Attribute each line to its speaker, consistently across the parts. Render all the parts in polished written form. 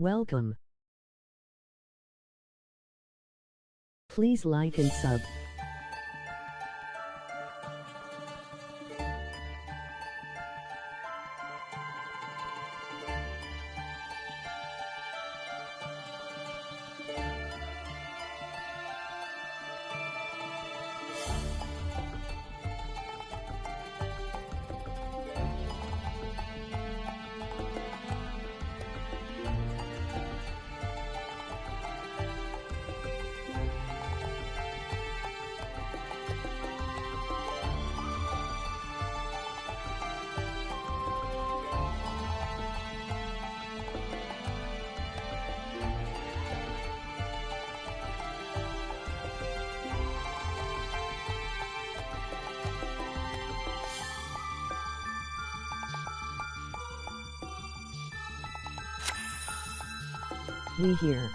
Speaker 1: Welcome. Please like and sub. We here.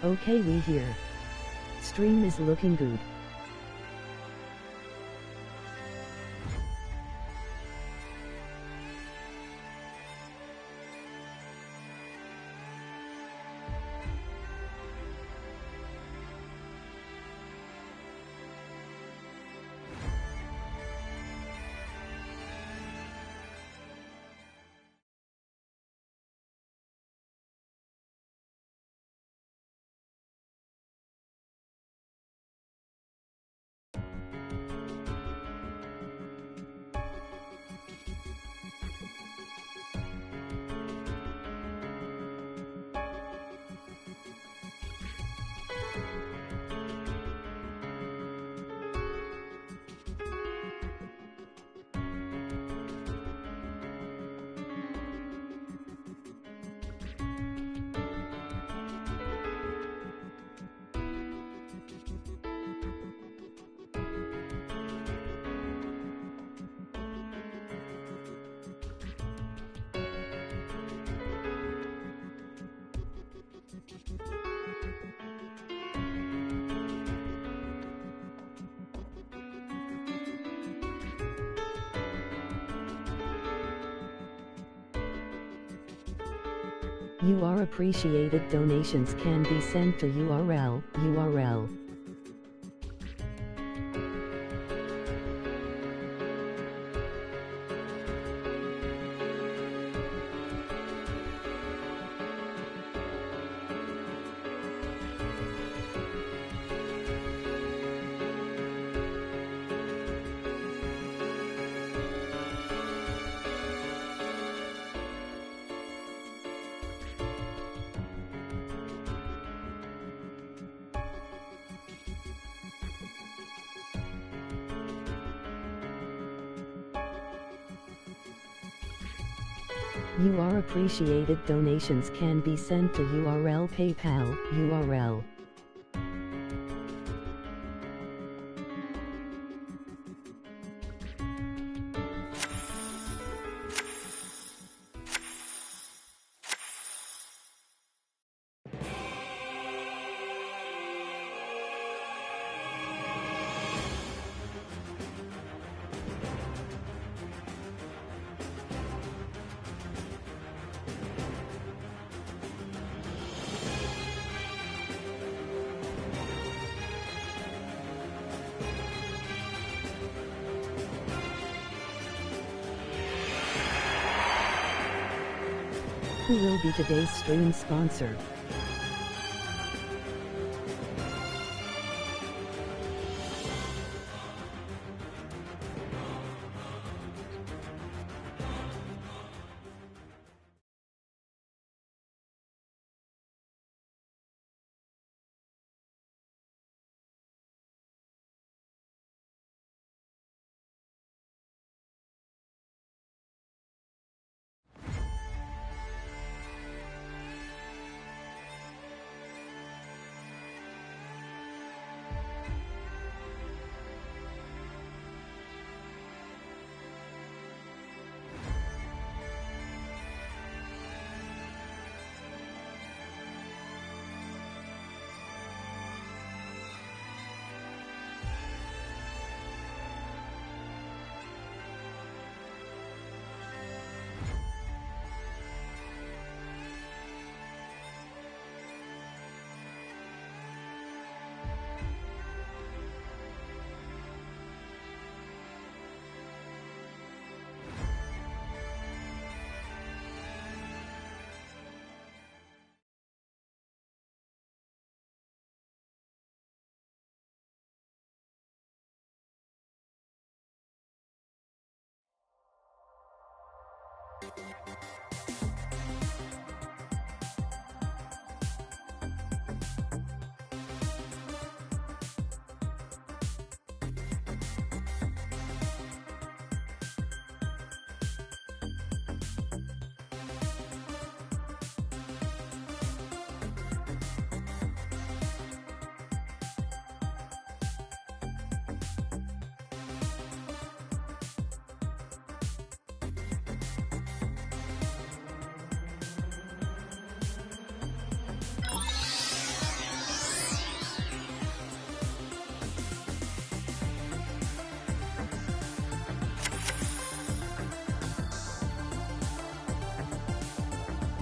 Speaker 1: Okay, we here. Stream is looking good. You are appreciated. Donations can be sent to URL. You are appreciated. Donations can be sent to URL PayPal URL. Who will be today's stream sponsor?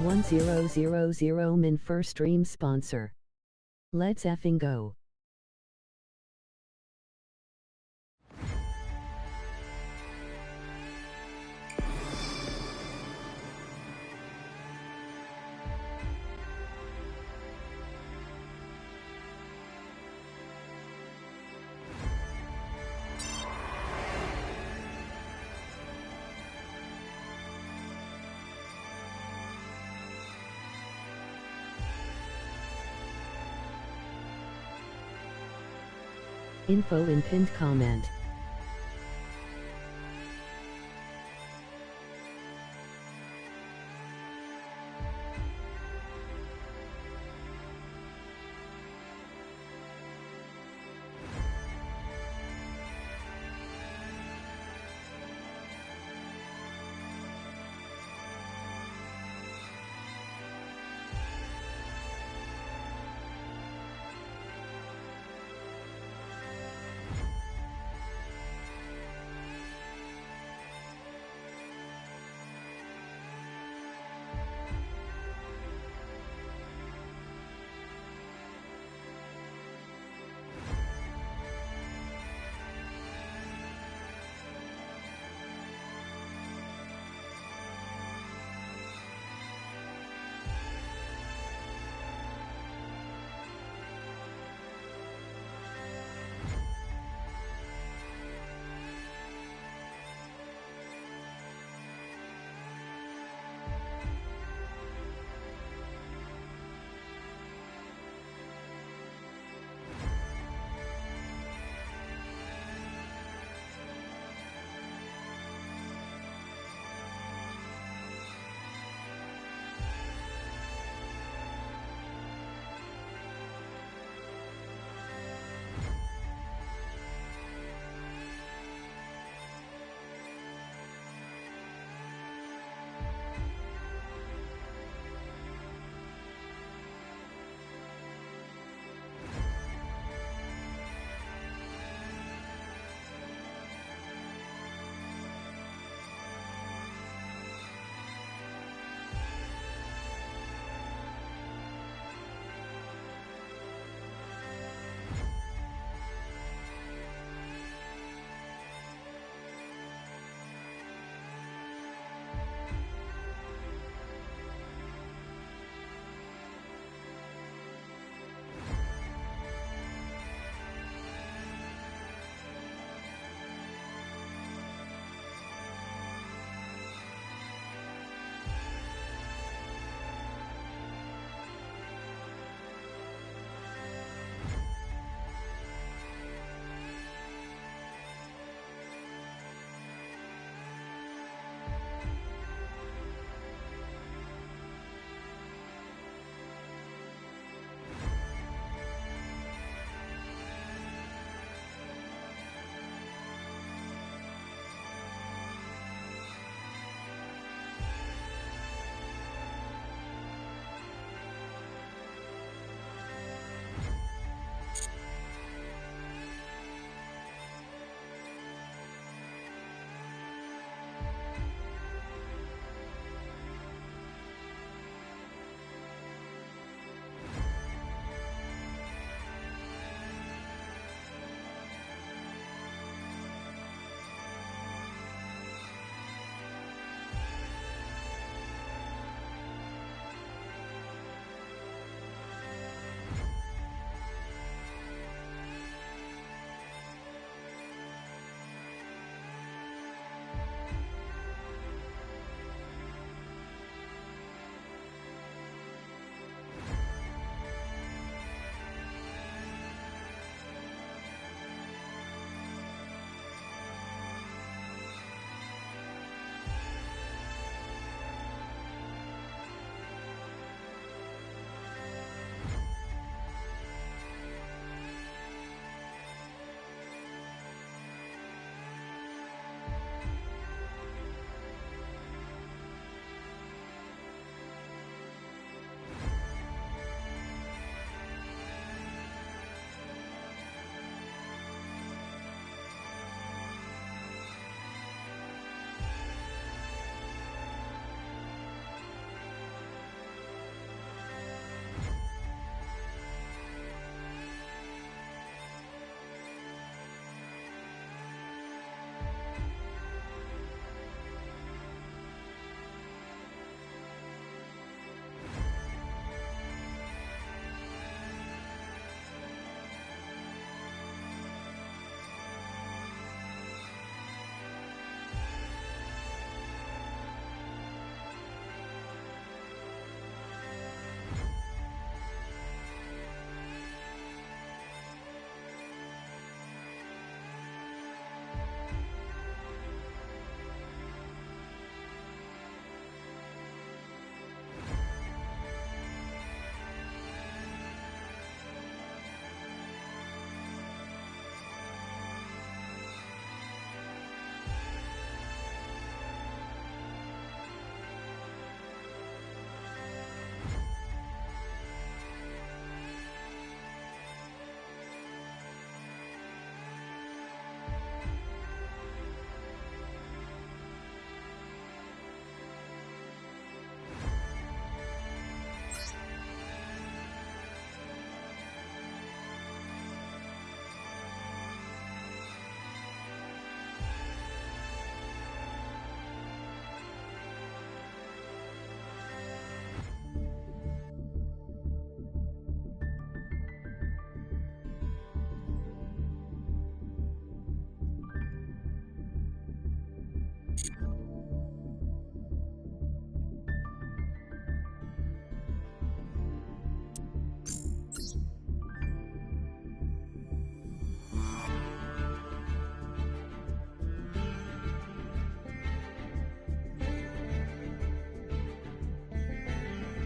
Speaker 1: $1000 min first stream sponsor. Let's effing go. Info in pinned comment.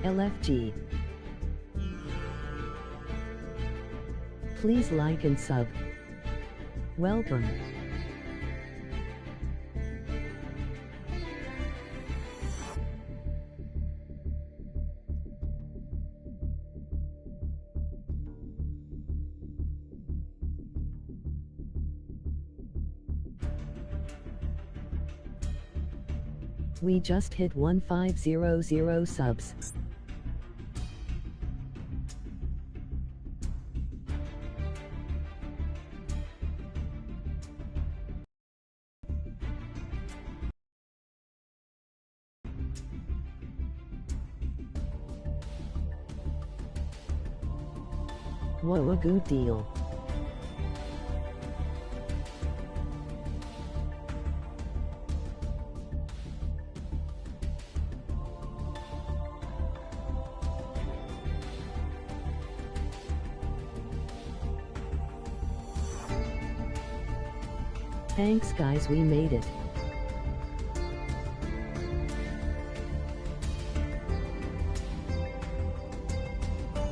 Speaker 1: LFG. Please like and sub. Welcome. We just hit 1500 subs. Whoa, a good deal. Thanks guys, we made it.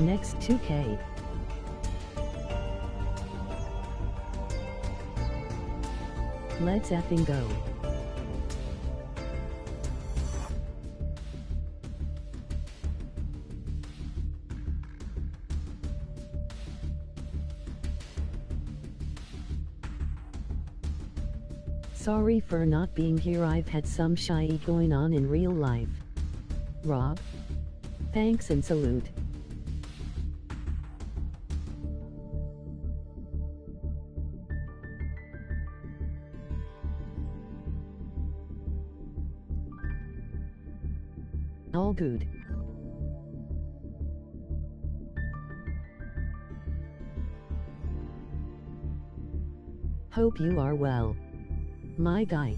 Speaker 1: Next 2K. Let's effing go. Sorry for not being here, I've had some shy going on in real life. Rob? Thanks and salute. All good. Hope you are well. My guy.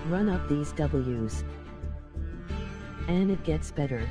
Speaker 1: Run up these W's. And it gets better.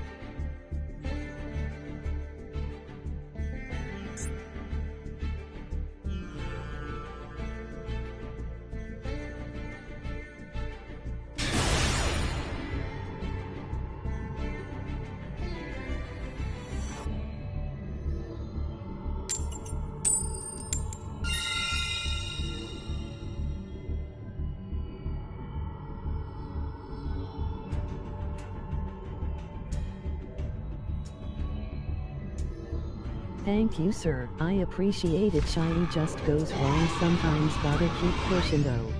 Speaker 1: Thank you sir, I appreciate it. Shiny just goes wrong sometimes, gotta keep pushing though.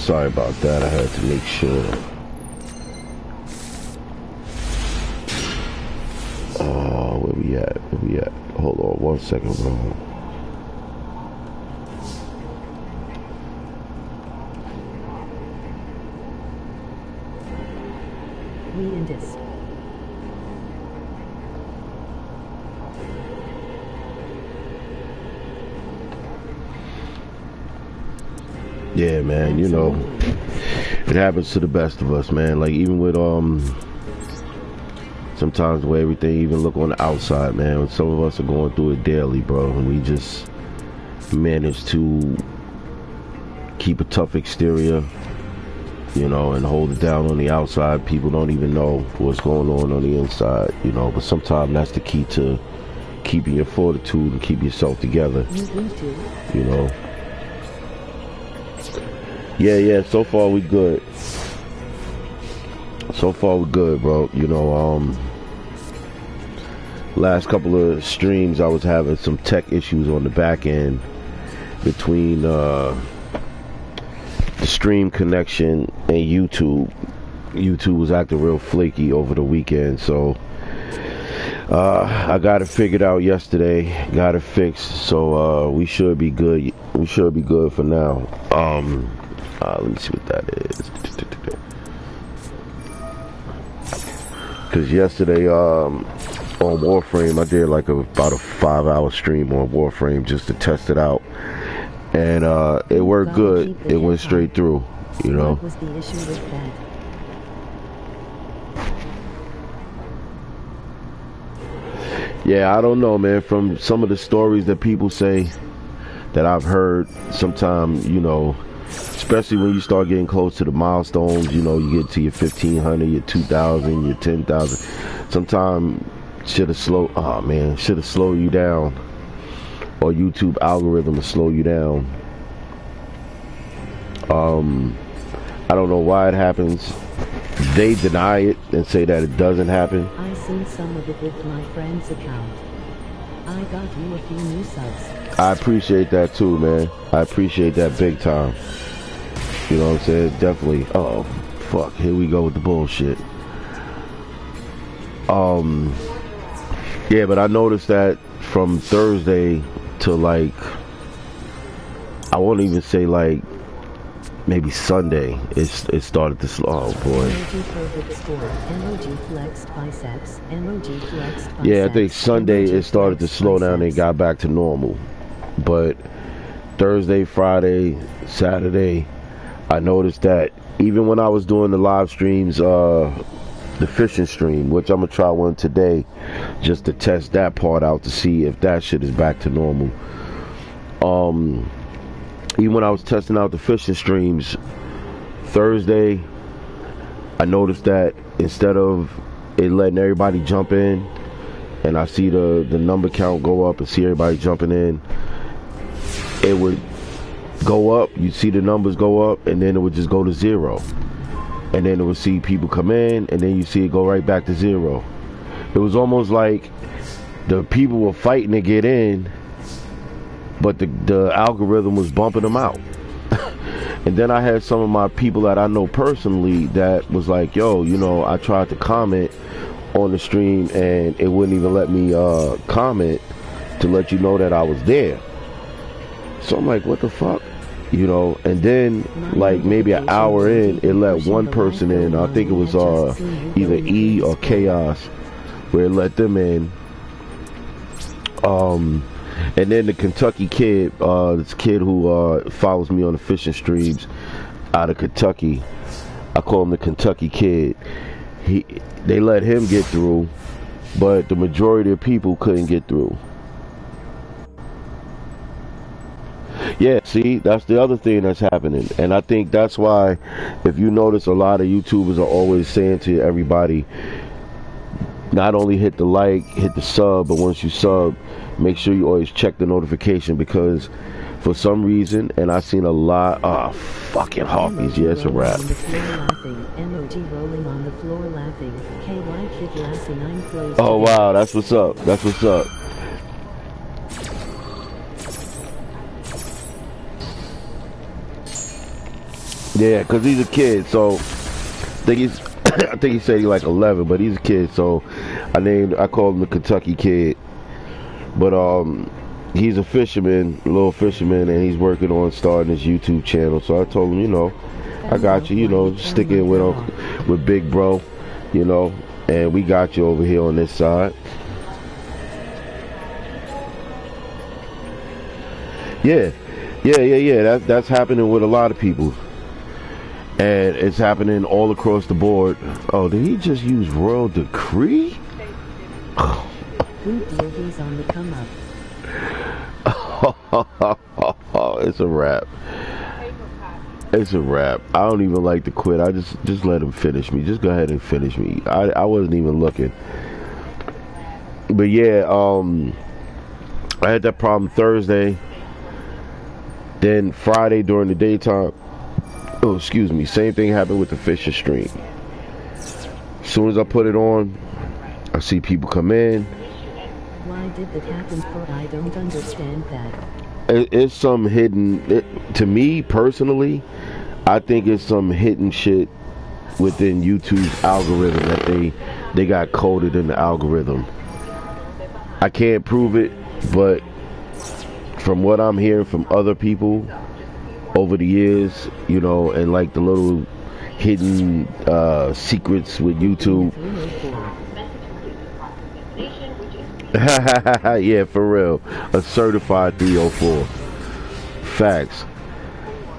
Speaker 2: Sorry about that, I had to make sure. Where we at? Where we at? Hold on 1 second, bro.
Speaker 1: We in this.
Speaker 2: Yeah, man, you know, it happens to the best of us, man. Like, even with, sometimes the way everything even look on the outside, man, some of us are going through it daily, bro, and we just manage to keep a tough exterior, you know, and hold it down on the outside. People don't even know what's going on the inside, you know, but sometimes that's the key to keeping your fortitude and keep yourself together, you know. Yeah, so far we good. So far we good, bro. You know, last couple of streams I was having some tech issues on the back end between the stream connection and YouTube. YouTube was acting real flaky over the weekend, so I got it figured out yesterday, got it fixed, so we should be good. We should be good for now. Let me see what that is. Because yesterday on Warframe, I did like about a 5-hour stream on Warframe just to test it out, and it worked good. It went straight through, you know.
Speaker 1: What was the issue with that?
Speaker 2: Yeah, I don't know, man. From some of the stories that people say that I've heard, sometimes, you know, especially when you start getting close to the milestones, you know, you get to your 1,500, your 2,000, your 10,000. Sometimes should have slowed you down, or YouTube algorithm will slow you down. I don't know why it happens. They deny it and say that it doesn't happen.
Speaker 1: I seen some of it with my friend's account. I got you a few new subs.
Speaker 2: I appreciate that too, man. I appreciate that big time. You know what I'm saying? Definitely. Oh, fuck. Here we go with the bullshit. Yeah, but I noticed that from Thursday to like, I won't even say like, maybe Sunday, it started to slow. Oh boy. Yeah, I think Sunday it started to slow down and got back to normal. But Thursday, Friday, Saturday, I noticed that even when I was doing the live streams, the fishing stream, which I'm gonna try one today, just to test that part out to see if that shit is back to normal. Even when I was testing out the fishing streams Thursday, I noticed that instead of it letting everybody jump in, and I see the number count go up and see everybody jumping in, it would go up, you'd see the numbers go up, and then it would just go to 0. And then it would see people come in, and then you see it go right back to 0. It was almost like the people were fighting to get in, but the algorithm was bumping them out. And then I had some of my people that I know personally that was like, yo, you know, I tried to comment on the stream and it wouldn't even let me comment to let you know that I was there. So I'm like, what the fuck? You know, and then like maybe an hour in, it let one person in. I think it was either E or Chaos, where it let them in. And then the Kentucky kid, this kid who follows me on the fishing streams out of Kentucky, I call him the Kentucky kid. They let him get through, but the majority of people couldn't get through. Yeah, see, that's the other thing that's happening. And I think that's why, if you notice, a lot of YouTubers are always saying to everybody, not only hit the like, hit the sub, but once you sub, make sure you always check the notification, because for some reason, and I've seen a lot of fucking harpies. Yeah, it's a wrap. Oh wow, that's what's up. That's what's up. Yeah, cause he's a kid, so I think he said he's like 11, but he's a kid, so I called him the Kentucky kid. But he's a fisherman, a little fisherman, and he's working on starting his YouTube channel. So I told him, you know, I got you, you know, stick in with Big Bro, you know, and we got you over here on this side. Yeah, Yeah. That's happening with a lot of people, and it's happening all across the board. Oh, did he just use royal decree?
Speaker 1: Good deal, he's on the come
Speaker 2: up. It's a wrap. It's a wrap. I don't even like to quit. I just let him finish me. Just go ahead and finish me. I wasn't even looking. But yeah, I had that problem Thursday. Then Friday during the daytime. Oh, excuse me. Same thing happened with the Fisher stream. As soon as I put it on, I see people come in.
Speaker 1: Why did that happen? For I don't understand that.
Speaker 2: It's some hidden. To me personally, I think it's some hidden shit within YouTube's algorithm that they got coded in the algorithm. I can't prove it, but from what I'm hearing from other people over the years, you know, and like the little hidden secrets with YouTube. Yeah, for real. A certified 304. Facts.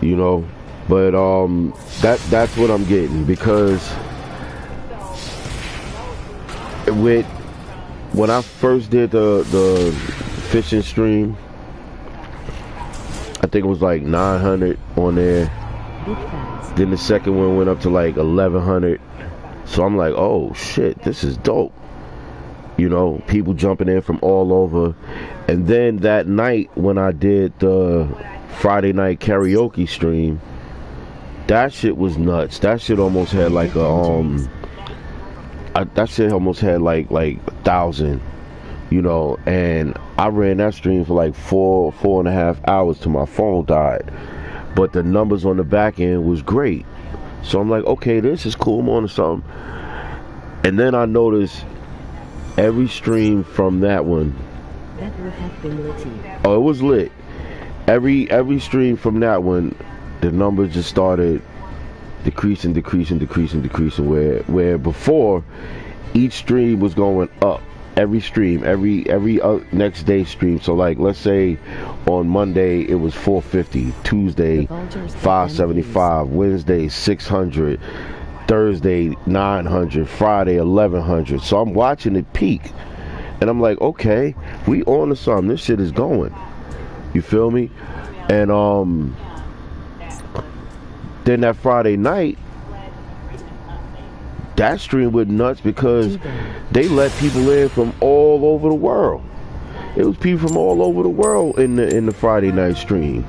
Speaker 2: You know, but that's what I'm getting, because when I first did the fishing stream, I think it was like 900 on there. Then the second one went up to like 1100. So I'm like, oh shit, this is dope. You know, people jumping in from all over. And then that night when I did the Friday night karaoke stream, that shit was nuts. That shit almost had like that shit almost had like 1,000, you know, and I ran that stream for like 4.5 hours till my phone died. But the numbers on the back end was great. So I'm like, okay, this is cool, I'm on to something. And then I noticed every stream from that one,
Speaker 1: that would have been litty.
Speaker 2: Oh, it was lit. Every stream from that one, the numbers just started decreasing. Where before, each stream was going up. Every stream, every next day stream. So like, let's say on Monday it was 450, Tuesday 575, Wednesday 600. Thursday 900, Friday 1100. So I'm watching it peak, and I'm like, okay, we on to something. This shit is going. You feel me? And then that Friday night, that stream went nuts because they let people in from all over the world. It was people from all over the world in the Friday night stream.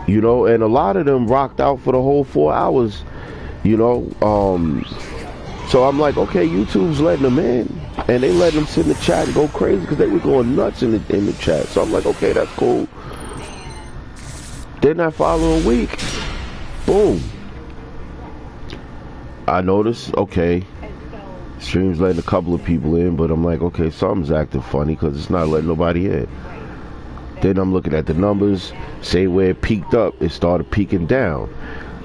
Speaker 2: You know, and a lot of them rocked out for the whole 4 hours. You know, so I'm like, okay, YouTube's letting them in, and they letting them sit in the chat and go crazy because they were going nuts in the chat. So I'm like, okay, that's cool. Then that following week, boom, I noticed, okay, stream's letting a couple of people in, but I'm like, okay, something's acting funny because it's not letting nobody in. Then I'm looking at the numbers, say where it peaked up, it started peaking down.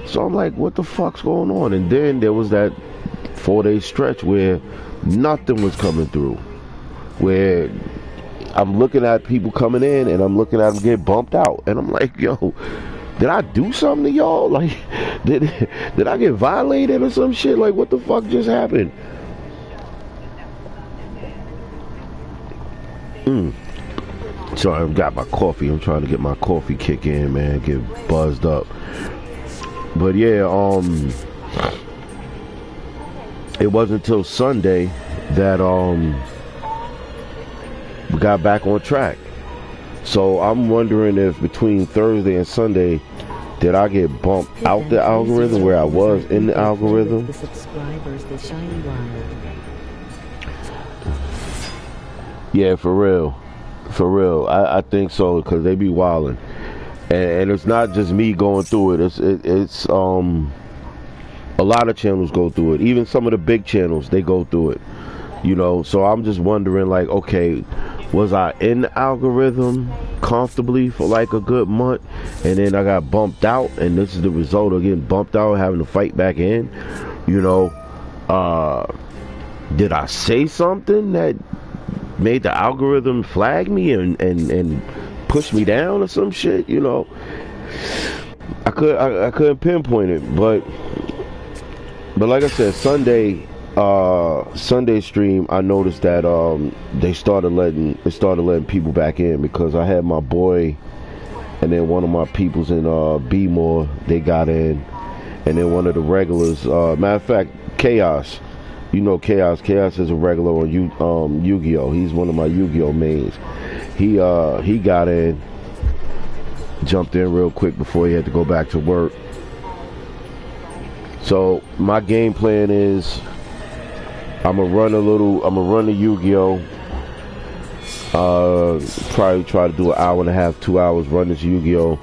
Speaker 2: So I'm like, what the fuck's going on? And then there was that 4-day stretch where nothing was coming through. Where I'm looking at people coming in and I'm looking at them get bumped out. And I'm like, yo, did I do something to y'all? Like, did I get violated or some shit? Like, what the fuck just happened? So I got my coffee. I'm trying to get my coffee kick in, man. Get buzzed up. But yeah, it wasn't until Sunday that we got back on track. So I'm wondering if between Thursday and Sunday, did I get bumped out the algorithm where I was in the algorithm? Yeah, for real. I think so, because they be wilding. And it's not just me going through it. It's a lot of channels go through it. Even some of the big channels, they go through it. You know, so I'm just wondering, like, okay, was I in the algorithm comfortably for like a good month, and then I got bumped out, and this is the result of getting bumped out, having to fight back in? You know, did I say something that made the algorithm flag me and push me down or some shit, you know. I couldn't pinpoint it, but like I said, Sunday stream, I noticed that they started letting people back in, because I had my boy and then one of my peoples in B-More, they got in, and then one of the regulars, matter of fact, Chaos. You know Chaos. Chaos is a regular on Yu-Gi-Oh. He's one of my Yu-Gi-Oh mains. He got in, jumped in real quick before he had to go back to work. So my game plan is I'm gonna run the Yu-Gi-Oh. Probably try to do an hour and a half, 2 hours, run this Yu-Gi-Oh.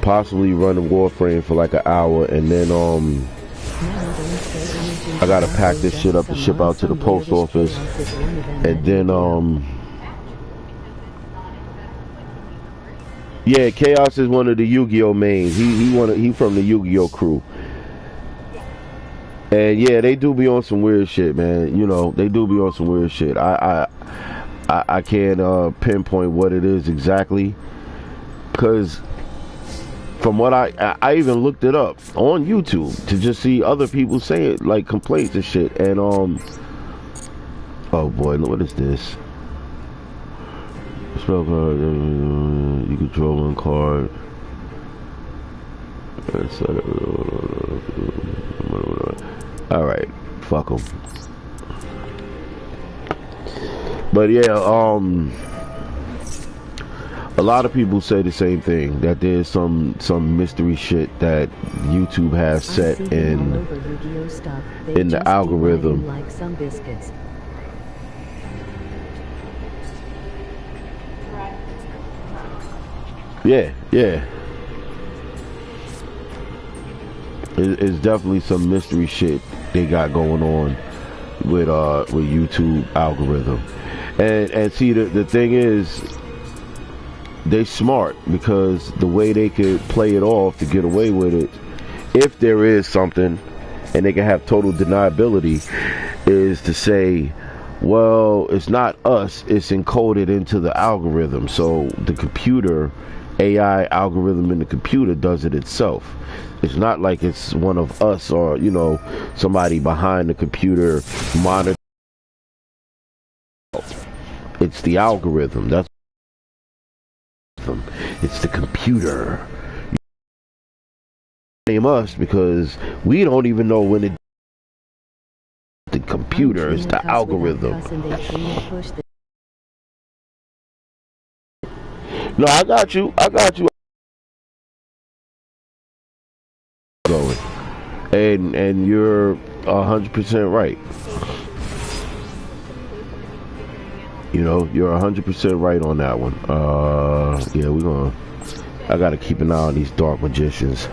Speaker 2: Possibly run the Warframe for like an hour, and then I gotta pack this shit up and ship out to the post office, and then yeah, Chaos is one of the Yu-Gi-Oh mains. He from the Yu-Gi-Oh crew, and yeah, they do be on some weird shit, man. You know, they do be on some weird shit. I can't pinpoint what it is exactly, because from what I even looked it up on YouTube to just see other people say it, like complaints and shit. And oh boy, what is this? Spell card. You control one card. All right, fuck them. But yeah, a lot of people say the same thing, that there's some mystery shit that YouTube has set in the algorithm.
Speaker 1: Like some biscuits.
Speaker 2: Yeah. It's definitely some mystery shit they got going on with YouTube algorithm. And see, the thing is, they smart, because the way they could play it off to get away with it, if there is something, and they can have total deniability, is to say, well, it's not us, it's encoded into the algorithm. So the computer, AI algorithm in the computer does it itself. It's not like it's one of us, or, you know, somebody behind the computer monitor. It's the algorithm. That's it's the computer. Name us because we don't even know when it. The computer is the algorithm. No, I got you. Going, and you're 100% right. You know, you're 100% right on that one. Yeah, I gotta keep an eye on these dark magicians.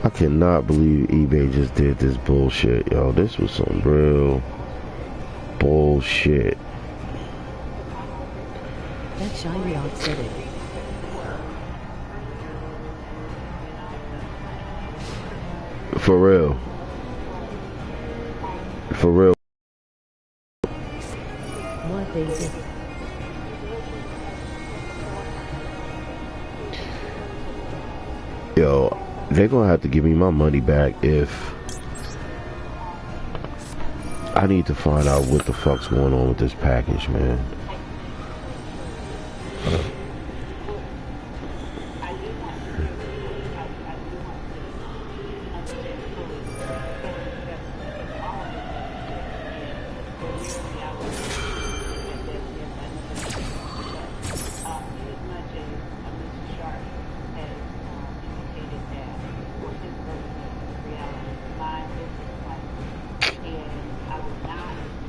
Speaker 2: I cannot believe eBay just did this bullshit, yo. This was some real bullshit.
Speaker 1: That shiny said it.
Speaker 2: For real.
Speaker 1: What they did.
Speaker 2: Yo, they're gonna have to give me my money back if I need to find out what the fuck's going on with this package, man.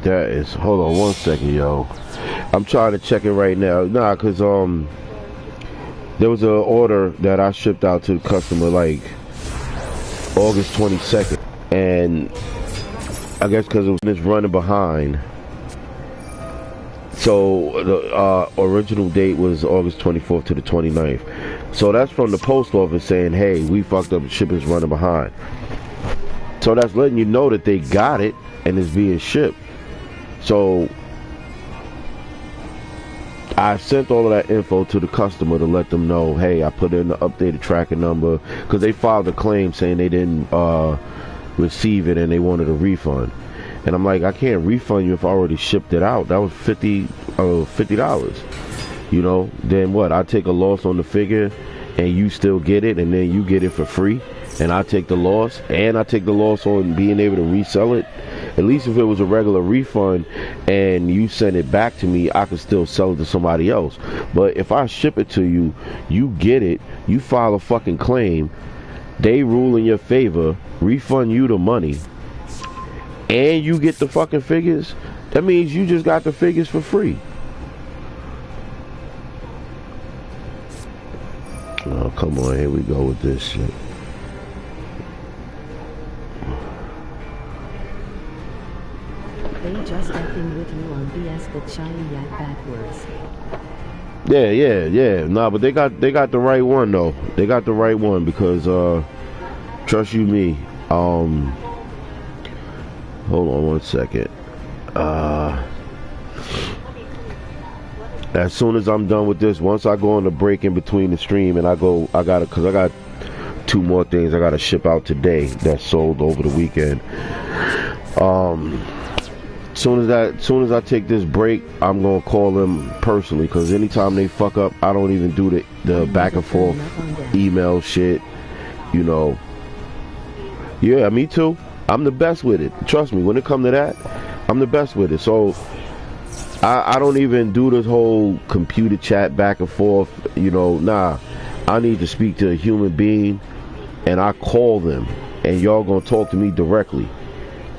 Speaker 2: That is, hold on one second, yo. I'm trying to check it right now. Nah, cause there was an order that I shipped out to the customer like August 22nd, and I guess cause it was running behind. So the original date was August 24th to the 29th. So that's from the post office saying, hey, we fucked up, shipping's running behind. So that's letting you know that they got it and it's being shipped. So I sent all of that info to the customer to let them know, hey, I put in the updated tracking number, because they filed a claim saying they didn't receive it and they wanted a refund. And I'm like, I can't refund you if I already shipped it out. That was $50. You know, then what? I take a loss on the figure and you still get it, and then you get it for free, and I take the loss, and I take the loss on being able to resell it. At least if it was a regular refund and you send it back to me, I could still sell it to somebody else. But if I ship it to you, you get it, you file a fucking claim, they rule in your favor, refund you the money, and you get the fucking figures, that means you just got the figures for free. Oh, come on, here we go with this shit.
Speaker 1: They just effing with you on BS that shiny yak backwards.
Speaker 2: Yeah. Nah, but they got the right one though. They got the right one because trust you me. Hold on one second. As soon as I'm done with this, once I go on the break in between the stream and I got 2 more things I gotta ship out today that sold over the weekend. Soon as I take this break, I'm gonna call them personally, because anytime they fuck up, I don't even do the back and forth email shit, you know. Yeah, me too. I'm the best with it. Trust me, when it comes to that, I'm the best with it. So I don't even do this whole computer chat back and forth, you know. Nah, I need to speak to a human being, and I call them, and y'all gonna talk to me directly.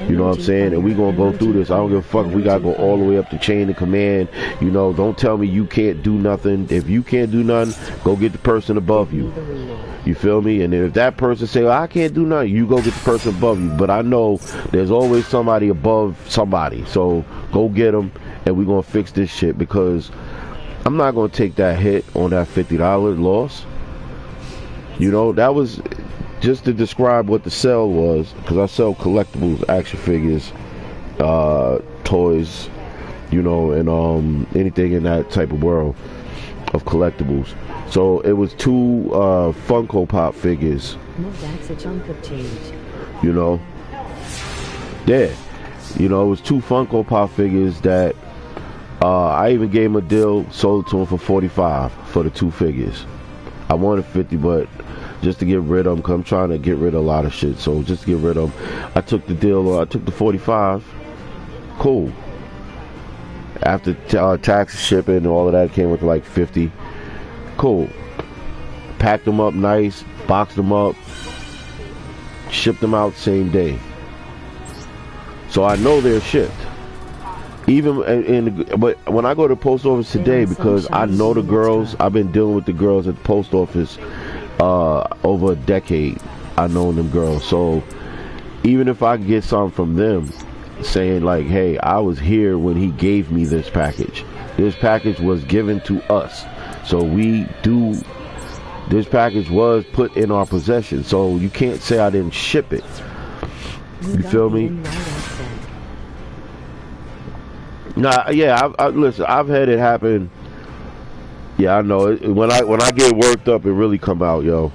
Speaker 2: You know what I'm saying? And we gonna go through this. I don't give a fuck if we gotta go all the way up the chain of command. You know, don't tell me you can't do nothing. If you can't do nothing, go get the person above you. You feel me? And if that person say, well, I can't do nothing, you go get the person above you. But I know there's always somebody above somebody. So go get them, and we gonna fix this shit, because I'm not gonna take that hit on that $50 loss. You know, that was just to describe what the sell was, because I sell collectibles, action figures, toys, you know, and anything in that type of world of collectibles. So it was 2 Funko Pop figures.
Speaker 1: No, that's a chunk of change.
Speaker 2: You know, yeah, you know, it was 2 Funko Pop figures that I even gave him a deal, sold it to him for $45 for the 2 figures. I wanted $50, but just to get rid of them, because I'm trying to get rid of a lot of shit. So just to get rid of them, I took the deal. I took the $45. Cool. After tax, shipping, and all of that, came with like $50. Cool. Packed them up nice, boxed them up, shipped them out same day. So I know they're shipped. But when I go to the post office today, because I know the girls, I've been dealing with the girls at the post office over a decade. I know them girls. So even if I get something from them saying like, hey, I was here when he gave me this package. This package was given to us. So this package was put in our possession. So you can't say I didn't ship it. You feel me? Nah, yeah, listen, I've had it happen. Yeah, I know. When I get worked up, it really come out, yo.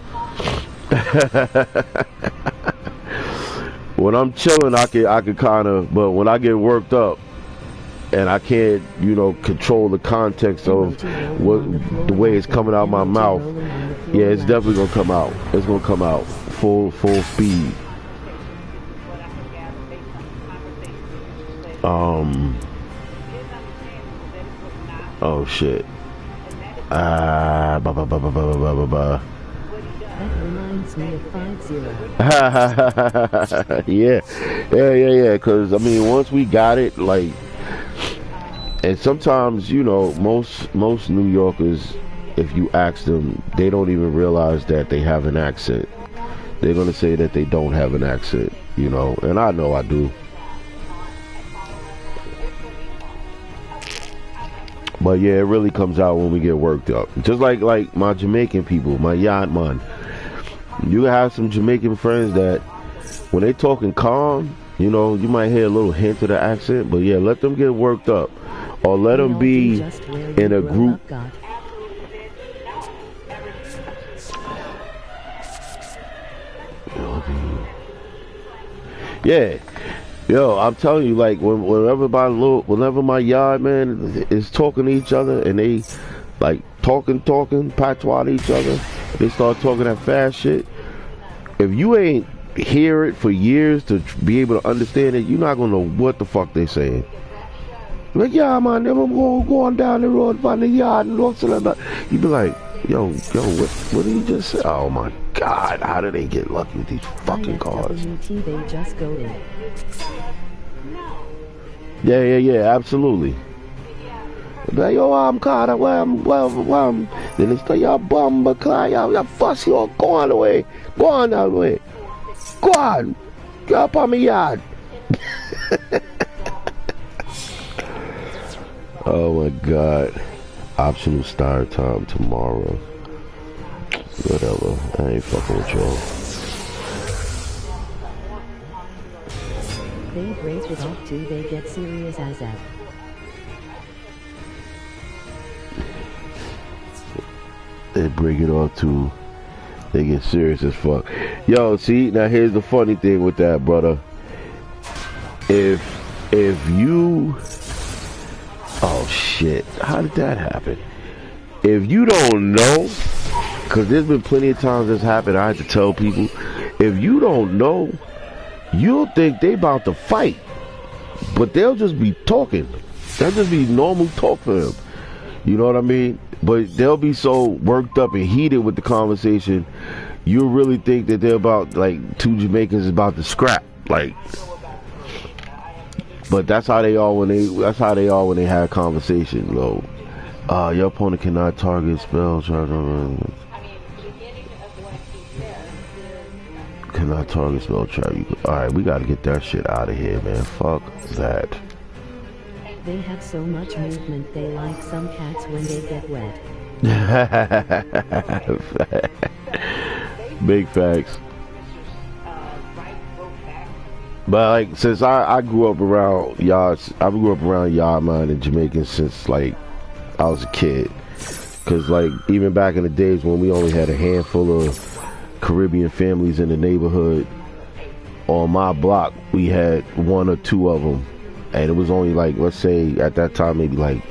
Speaker 2: When I'm chilling, I could kind of, but when I get worked up and I can't, you know, control the context of the way it's coming out my mouth, yeah, it's definitely gonna come out. It's gonna come out full speed. Oh shit.
Speaker 1: That reminds me of 50.
Speaker 2: yeah. Because I mean, once we got it, like, and sometimes, you know, most New Yorkers, if you ask them, they don't even realize that they have an accent. They're gonna say that they don't have an accent, you know, and I know I do. But yeah, it really comes out when we get worked up. Just like my Jamaican people, my yacht man. You have some Jamaican friends that when they talking calm, you know, you might hear a little hint of the accent, but yeah, let them get worked up or let them be in a group. Yeah, yo, I'm telling you, like whenever my yard man is talking to each other and they like talking patois to each other, they start talking that fast shit. If you ain't hear it for years to be able to understand it, you're not gonna know what the fuck they saying. Like, yeah, man, they were going down the road by the yard and all that. You be like, yo, what did he just say? Oh my God, how did they get lucky with these fucking cars?
Speaker 1: They just go in.
Speaker 2: Yeah, absolutely. Like, yo, I'm caught. Well, then they start, y'all bum, but y'all fussy, y'all go on the way. Go on that way. Go on. Get up on my yard. Oh my God. Optional start time tomorrow. Whatever. I ain't fucking with y'all.
Speaker 1: They break it off too, they get serious as that.
Speaker 2: They break it off too. They get serious as fuck. Yo, see, now here's the funny thing with that, brother. If you... Oh shit, how did that happen? If you don't know, because there's been plenty of times this happened, I had to tell people, if you don't know, you'll think they about to fight, but they'll just be talking. That'll just be normal talk for them. You know what I mean? But they'll be so worked up and heated with the conversation, you'll really think that they're about, like, two Jamaicans about to scrap, like. But that's how they are when they have a conversation, yo. Your opponent cannot target spells. Cannot target spell trap. Alright, we gotta get that shit out of here, man. Fuck that.
Speaker 1: They have so much movement, they like some cats when they get wet.
Speaker 2: Big facts. But like, since I grew up around yard man and Jamaicans since like I was a kid. Cause like even back in the days when we only had a handful of Caribbean families in the neighborhood, on my block we had one or two of them, and it was only like, let's say at that time maybe like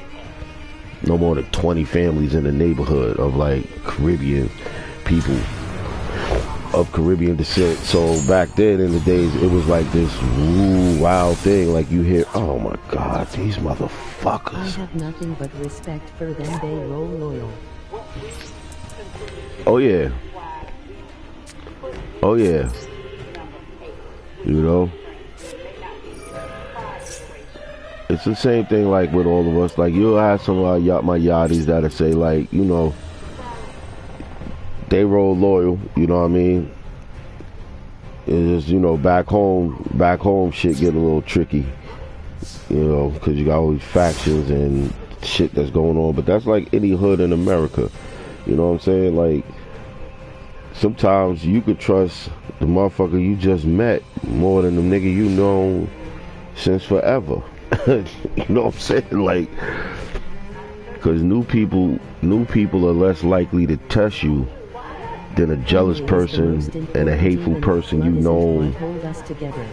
Speaker 2: no more than 20 families in the neighborhood of like Caribbean people of Caribbean descent. So back then in the days it was like this wild thing, like you hear, oh my God, these motherfuckers.
Speaker 1: I have nothing but respect for them, they roll loyal.
Speaker 2: Oh yeah. Oh yeah. You know, it's the same thing like with all of us. Like you'll have some of my yachties that'll say like, you know, they roll loyal, you know what I mean? It's just, you know, back home shit get a little tricky, you know, because you got all these factions and shit that's going on. But that's like any hood in America, you know what I'm saying? Like sometimes you could trust the motherfucker you just met more than the nigga you know since forever. You know what I'm saying? Like, because new people are less likely to test you than a jealous person and a hateful person you've known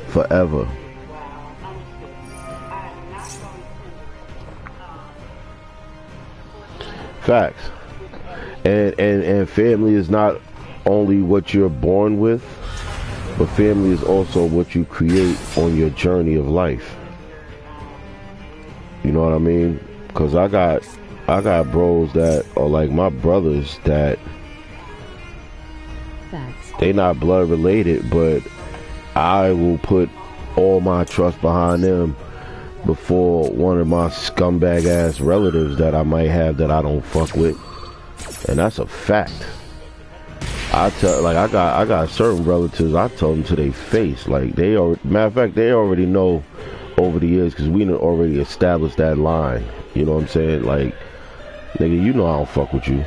Speaker 2: forever. Facts. And family is not only what you're born with, but family is also what you create on your journey of life. You know what I mean? Because I got bros that are like my brothers that they not blood related, but I will put all my trust behind them before one of my scumbag ass relatives that I might have that I don't fuck with. And that's a fact. I got certain relatives, I tell them to their face, like matter of fact, they already know over the years, because we already established that line. You know what I'm saying? Like, nigga, you know I don't fuck with you.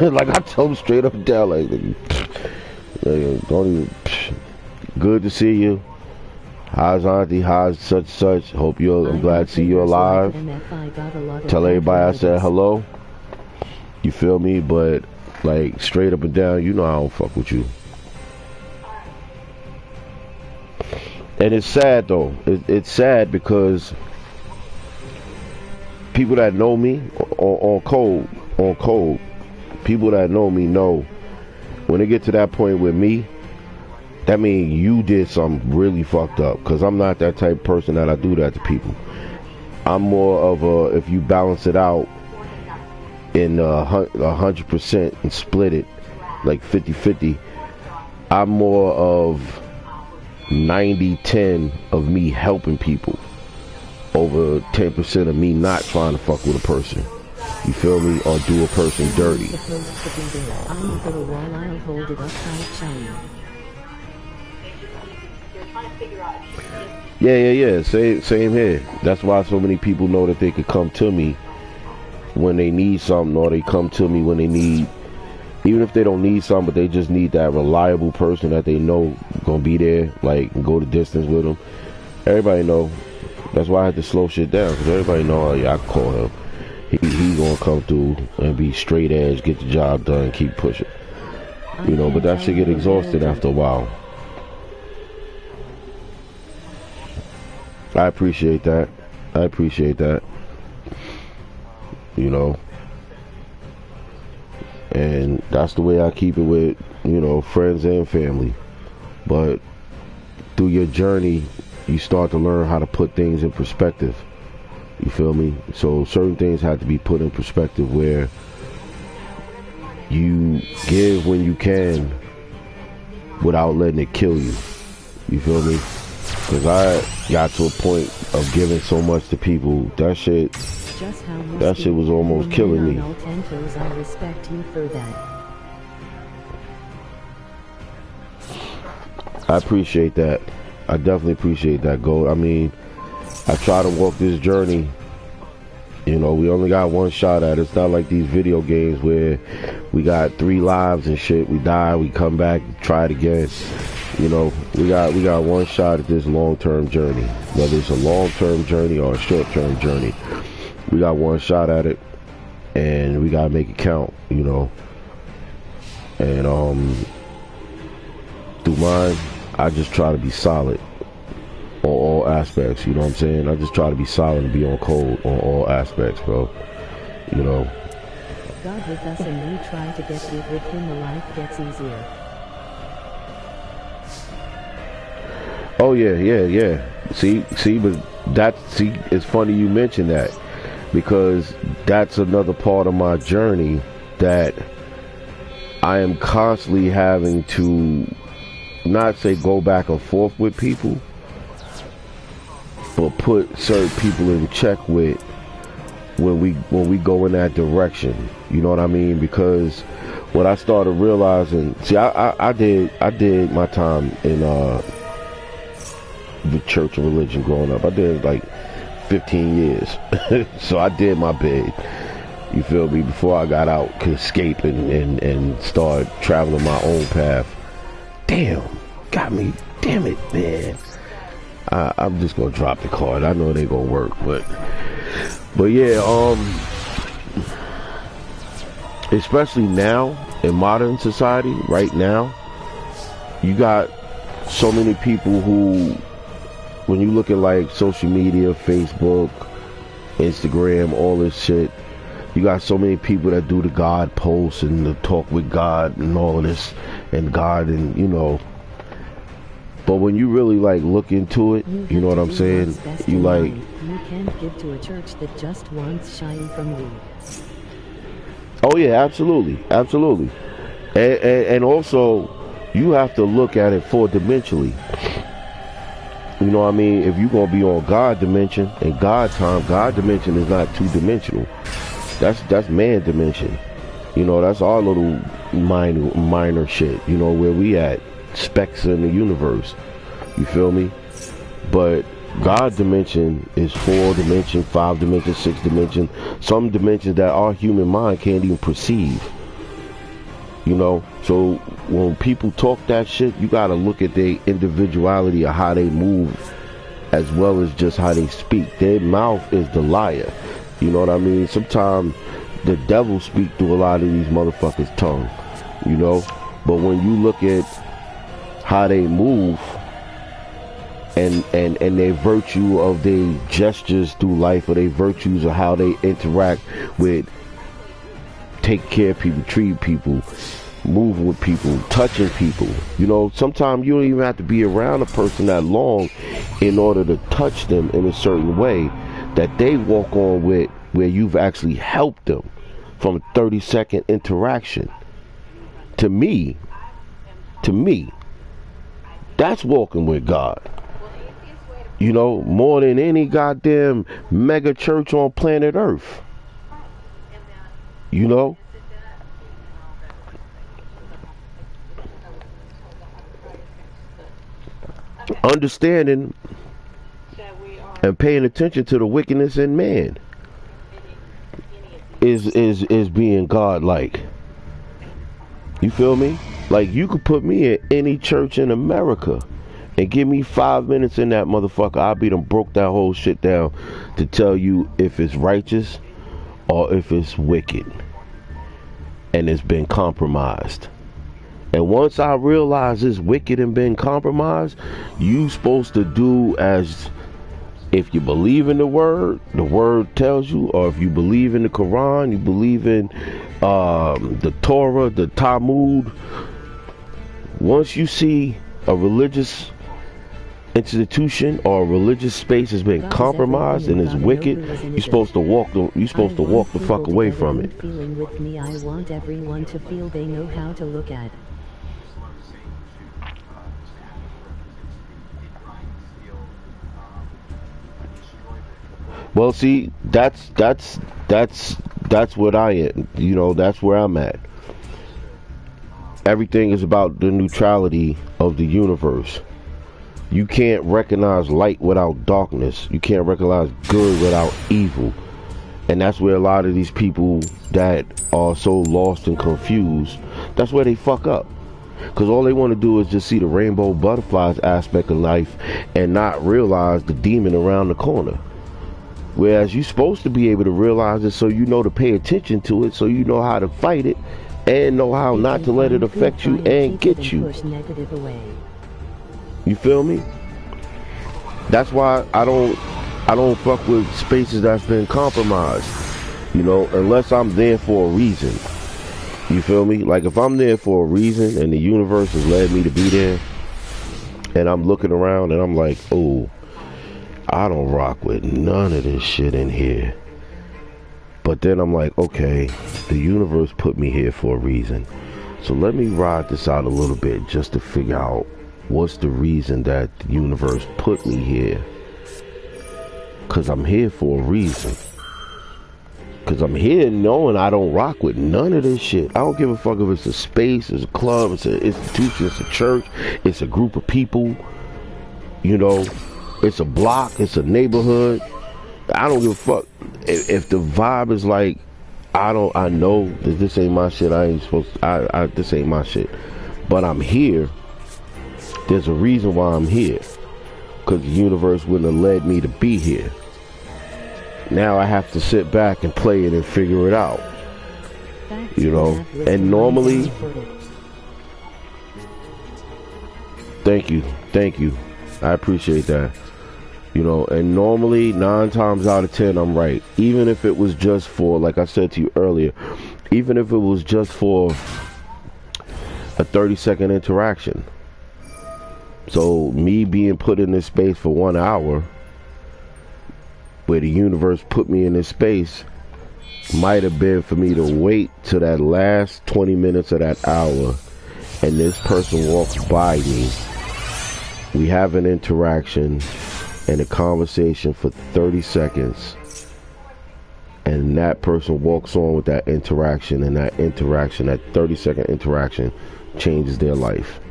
Speaker 2: Like, I tell them straight up down, like, nigga, don't even, good to see you. How's Auntie? How's such? Hope you're. I'm glad to see you alive. Tell everybody I said hello. You feel me? But like straight up and down, you know I don't fuck with you. And it's sad though. It's sad because people that know me on cold, people that know me know when they get to that point with me, that means you did something really fucked up. Because I'm not that type of person that I do that to people. I'm more of a, if you balance it out in 100% and split it like 50-50, I'm more of 90-10 of me helping people over 10% of me not trying to fuck with a person. You feel me? Or do a person dirty. Yeah. Same here. That's why so many people know that they could come to me when they need something, or they come to me when they need, even if they don't need something, but they just need that reliable person that they know gonna be there, like go the distance with them. Everybody know. That's why I had to slow shit down, because everybody know, oh yeah, I can call him. He gonna come through and be straight edge, get the job done, and keep pushing. You know, but that shit get exhausted after a while. I appreciate that. You know. And that's the way I keep it with, you know, friends and family. But through your journey, you start to learn how to put things in perspective. You feel me? So certain things have to be put in perspective, where you give when you can without letting it kill you. You feel me? Because I got to a point of giving so much to people, that shit was almost killing me.
Speaker 1: I respect you for that.
Speaker 2: I appreciate that. I definitely appreciate that, Gold. I mean, I try to walk this journey. You know, we only got one shot at it. It's not like these video games where we got 3 lives and shit. We die, we come back, try it again. You know, we got one shot at this long-term journey. Whether it's a long-term journey or a short-term journey, we got one shot at it, and we gotta make it count. You know, and through mine, I just try to be solid on all aspects. You know what I'm saying? I just try to be solid and be on code on all aspects, bro. You know.
Speaker 1: God with us, and we try to get good with him. The life gets easier.
Speaker 2: Oh yeah. See, but it's funny you mention that, because that's another part of my journey that I am constantly having to not say go back and forth with people, but put certain people in check with when we go in that direction. You know what I mean? Because what I started realizing, see, I did my time in the church and religion growing up. I did like 15 years. So I did my bid. You feel me? Before I got out, could escape and start traveling my own path. Damn, got me. Damn it, man. I'm just gonna drop the card. I know it ain't gonna work, but yeah, especially now in modern society, right now, you got so many people who, when you look at like social media, Facebook, Instagram, all this shit, you got so many people that do the God posts and the talk with God and all of this, and God, and you know. But when you really like look into it, you know what I'm saying? You like,
Speaker 1: you can't give to a church that just wants shine from you.
Speaker 2: Oh yeah, absolutely. And also, you have to look at it 4-dimensionally. You know what I mean? If you're going to be on God dimension and God time, God dimension is not 2-dimensional. That's man dimension. You know, that's our little minor shit. You know, where we at. Specks in the universe. You feel me? But God dimension is 4-dimension, 5-dimension, 6-dimension. Some dimensions that our human mind can't even perceive. You know, so when people talk that shit, you gotta look at their individuality of how they move as well as just how they speak. Their mouth is the liar. You know what I mean? Sometimes the devil speak through a lot of these motherfuckers' tongue, you know? But when you look at how they move and their virtue of their gestures through life, or their virtues of how they interact with, take care of people, treat people, move with people, touching people. You know, sometimes you don't even have to be around a person that long in order to touch them in a certain way that they walk on with, where you've actually helped them from a 30-second interaction. To me, that's walking with God. You know, more than any goddamn mega church on planet Earth. You know? Understanding and paying attention to the wickedness in man is being God-like. You feel me? Like, you could put me in any church in America and give me 5 minutes in that motherfucker, I'll be done broke that whole shit down to tell you if it's righteous or if it's wicked and it's been compromised. And once I realize it's wicked and been compromised, you supposed to do as, if you believe in the word tells you, or if you believe in the Quran, you believe in the Torah, the Talmud. Once you see a religious institution or a religious space has been compromised and is wicked, you're supposed to walk the fuck away from it.
Speaker 1: With me, I want everyone to feel they know how to look at.
Speaker 2: Well, see, that's what I am. You know, that's where I'm at. Everything is about the neutrality of the universe. You can't recognize light without darkness. You can't recognize good without evil. And that's where a lot of these people that are so lost and confused, that's where they fuck up. Because all they want to do is just see the rainbow butterflies aspect of life and not realize the demon around the corner. Whereas you're supposed to be able to realize it, so you know to pay attention to it, so you know how to fight it and know how not to let it affect you and get you. You feel me? That's why I don't fuck with spaces that's been compromised. You know, unless I'm there for a reason. You feel me? Like, if I'm there for a reason and the universe has led me to be there, and I'm looking around and I'm like, oh, I don't rock with none of this shit in here. But then I'm like, okay, the universe put me here for a reason. So let me ride this out a little bit just to figure out what's the reason that the universe put me here. Because I'm here for a reason. Because I'm here knowing I don't rock with none of this shit. I don't give a fuck if it's a space, it's a club, it's an institution, it's a church, it's a group of people, you know, it's a block, it's a neighborhood. I don't give a fuck. If the vibe is like, I know that this ain't my shit, this ain't my shit. But I'm here. There's a reason why I'm here. Because the universe wouldn't have led me to be here. Now I have to sit back and play it and figure it out. You know? And normally... Thank you. I appreciate that. You know, and normally 9 times out of 10 I'm right. Even if it was just for, like I said to you earlier, even if it was just for a 30-second interaction. So me being put in this space for 1 hour, where the universe put me in this space, might have been for me to wait till that last 20 minutes of that hour, and this person walks by me. We have an interaction and a conversation for 30 seconds, and that person walks on with that interaction, and that 30-second interaction changes their life.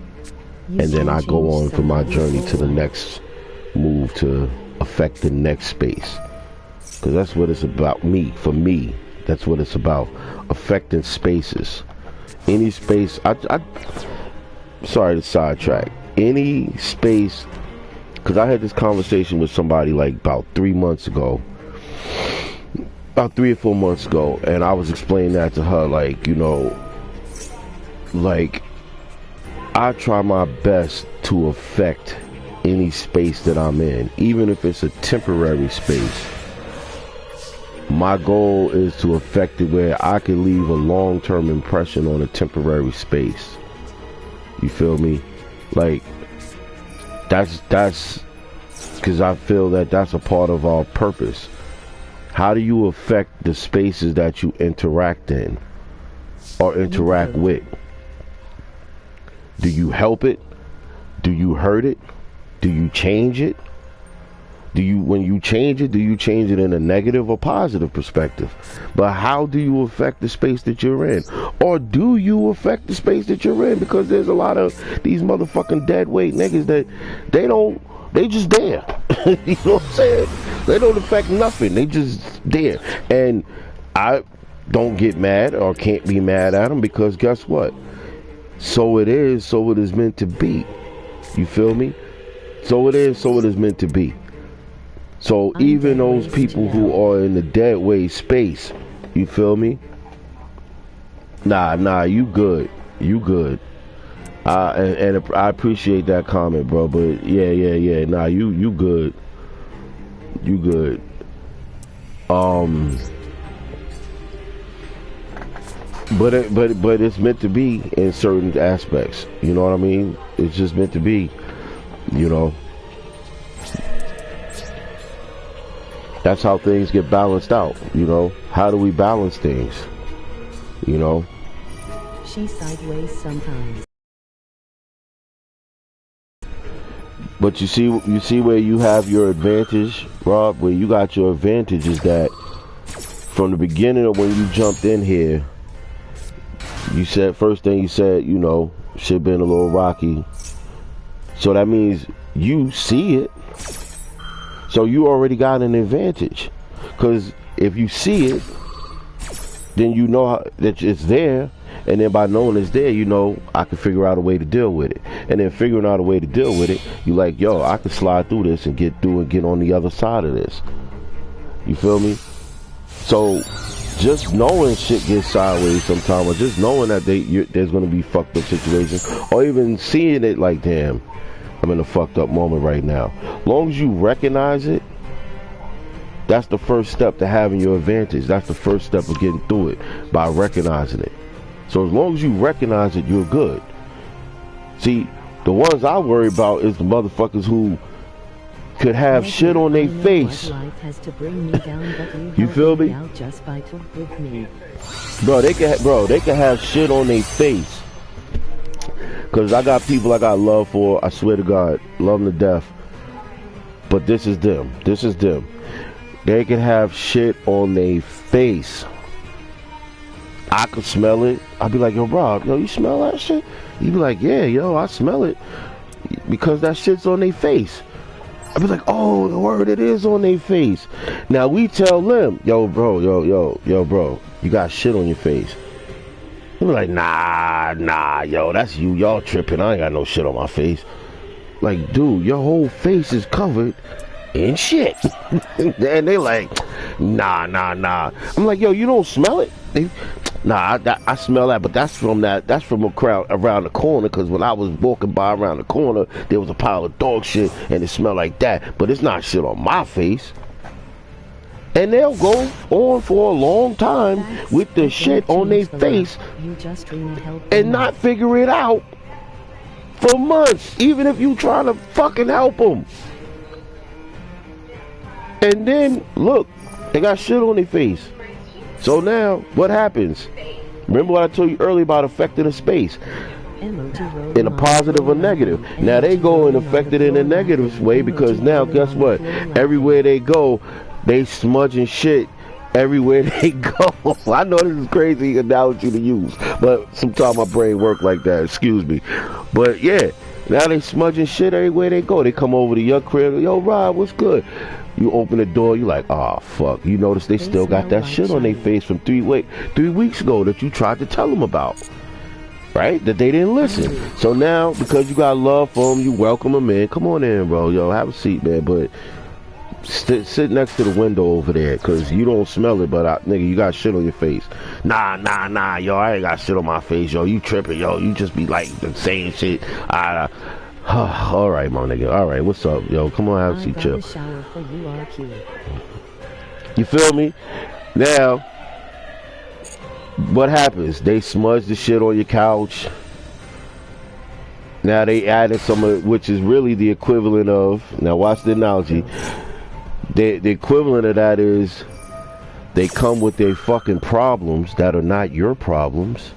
Speaker 2: And then I go on for my journey to the next move to affect the next space. Because that's what it's about. For me, that's what it's about. Affecting spaces. Any space, sorry to sidetrack. Any space because I had this conversation with somebody like about 3 months ago, about 3 or 4 months ago, and I was explaining that to her, like, you know, like, I try my best to affect any space that I'm in, even if it's a temporary space. My goal is to affect it where I can leave a long-term impression on a temporary space. You feel me? Like, that's because I feel that that's a part of our purpose. How do you affect the spaces that you interact in or interact with? Do you help it? Do you hurt it? Do you change it? When you change it, do you change it in a negative or positive perspective? But how do you affect the space that you're in? Or do you affect the space that you're in? Because there's a lot of these motherfucking dead weight niggas that they just there. You know what I'm saying? They don't affect nothing. They just there. And I don't get mad or can't be mad at them, because guess what? So it is meant to be. You feel me? So it is meant to be. So even those people who are in the dead weight space, you feel me? Nah, you good. You good. And I appreciate that comment, bro. But yeah. Nah, you good. You good. But it's meant to be in certain aspects. You know what I mean? It's just meant to be. You know. That's how things get balanced out, you know? How do we balance things? You know?
Speaker 1: She's sideways sometimes.
Speaker 2: But you see where you have your advantage, Rob? Where you got your advantage is that from the beginning of when you jumped in here, first thing you said, you know, shit been a little rocky. So that means you see it. So you already got an advantage, because if you see it, then you know that it's there, and then by knowing it's there, you know I can figure out a way to deal with it. And then figuring out a way to deal with it, you like, yo, I can slide through this and get through and get on the other side of this. You feel me? So just knowing shit gets sideways sometimes, or just knowing that there's going to be fucked up situations, or even seeing it like, damn, I'm in a fucked up moment right now. Long as you recognize it, that's the first step to having your advantage. That's the first step of getting through it, by recognizing it. So as long as you recognize it, you're good. See, the ones I worry about is the motherfuckers who could have shit on their face. You feel me? Bro, they can have shit on their face. Because I got people I got love for, I swear to God, love them to death. But this is them. This is them. They can have shit on their face. I could smell it. I'd be like, yo, Rob, yo, you smell that shit? You'd be like, yeah, yo, I smell it. Because that shit's on their face. I'd be like, oh, the word, it is on their face. Now we tell them, yo, bro, yo, bro, you got shit on your face. They be like, nah, yo, that's you. Y'all tripping. I ain't got no shit on my face. Like, dude, your whole face is covered in shit. And they like, nah. I'm like, yo, you don't smell it? I smell that, but that's from a crowd around the corner, because when I was walking by around the corner, there was a pile of dog shit, and it smelled like that. But it's not shit on my face. And they'll go on for a long time with the shit on their face and not figure it out for months, even if you trying to fucking help them. And then, look, they got shit on their face. So now, what happens? Remember what I told you earlier about affecting a space? In a positive or negative. Now they go and affect it in a negative way, because now, guess what? Everywhere they go, they smudging shit everywhere they go. I know this is crazy analogy to use, but sometimes my brain work like that, excuse me. But yeah, now they smudging shit everywhere they go. They come over to your crib, yo, Rob, what's good? You open the door, you like, oh, fuck. You notice they still got that shit on their face from 3 weeks ago that you tried to tell them about. right? That they didn't listen. So now, because you got love for them, you welcome them in. Come on in, bro. Yo, have a seat, man. But sit next to the window over there, because you don't smell it, but nigga, you got shit on your face. Nah, yo, I ain't got shit on my face, yo. You tripping, yo. You just be like saying shit. All right, my nigga. All right, what's up, yo? Come on, have a seat, chill.
Speaker 1: Shower for you, are cute.
Speaker 2: You feel me? Now, what happens? They smudge the shit on your couch. Now they added some of, which is really the equivalent of, now watch the analogy. The equivalent of that is they come with their fucking problems that are not your problems,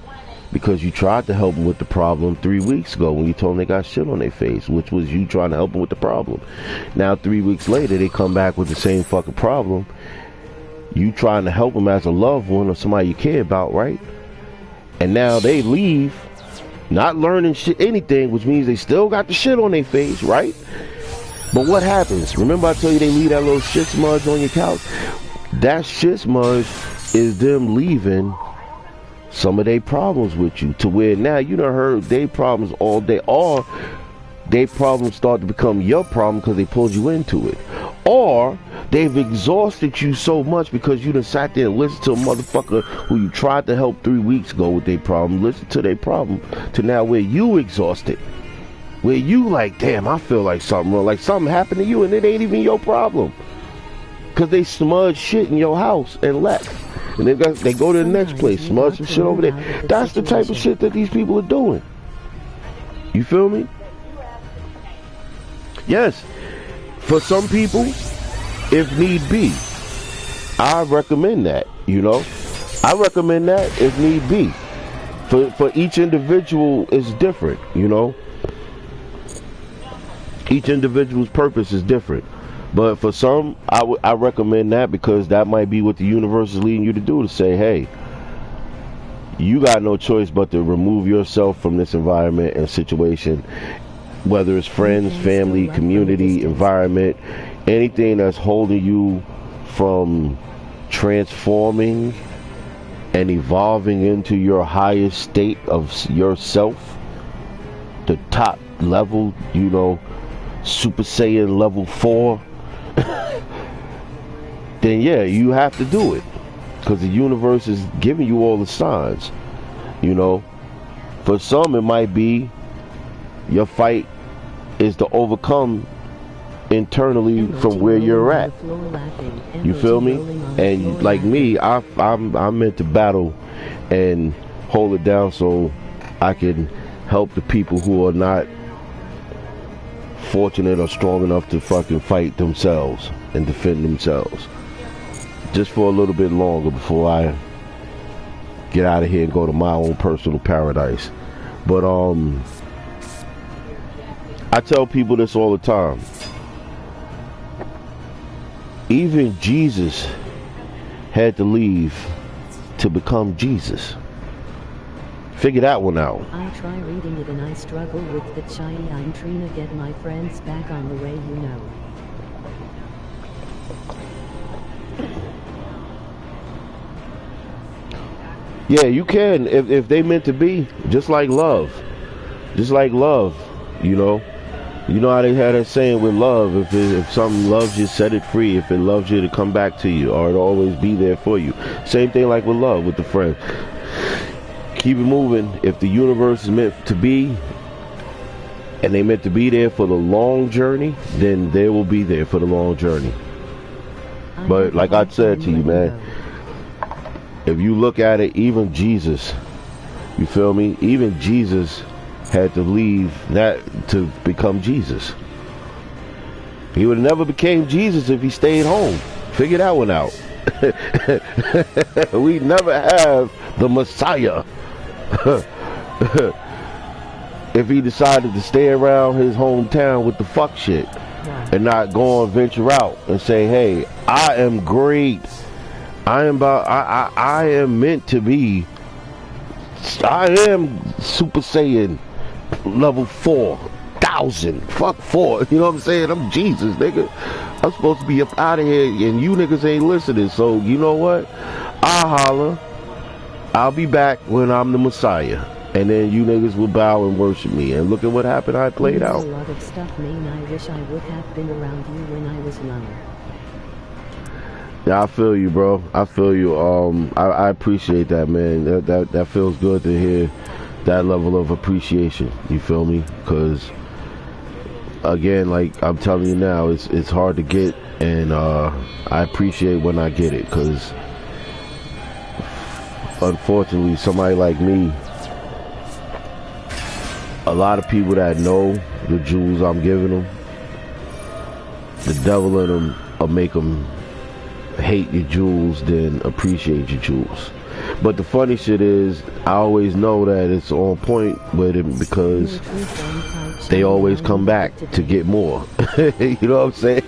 Speaker 2: because you tried to help them with the problem 3 weeks ago when you told them they got shit on their face, which was you trying to help them with the problem. Now 3 weeks later they come back with the same fucking problem. You trying to help them as a loved one or somebody you care about, right? And now they leave not learning shit, anything, which means they still got the shit on their face, right? But what happens? Remember I told you they leave that little shit smudge on your couch? That shit smudge is them leaving some of their problems with you, to where now you done heard their problems all day, or their problems start to become your problem because they pulled you into it, or they've exhausted you so much because you done sat there and listened to a motherfucker who you tried to help 3 weeks ago with their problem, listen to their problem, to now where you exhausted, where you like, damn, I feel like something wrong, like something happened to you and it ain't even your problem, because they smudged shit in your house and left. And they go to the next place, smudge some shit over there. That's the type of shit that these people are doing. You feel me? Yes. For some people, if need be, I recommend that, you know. I recommend that if need be. For each individual is different, you know. Each individual's purpose is different. But for some, I recommend that, because that might be what the universe is leading you to do, to say, hey, you got no choice but to remove yourself from this environment and situation, whether it's friends, family, community, environment, anything that's holding you from transforming and evolving into your highest state of yourself, the top level, you know, Super Saiyan level 4, then yeah, you have to do it, because the universe is giving you all the signs, you know. For some, it might be your fight is to overcome internally from where you're at. You feel me? And like me, I'm meant to battle and hold it down so I can help the people who are not fortunate or strong enough to fucking fight themselves and defend themselves, just for a little bit longer before I get out of here and go to my own personal paradise. But I tell people this all the time. Even Jesus had to leave to become Jesus. Figure that one out.
Speaker 1: I try reading it and I struggle with the chai. I'm trying to get my friends back on the way, you know.
Speaker 2: Yeah, you can, if they meant to be, just like love. Just like love, you know. You know how they had that saying with love, if something loves you, set it free. If it loves you, to come back to you, or it'll always be there for you. Same thing like with love, with the friend. Keep it moving. If the universe is meant to be, and they meant to be there for the long journey, then they will be there for the long journey. But like I said to you, man, if you look at it, even Jesus, you feel me? Even Jesus had to leave that to become Jesus. He would have never became Jesus if he stayed home. Figure that one out. We never have the Messiah if he decided to stay around his hometown with the fuck shit and not go and venture out and say, hey, I am great. I am meant to be. I am Super Saiyan level 4,000. Fuck 4. You know what I'm saying? I'm Jesus, nigga. I'm supposed to be up out of here, and you niggas ain't listening. So you know what? I'll holler. I'll be back when I'm the Messiah. and then you niggas would bow and worship me. And look at what happened. I played out.
Speaker 1: A lot of stuff, man. I wish I would have been around you when I was younger.
Speaker 2: Yeah, I feel you, bro. I feel you. I appreciate that, man. That feels good to hear that level of appreciation. You feel me? Because again, like I'm telling you now, it's hard to get, and I appreciate when I get it. Because unfortunately, somebody like me, a lot of people that know the jewels I'm giving them, the devil in them will make them hate your jewels than appreciate your jewels. But the funny shit is, I always know that it's on point with it because they always come back to get more. You know what I'm saying?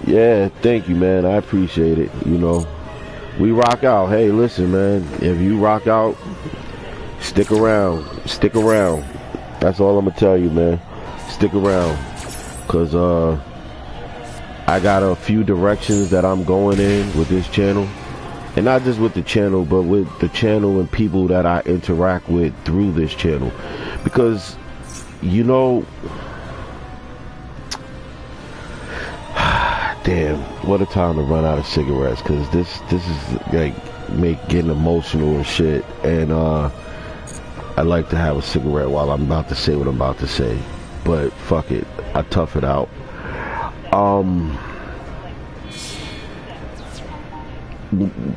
Speaker 2: Yeah, thank you, man. I appreciate it. You know, we rock out. Hey, listen, man. If you rock out, stick around. Stick around. That's all I'm gonna tell you, man. Stick around, cause I got a few directions that I'm going in with this channel, and not just with the channel, but with the channel and people that I interact with through this channel. Because, you know, damn, what a time to run out of cigarettes. Cause this is like getting emotional and shit, and I like to have a cigarette while I'm about to say what I'm about to say. But fuck it, I tough it out.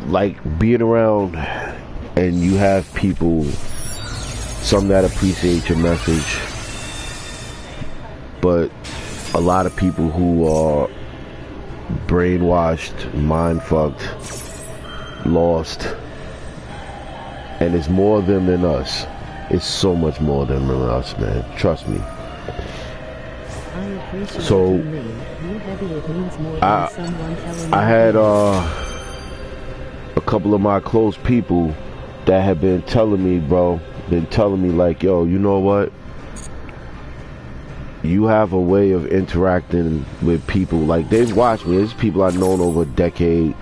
Speaker 2: Like being around and you have people, some that appreciate your message, but a lot of people who are brainwashed, mind fucked, lost, and it's more them than us. It's so much more than us, man. Trust me. So I had a couple of my close people that have been telling me, bro, like, yo, you know what? You have a way of interacting with people. Like, they've watched me. There's people I've known over a decade,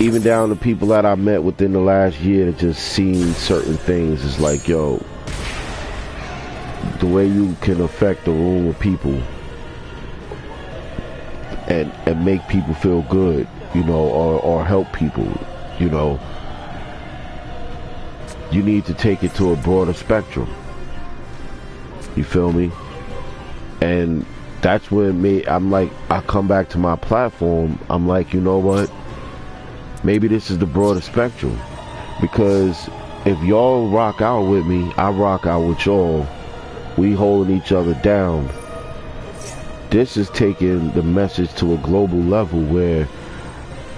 Speaker 2: even down to people that I met within the last year that just seen certain things. It's like, yo, the way you can affect the room of people and make people feel good, you know, or help people, you know, you need to take it to a broader spectrum. You feel me? And that's when I'm like, I come back to my platform, I'm like, you know what? Maybe this is the broader spectrum. Because if y'all rock out with me, I rock out with y'all. We holding each other down. This is taking the message to a global level where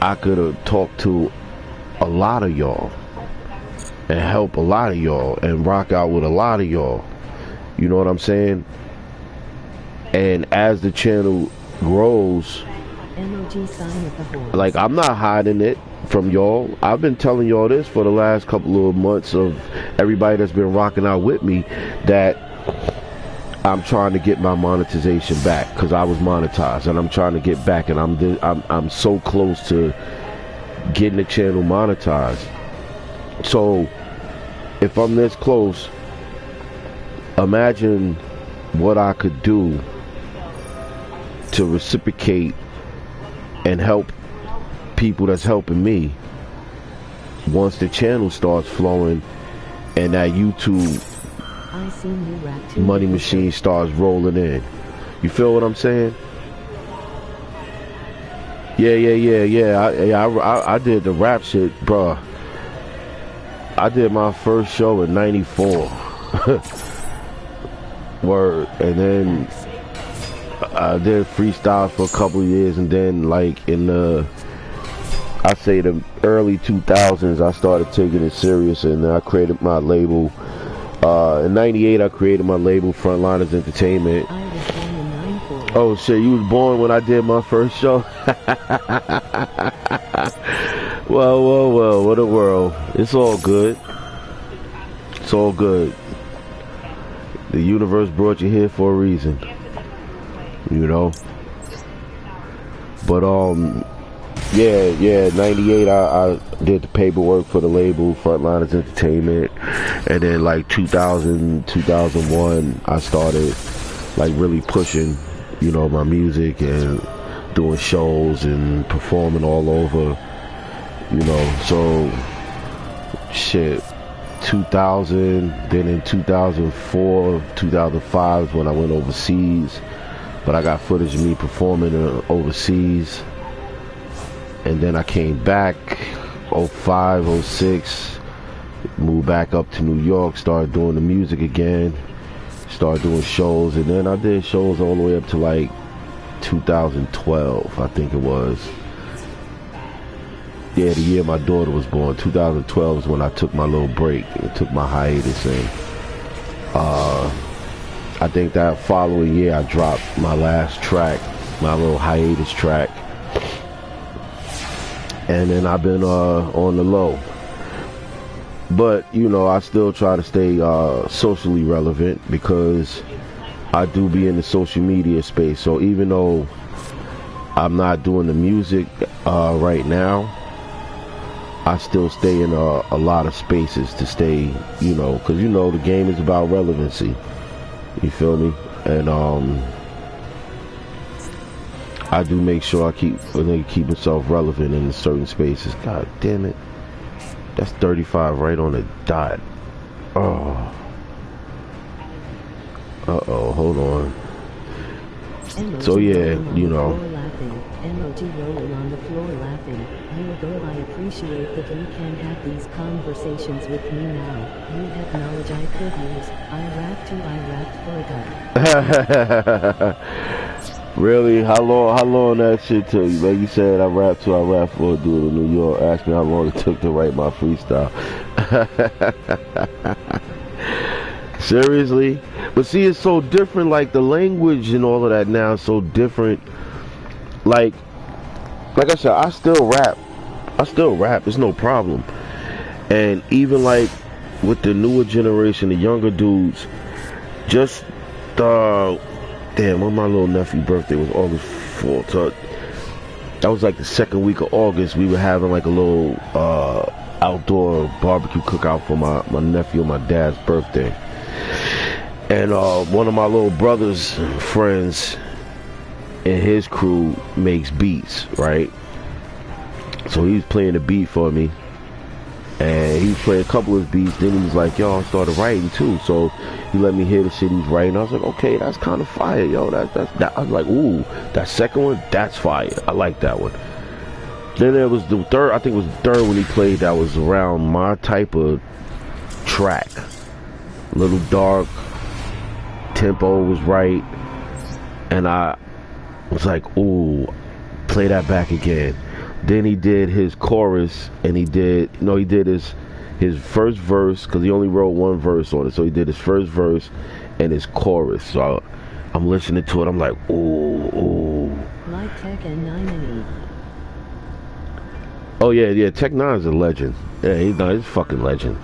Speaker 2: I could have talked to a lot of y'all and help a lot of y'all and rock out with a lot of y'all. You know what I'm saying? And as the channel grows, like, I'm not hiding it from y'all. I've been telling y'all this for the last couple of months of everybody that's been rocking out with me, that I'm trying to get my monetization back, because I was monetized and I'm trying to get back, and I'm so close to getting the channel monetized. So if I'm this close, imagine what I could do to reciprocate and help people that's helping me once the channel starts flowing and that YouTube money machine starts rolling in. You feel what I'm saying? Yeah. I did the rap shit, bruh. I did my first show in '94. Word. And then I did freestyles for a couple of years, and then like in the, I say the early 2000s, I started taking it serious, and I created my label. In '98, I created my label, Frontliners Entertainment. Oh shit, you was born when I did my first show? Well, what a world. It's all good. It's all good. The universe brought you here for a reason. You know? But Yeah, 98 I did the paperwork for the label, Frontliners Entertainment. And then like 2000, 2001, I started like really pushing, you know, my music and doing shows and performing all over, you know. So, shit, 2000, then in 2004, 2005 is when I went overseas. But I got footage of me performing overseas. And then I came back, 05, 06, moved back up to New York, started doing the music again, started doing shows, and then I did shows all the way up to like 2012, I think it was. Yeah, the year my daughter was born, 2012 is when I took my little break and took my hiatus, and I think that following year I dropped my last track, my little hiatus track. And then I've been on the low. But, you know, I still try to stay socially relevant because I do be in the social media space. So even though I'm not doing the music right now, I still stay in a lot of spaces to stay, you know, because, you know, the game is about relevancy. You feel me? And I do make sure I keep myself relevant in certain spaces. God damn it. That's 35 right on the dot. Oh. Uh-oh, hold on. So yeah, you know.
Speaker 1: Emoji rolling on the floor laughing. You a girl, I appreciate that you can have these conversations with me now. You have knowledge I could use. I rapped for a guy.
Speaker 2: Really? How long that shit took you? Like you said, I rap for a dude in New York. Ask me how long it took to write my freestyle. Seriously? But see, it's so different, like the language and all of that now is so different. Like I said, I still rap. It's no problem. And even like with the newer generation, the younger dudes, just damn, when my little nephew's birthday was August 4th. So that was like the second week of August. We were having like a little outdoor barbecue cookout for my nephew and my dad's birthday. And one of my little brother's friends and his crew makes beats, right? So he was playing the beat for me. And he played a couple of his beats. Then he was like, yo, I started writing too. So he let me hear the shit he's writing. I was like, okay, that's kind of fire, yo. That. I was like, ooh, that second one, that's fire. I like that one. Then there was the third, I think it was the third one he played that was around my type of track. A little dark, tempo was right. And I was like, ooh, play that back again. Then he did his chorus, and he did his first verse, because he only wrote one verse on it. So he did his first verse and his chorus. So I'm listening to it. I'm like, ooh.
Speaker 1: Like Tech and 9 and 8.
Speaker 2: Oh yeah. Tech 9 is a legend. Yeah, he's a fucking legend.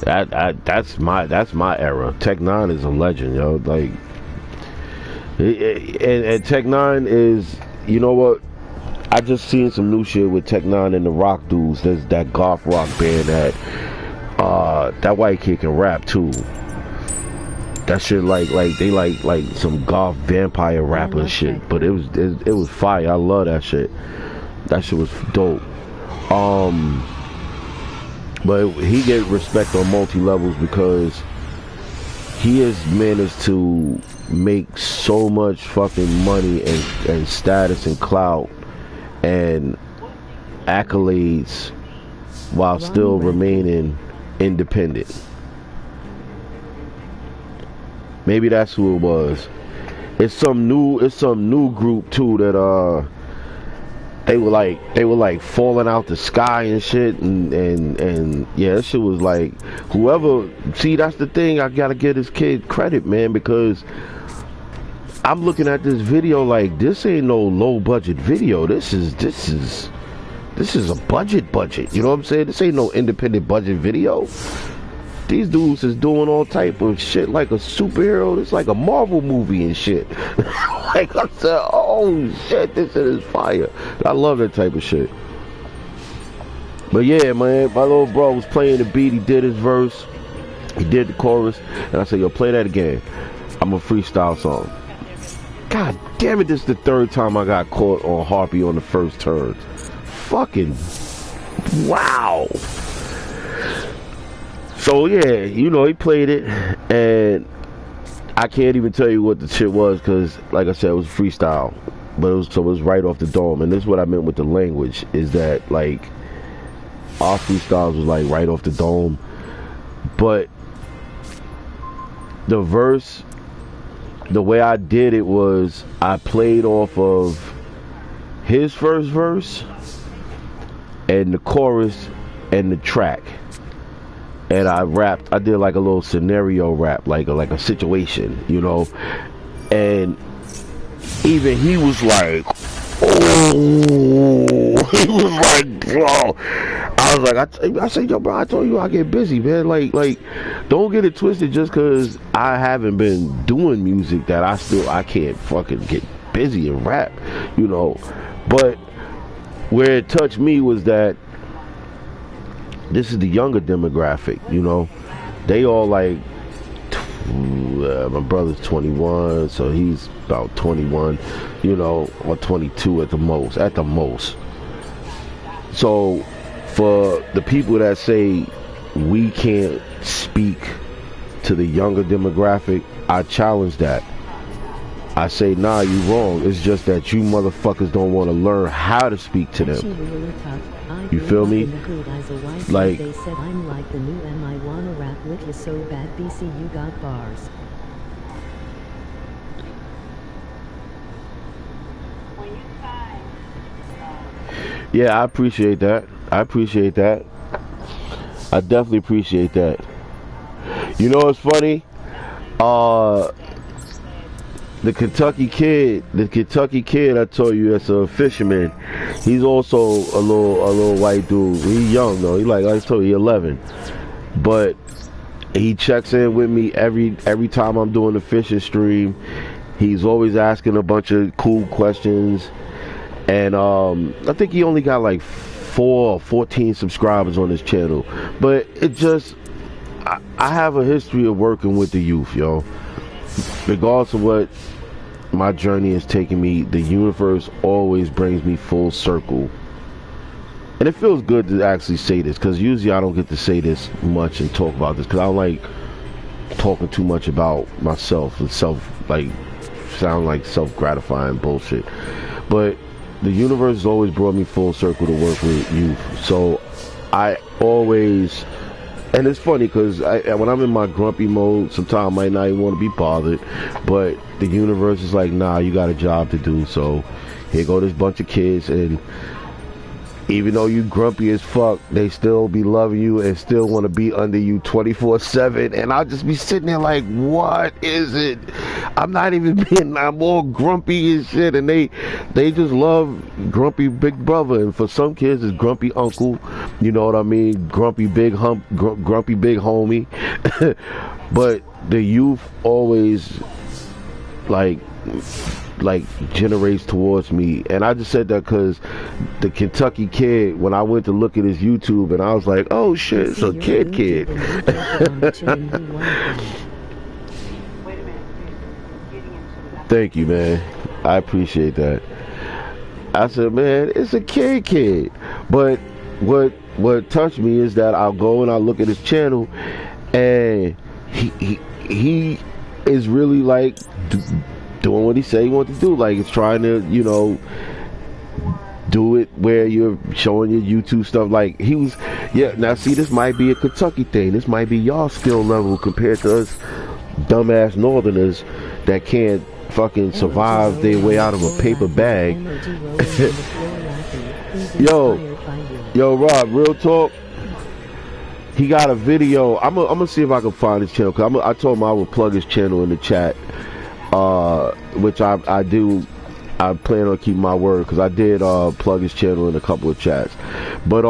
Speaker 2: That's my era. Tech 9 is a legend, yo. Like, and Tech 9 is, you know what? I just seen some new shit with Tech 9 and the Rock Dudes. There's that goth rock band that white kid can rap too. That shit like they like some goth vampire rapper shit. But it was fire. I love that shit. That shit was dope. But he get respect on multi levels because he has managed to make so much fucking money and status and clout and accolades while still remaining independent. Maybe that's who it was. It's some new group too that they were like falling out the sky and shit and yeah, that shit was like, whoever, see, that's the thing, I gotta give this kid credit, man, because I'm looking at this video like, this ain't no low budget video. This is a budget. You know what I'm saying? This ain't no independent budget video. these dudes is doing all type of shit like a superhero. It's like a Marvel movie and shit. Like I said, oh shit, this shit is fire. I love that type of shit. But yeah, man, my little bro was playing the beat. He did his verse, he did the chorus, and I said, yo, play that again. I'm a freestyle song. God damn it, this is the third time I got caught on Harpy on the first turn. Fucking wow. So yeah, you know, he played it, and I can't even tell you what the shit was, because like I said, it was freestyle, but it was right off the dome. And this is what I meant with the language, is that like our freestyles was like right off the dome, but the verse, the way I did it was I played off of his first verse and the chorus and the track, and I rapped. I did like a little scenario rap, like a situation, you know. And even he was like, oh, he was like, bro. I was like, I said, yo, bro, I told you I get busy, man. Like, don't get it twisted. Just because I haven't been doing music, that I can't fucking get busy and rap, you know. But where it touched me was that this is the younger demographic, you know. They all like, my brother's 21, so he's about 21, you know, or 22 at the most. So for the people that say we can't speak to the younger demographic, I challenge that. I say, nah, you wrong. It's just that you motherfuckers don't want to learn how to speak to them. You feel me? Like,
Speaker 1: they said I'm like the new M. I wanna rap with you so bad. BC, you got bars.
Speaker 2: yeah, I appreciate that. I definitely appreciate that. You know what's funny? The Kentucky kid I told you, that's a fisherman. He's also a little white dude. He's young though. He like I told you, 11. But he checks in with me every time I'm doing the fishing stream. He's always asking a bunch of cool questions. And I think he only got like 4 or 14 subscribers on his channel. But it just, I have a history of working with the youth, yo. Regardless of what my journey is taking me, the universe always brings me full circle. And it feels good to actually say this, because usually I don't get to say this much and talk about this, because I don't like talking too much about myself and sound like self-gratifying bullshit. But the universe has always brought me full circle to work with youth. So I always, and it's funny because when I'm in my grumpy mode, sometimes I might not even want to be bothered, but the universe is like, nah, you got a job to do. So here go this bunch of kids, and even though you grumpy as fuck, they still be loving you and still want to be under you 24/7. And I'll just be sitting there like, what is it? I'm not even I'm all grumpy and shit, and they just love grumpy big brother. And for some kids, it's grumpy uncle, you know what I mean? Grumpy big grumpy big homie. But the youth always like generates towards me. And I just said that because the Kentucky kid, when I went to look at his YouTube, and I was like, oh shit, it's a kid. Thank you, man. I appreciate that. I said, man, it's a kid. But what touched me is that I'll go and I'll look at his channel, and he is really like doing what he said he wanted to do. Like, it's trying to, you know, do it where you're showing your YouTube stuff. Like, he was, yeah, now see, this might be a Kentucky thing. This might be y'all skill level compared to us dumbass northerners that can't fucking survive their way out of a paper bag. Yo, Rob, real talk. He got a video. I'm gonna see if I can find his channel, because I told him I would plug his channel in the chat. Which I do. I plan on keeping my word, because I did plug his channel in a couple of chats. But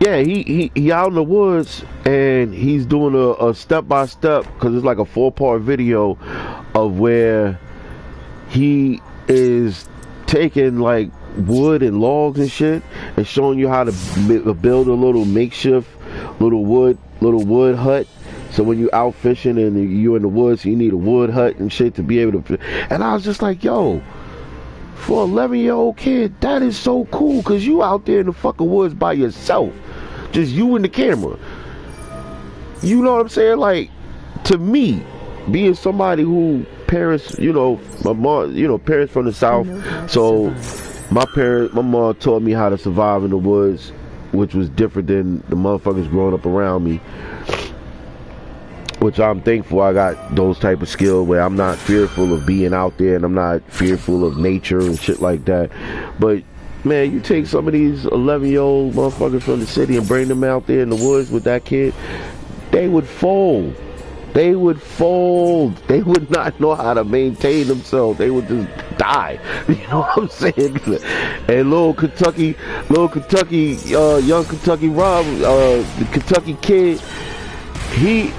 Speaker 2: yeah, Yeah, he out in the woods and he's doing a step by step, because it's like a 4-part video of where he is taking like wood and logs and shit and showing you how to build a little makeshift little wood hut. So when you out fishing and you in the woods, you need a wood hut and shit to be able to. And I was just like, yo, for an 11-year-old kid, that is so cool, because you out there in the fucking woods by yourself, just you and the camera. You know what I'm saying? Like, to me, being somebody who parents, you know, my mom, you know, parents from the South, so my mom taught me how to survive in the woods, which was different than the motherfuckers growing up around me, which I'm thankful I got those type of skills where I'm not fearful of being out there and I'm not fearful of nature and shit like that. But man, you take some of these 11-year-old motherfuckers from the city and bring them out there in the woods with that kid, they would fold. They would fold. They would not know how to maintain themselves. They would just die. You know what I'm saying? And little Kentucky, young Kentucky Rob, the Kentucky kid, he'd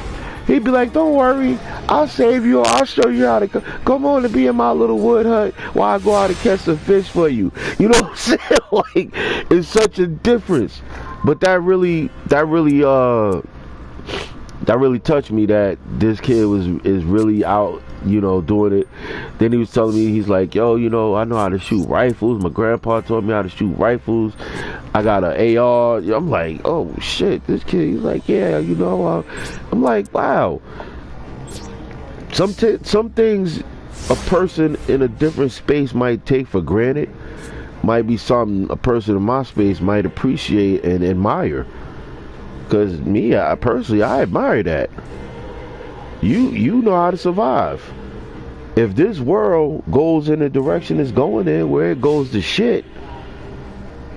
Speaker 2: be like, don't worry, I'll save you. I'll show you how to come on and be in my little wood hut while I go out and catch some fish for you. You know what I'm saying? Like, it's such a difference. But that really touched me, that this kid is really out, you know, doing it. Then he was telling me, he's like, yo, you know, I know how to shoot rifles. My grandpa taught me how to shoot rifles. I got an AR. I'm like, oh shit, this kid. He's like, yeah, you know. I'm like, wow. Some things a person in a different space might take for granted might be something a person in my space might appreciate and admire. Because me, I personally admire that. You know how to survive. If this world goes in the direction it's going in, where it goes to shit,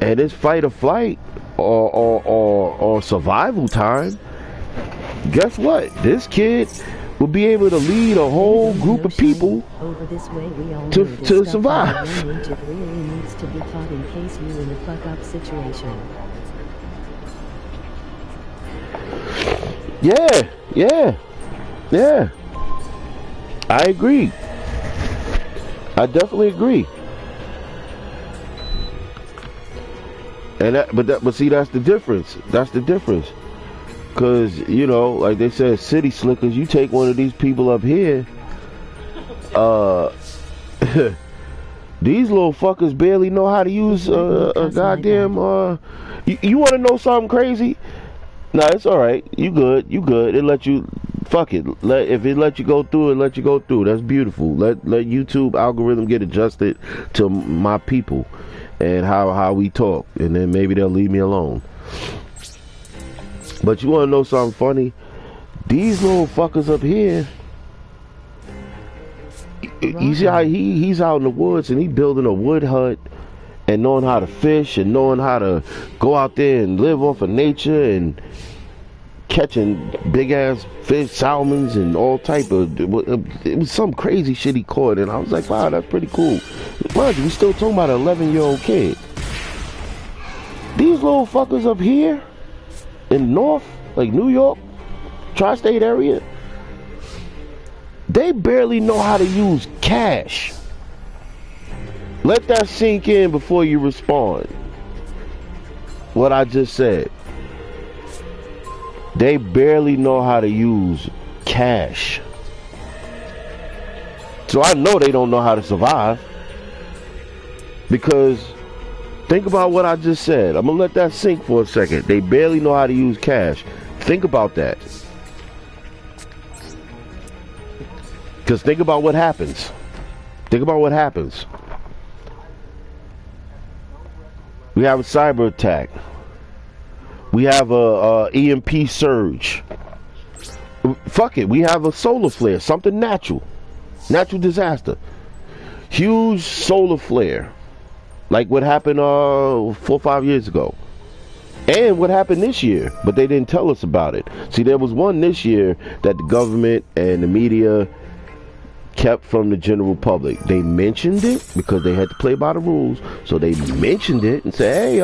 Speaker 2: and it's fight or flight or survival time, guess what? This kid will be able to lead a whole group of people to survive.
Speaker 1: It really needs to be taught in case you in a fuck up situation.
Speaker 2: Yeah. I agree. I definitely agree. And but see, that's the difference. That's the difference. Cause you know, like they said, city slickers. You take one of these people up here, these little fuckers barely know how to use a goddamn. You want to know something crazy? No, it's all right. You good. It let you. Fuck it. If it let you go through, it let you go through. That's beautiful. Let YouTube algorithm get adjusted to my people and how we talk, and then maybe they'll leave me alone. But you want to know something funny? These little fuckers up here. You see how he's out in the woods and he building a wood hut and knowing how to fish and knowing how to go out there and live off of nature and catching big ass fish, salmons and all type of, it was some crazy shit he caught, and I was like, wow, that's pretty cool. Mind you, we still talking about an 11-year-old kid. These little fuckers up here in North, like New York, tri-state area, they barely know how to use cash. Let that sink in before you respond. What I just said. They barely know how to use cash. So I know they don't know how to survive. Because think about what I just said. I'm going to let that sink for a second. They barely know how to use cash. Think about that. Because think about what happens. Think about what happens. We have a cyber attack. We have a EMP surge. Fuck it. We have a solar flare. Something natural. Natural disaster. Huge solar flare. Like what happened 4 or 5 years ago. And what happened this year. But they didn't tell us about it. See, there was one this year that the government and the media kept from the general public. They mentioned it because they had to play by the rules, so they mentioned it and said, "Hey,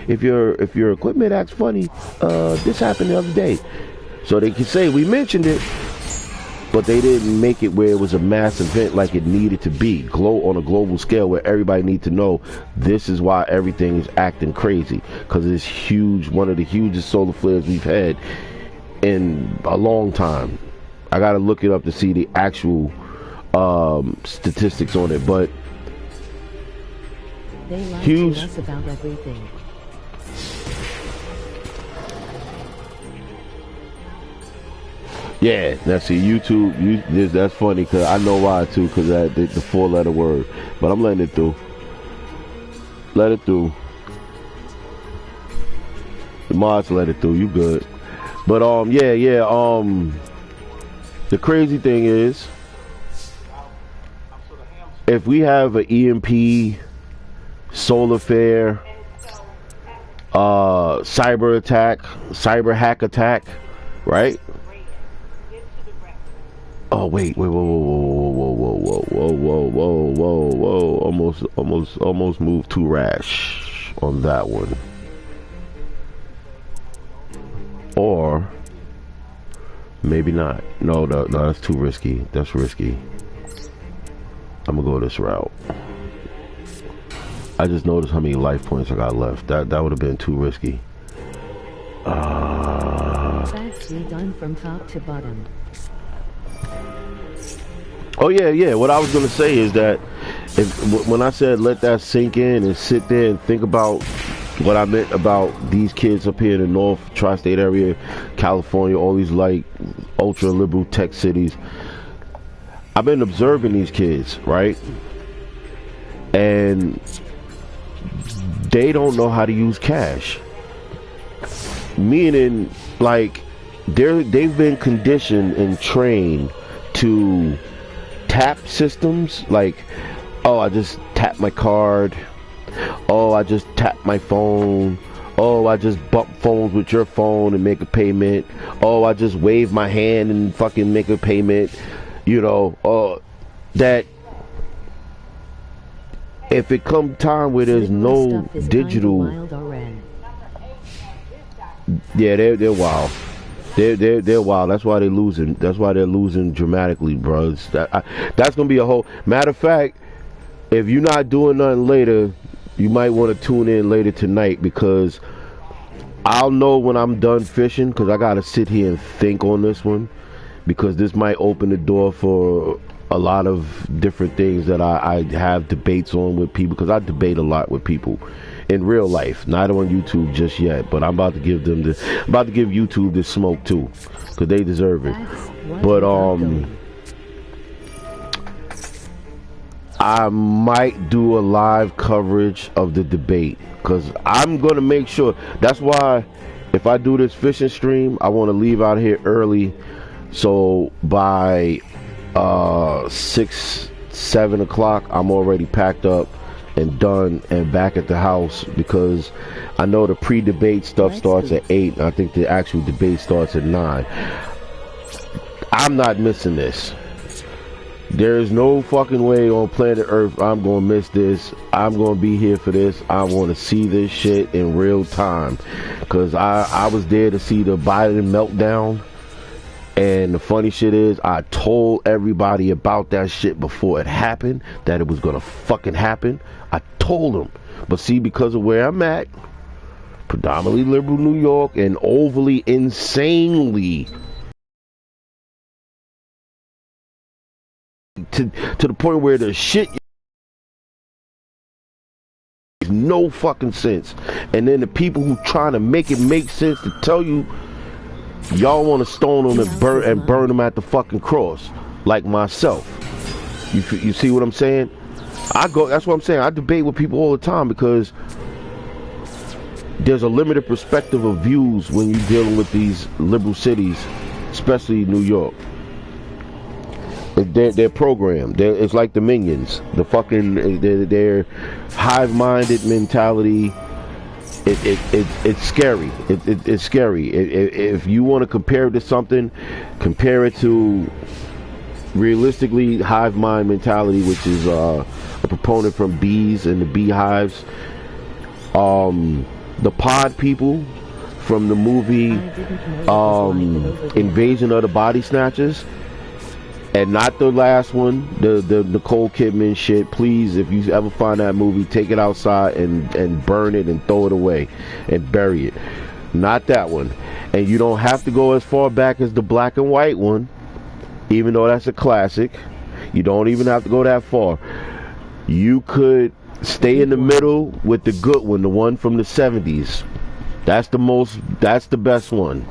Speaker 2: if your equipment acts funny, this happened the other day," so they could say we mentioned it, but they didn't make it where it was a mass event like it needed to be, on a global scale where everybody needs to know this is why everything is acting crazy, because it's huge, one of the hugest solar flares we've had in a long time. I gotta look it up to see the actual statistics on it, but
Speaker 1: they lied
Speaker 2: huge
Speaker 1: to us about everything.
Speaker 2: Yeah, now see YouTube, that's funny because I know why too, because the 4-letter word, but I'm letting it through. Let it through. The mods let it through. You good? But the crazy thing is, if we have an EMP, solar flare, cyber attack, cyber hack attack, right? Oh wait, whoa, almost moved too rash on that one. Or maybe not. No, that's too risky. That's risky. I'm gonna go this route. I just noticed how many life points I got left. That would have been too risky.
Speaker 1: Factly done from top to bottom.
Speaker 2: Oh yeah. What I was gonna say is that when I said let that sink in and sit there and think about what I meant about these kids up here in the North Tri-State area, California, all these like ultra liberal tech cities. I've been observing these kids, right? And they don't know how to use cash. Meaning, like, they've been conditioned and trained to tap systems, like, oh, I just tap my card, oh, I just tap my phone, oh, I just bump phones with your phone and make a payment, oh, I just wave my hand and fucking make a payment, you know, that if it come time where there's no digital, yeah, they're wild. They're wild. That's why they're losing. That's why they're losing dramatically, bros. That's gonna be a whole. Matter of fact, if you're not doing nothing later, you might want to tune in later tonight, because I'll know when I'm done fishing, because I gotta sit here and think on this one, because this might open the door for a lot of different things that I have debates on with people, because I debate a lot with people in real life, not on YouTube just yet, but I'm about to give YouTube this smoke too, because they deserve it. But I might do a live coverage of the debate, because I'm gonna make sure. That's why if I do this fishing stream, I want to leave out here early, so by 6-7 o'clock I'm already packed up and done and back at the house, because I know the pre-debate stuff starts at 8, and I think the actual debate starts at 9. I'm not missing this. There's no fucking way on planet Earth I'm gonna miss this. I'm gonna be here for this. I want to see this shit in real time, because I was there to see the Biden meltdown. And the funny shit is, I told everybody about that shit before it happened, that it was gonna fucking happen. I told them. But see, because of where I'm at, predominantly liberal New York, and overly insanely to the point where the shit makes no fucking sense. And then the people who trying to make it make sense to tell you, y'all want to stone them and burn them at the fucking cross, like myself. You see what I'm saying? That's what I'm saying. I debate with people all the time, because there's a limited perspective of views when you're dealing with these liberal cities, especially New York. They're programmed. It's like the Minions. The fucking their hive-minded mentality. It's scary. It's scary. If you want to compare it to something, compare it to realistically, hive mind mentality, which is a proponent from bees and the beehives. The pod people from the movie Invasion of the Body Snatchers, and not the last one, the Nicole Kidman shit. Please, if you ever find that movie, take it outside and burn it and throw it away and bury it. Not that one. And you don't have to go as far back as the black and white one, even though that's a classic. You don't even have to go that far. You could stay in the middle with the good one, the one from the 70s. That's the best one.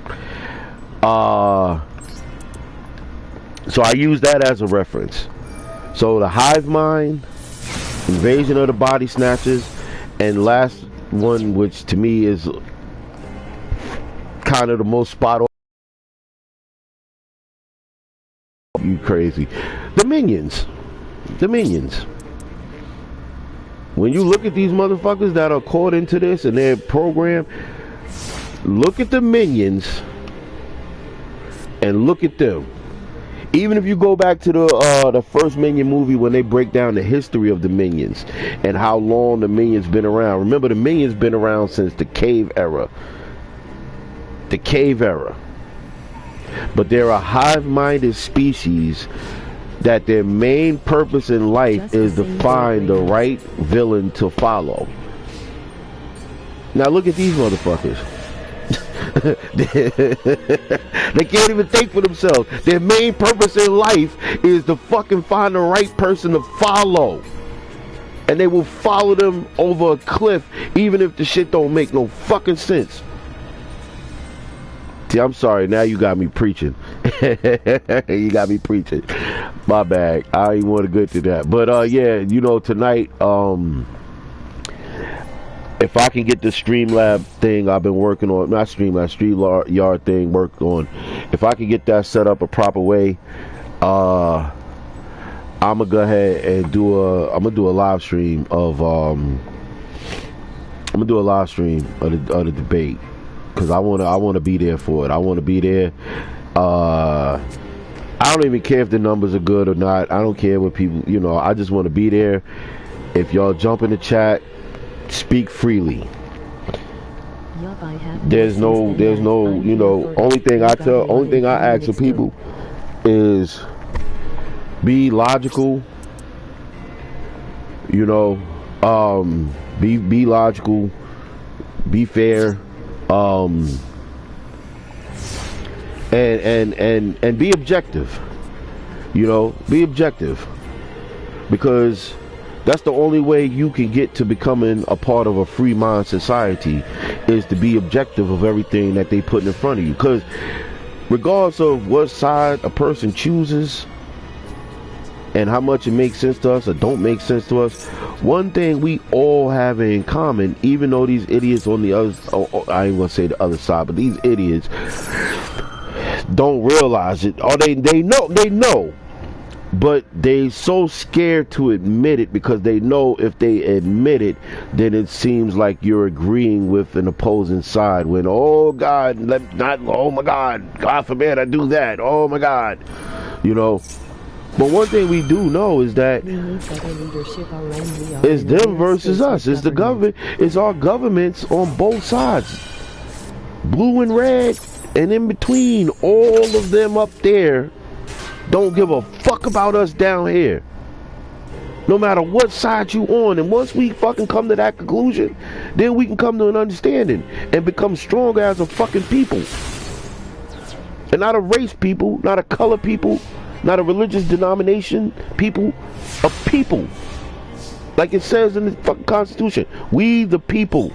Speaker 2: So I use that as a reference. So the hive mind, Invasion of the Body Snatchers, and last one, which to me is kind of the most spot on. You crazy. The Minions. When you look at these motherfuckers that are caught into this and their program, look at the Minions and look at them. Even if you go back to the first Minion movie, when they break down the history of the Minions and how long the Minions been around. Remember, the Minions been around since the cave era. But they're a hive-minded species that their main purpose in life is to find the right villain to follow. Now look at these motherfuckers. They can't even think for themselves. Their main purpose in life is to fucking find the right person to follow. And they will follow them over a cliff even if the shit don't make no fucking sense. See, I'm sorry. Now you got me preaching. You got me preaching. My bad. I ain't want to get to that. But yeah, you know, tonight, if I can get the Streamlab thing I've been working on, not Streamlab, StreamYard thing worked on. If I can get that set up a proper way, I'm gonna go ahead and I'm gonna do a live stream of the debate. Because I wanna be there for it. I wanna be there. I don't even care if the numbers are good or not. I don't care what people, you know. I just want to be there. If y'all jump in the chat, speak freely. There's no, you know. Only thing I ask of people is be logical. You know, be logical, be fair. And be objective. You know, be objective, because that's the only way you can get to becoming a part of a free mind society, is to be objective of everything that they put in front of you. Because regardless of what side a person chooses and how much it makes sense to us or don't make sense to us, one thing we all have in common, even though these idiots on the other, I ain't gonna say the other side, but these idiots don't realize it, or they know, but they so scared to admit it, because they know if they admit it, then it seems like you're agreeing with an opposing side. When, oh God, oh my God, God forbid I do that, oh my God, you know. But one thing we do know is that it's them versus us. It's the government. It's our governments on both sides, blue and red, and in between. All of them up there don't give a fuck about us down here, no matter what side you on. And once we fucking come to that conclusion, then we can come to an understanding and become stronger as a fucking people, and not a race people, not a color people, not a religious denomination people, a people. Like it says in the fucking Constitution, we the people.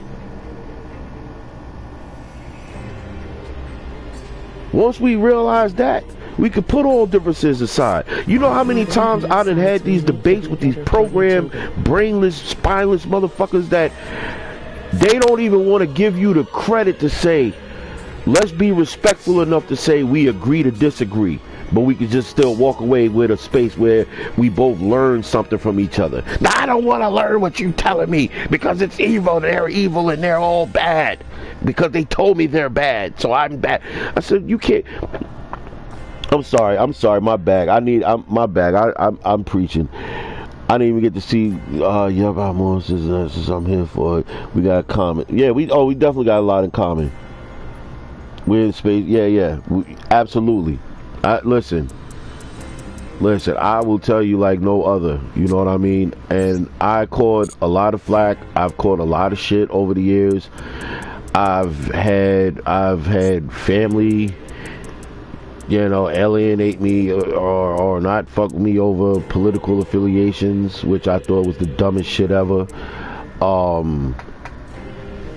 Speaker 2: Once we realize that, we could put all differences aside. You know how many times I done had these debates with these programmed, brainless, spineless motherfuckers that they don't even want to give you the credit to say, let's be respectful enough to say we agree to disagree. But we could just still walk away with a space where we both learn something from each other. Now, I don't want to learn what you're telling me, because it's evil, they're evil, and they're all bad. Because they told me they're bad, so I'm bad. I said, you can't. I'm sorry, my bad. My bad. I'm preaching. I didn't even get to see yeah, about more since I'm here for it. We got a comment. Yeah, we definitely got a lot in common. We're in space. Yeah. Absolutely. Listen, I will tell you like no other. You know what I mean? And I caught a lot of flack. I've caught a lot of shit over the years. I've had family, you know, alienate me or not fuck with me over political affiliations, which I thought was the dumbest shit ever.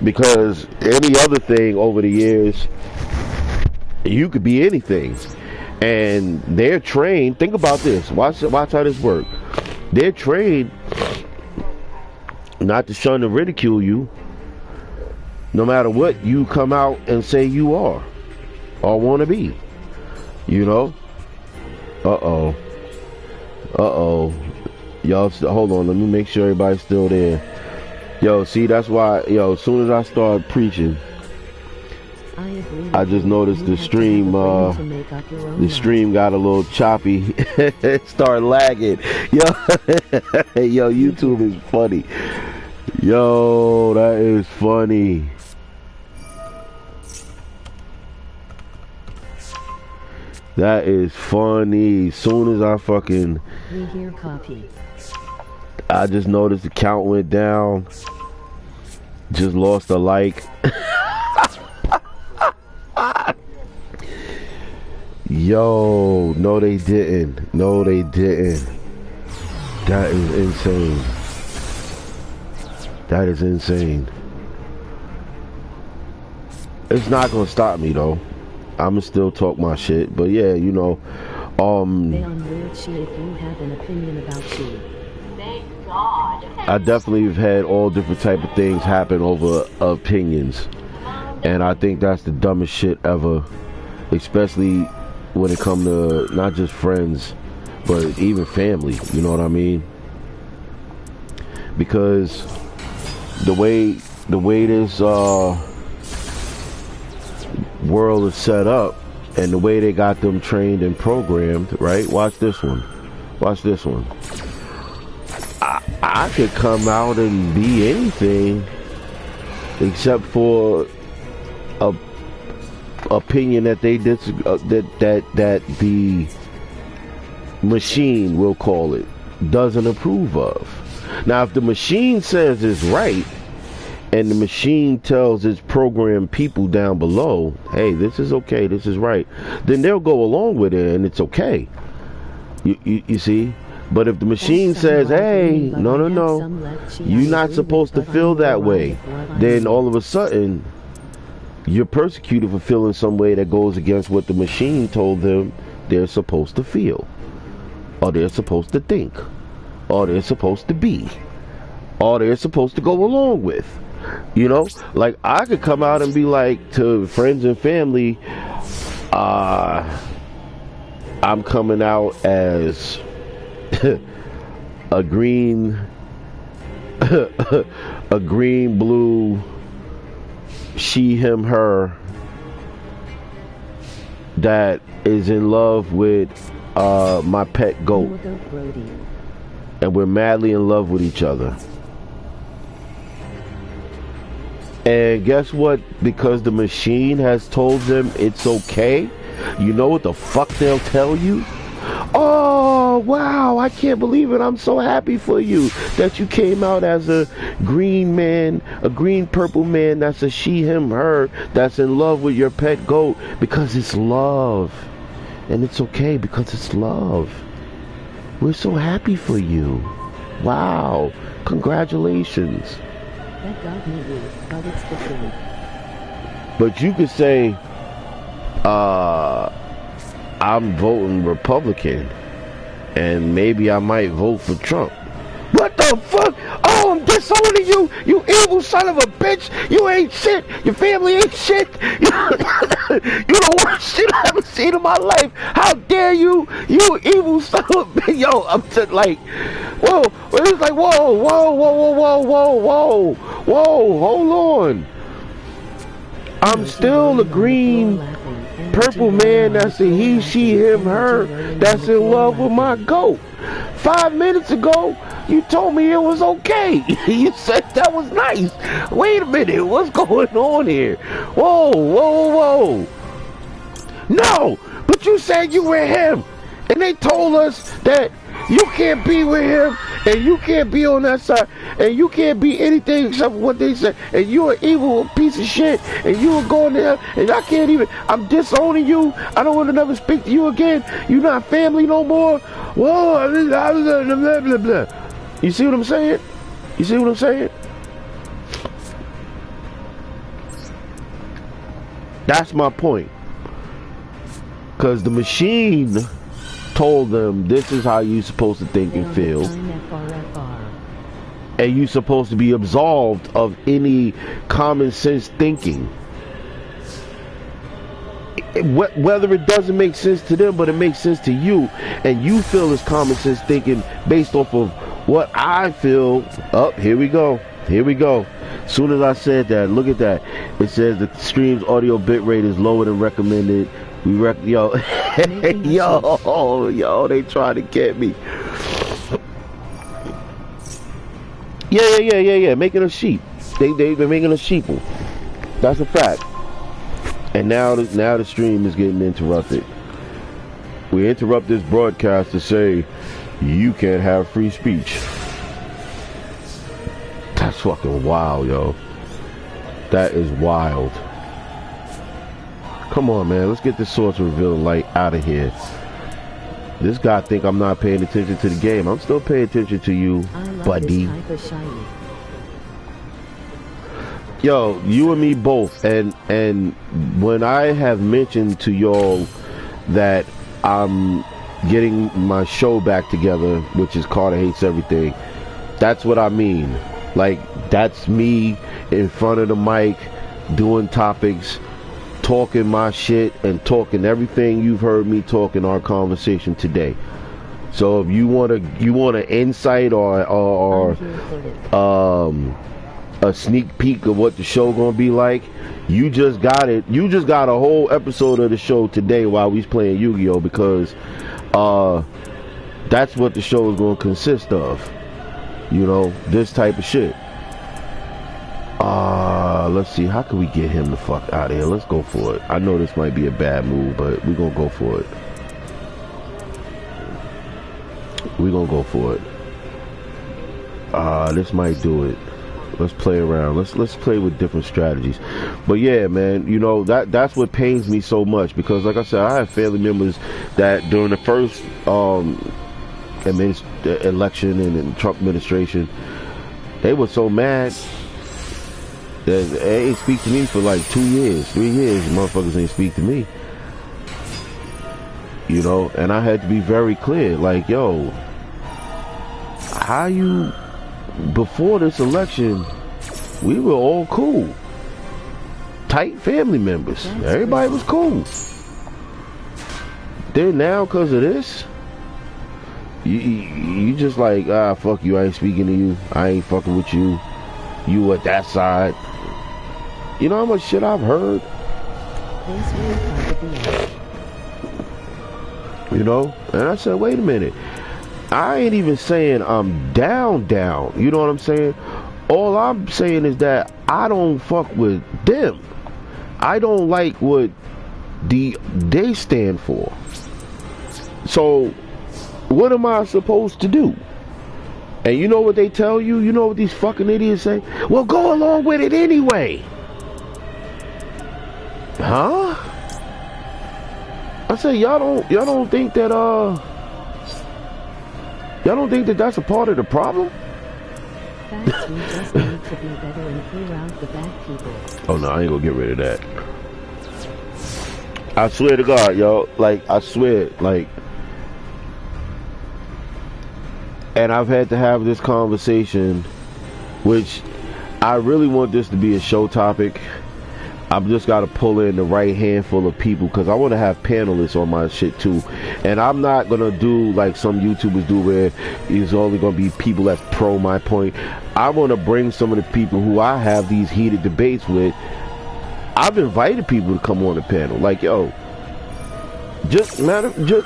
Speaker 2: Because any other thing over the years, you could be anything. And they're trained, think about this, watch how this works. They're trained not to shun and ridicule you, no matter what you come out and say you are or want to be. You know? Uh-oh. Y'all, hold on, let me make sure everybody's still there. Yo, see, that's why, as soon as I start preaching, I just noticed the stream got a little choppy. It started lagging. Yo, YouTube is funny. Yo, that is funny. That is funny. Soon as I fucking...
Speaker 1: We hear copy.
Speaker 2: I just noticed the count went down. Just lost a like. Yo, no they didn't. That is insane. It's not gonna stop me though. I'ma still talk my shit, but yeah, you know,
Speaker 1: They on weird shit if you have an opinion about you.
Speaker 3: Thank God.
Speaker 2: I definitely have had all different type of things happen over opinions, and I think that's the dumbest shit ever, especially when it comes to not just friends, but even family. You know what I mean? Because the way this world is set up and the way they got them trained and programmed, right? Watch this one. I could come out and be anything except for a opinion that they that the machine, will call it, doesn't approve of. Now, if the machine says it's right, and the machine tells its programmed people down below, hey, this is okay, this is right, then they'll go along with it and it's okay. You see? But if the machine says, hey, no, you're not supposed to feel that way, then all of a sudden you're persecuted for feeling some way that goes against what the machine told them they're supposed to feel, or they're supposed to think, or they're supposed to be, or they're supposed to go along with. You know, like I could come out and be like to friends and family, I'm coming out as a green blue she him her that is in love with my pet goat, and we're madly in love with each other. And guess what? Because the machine has told them it's okay, you know what the fuck they'll tell you? Oh, wow, I can't believe it. I'm so happy for you that you came out as a green man, a green purple man that's a she, him, her, that's in love with your pet goat, because it's love. And it's okay because it's love. We're so happy for you. Wow. Congratulations.
Speaker 1: That got me weird, but it's the truth.
Speaker 2: But you could say, I'm voting Republican, and maybe I might vote for Trump. What the fuck? Oh, I'm disowning you, you evil son of a bitch. You ain't shit. Your family ain't shit. You the worst shit I ever seen in my life. How dare you, you evil son of a bitch. Yo, I'm just like, whoa. It's like, whoa, hold on. I'm still a green purple man that's a he, she, him, her, that's in love with my goat. 5 minutes ago, you told me it was okay. You said that was nice. Wait a minute, what's going on here? Whoa, whoa, whoa. No, but you said you were him. And they told us that you can't be with him, and you can't be on that side, and you can't be anything except for what they said, and you're an evil piece of shit, and you were going there, and I can't even, I'm disowning you, I don't want to never speak to you again, you're not family no more, whoa, blah, blah, blah, blah. You see what I'm saying? You see what I'm saying? That's my point. Because the machine told them this is how you're supposed to think and feel, and you're supposed to be absolved of any common sense thinking, whether it doesn't make sense to them but it makes sense to you, and you feel it's common sense thinking based off of what I feel. Oh, here we go, here we go. As soon as I said that, look at that, it says the stream's audio bitrate is lower than recommended. Yo, yo, they trying to get me. Yeah, making a sheep. They've been making a sheeple. That's a fact. And now the stream is getting interrupted. We interrupt this broadcast to say you can't have free speech. That's fucking wild, yo. That is wild. Come on, man. Let's get this source revealing light out of here. This guy think I'm not paying attention to the game. I'm still paying attention to you, buddy. Yo, you and me both. And when I have mentioned to y'all that I'm getting my show back together, which is Carter Hates Everything, that's what I mean. Like, that's me in front of the mic doing topics, talking my shit and talking everything you've heard me talk in our conversation today. So if you want an insight or a sneak peek of what the show gonna be like, you just got it. You just got a whole episode of the show today while we playing Yu-Gi-Oh, because that's what the show is gonna consist of. You know, this type of shit. Let's see, how can we get him the fuck out of here? Let's go for it. I know this might be a bad move, but we're gonna go for it. We're gonna go for it. This might do it. Let's play around. Let's play with different strategies. But yeah, man, you know, that's what pains me so much, because like I said, I have family members that during the first election and Trump administration, they were so mad. They ain't speak to me for like 2 years, 3 years. Motherfuckers ain't speak to me. You know, and I had to be very clear. Like, yo, how you, before this election, we were all cool. Tight family members. Everybody was cool. Then now, because of this, you just like, fuck you, I ain't speaking to you. I ain't fucking with you. You at that side. You know how much shit I've heard? You know? And I said, wait a minute. I ain't even saying I'm down. You know what I'm saying? All I'm saying is that I don't fuck with them. I don't like what they stand for. So, what am I supposed to do? And you know what they tell you? You know what these fucking idiots say? Well, go along with it anyway. Huh? I say, y'all don't think that that's a part of the problem?
Speaker 1: Facts, we just need to be better and clear out the bad people.
Speaker 2: Oh no, I ain't gonna get rid of that. I swear to God, yo, like, I swear, like, and I've had to have this conversation, which I really want this to be a show topic. I've just got to pull in the right handful of people, because I want to have panelists on my shit too. And I'm not going to do like some YouTubers do, where it's only going to be people that's pro my point. I want to bring some of the people who I have these heated debates with. I've invited people to come on the panel. Like, yo, Just matter, just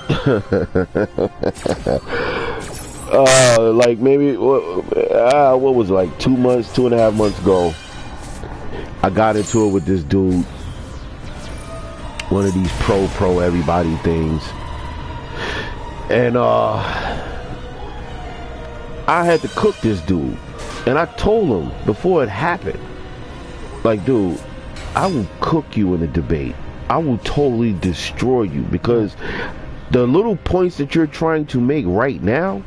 Speaker 2: like maybe what was it, like 2 months, 2.5 months ago. I got into it with this dude, one of these pro everybody things, and I had to cook this dude, and I told him before it happened, like, dude, I will cook you in a debate. I will totally destroy you, because the little points that you're trying to make right now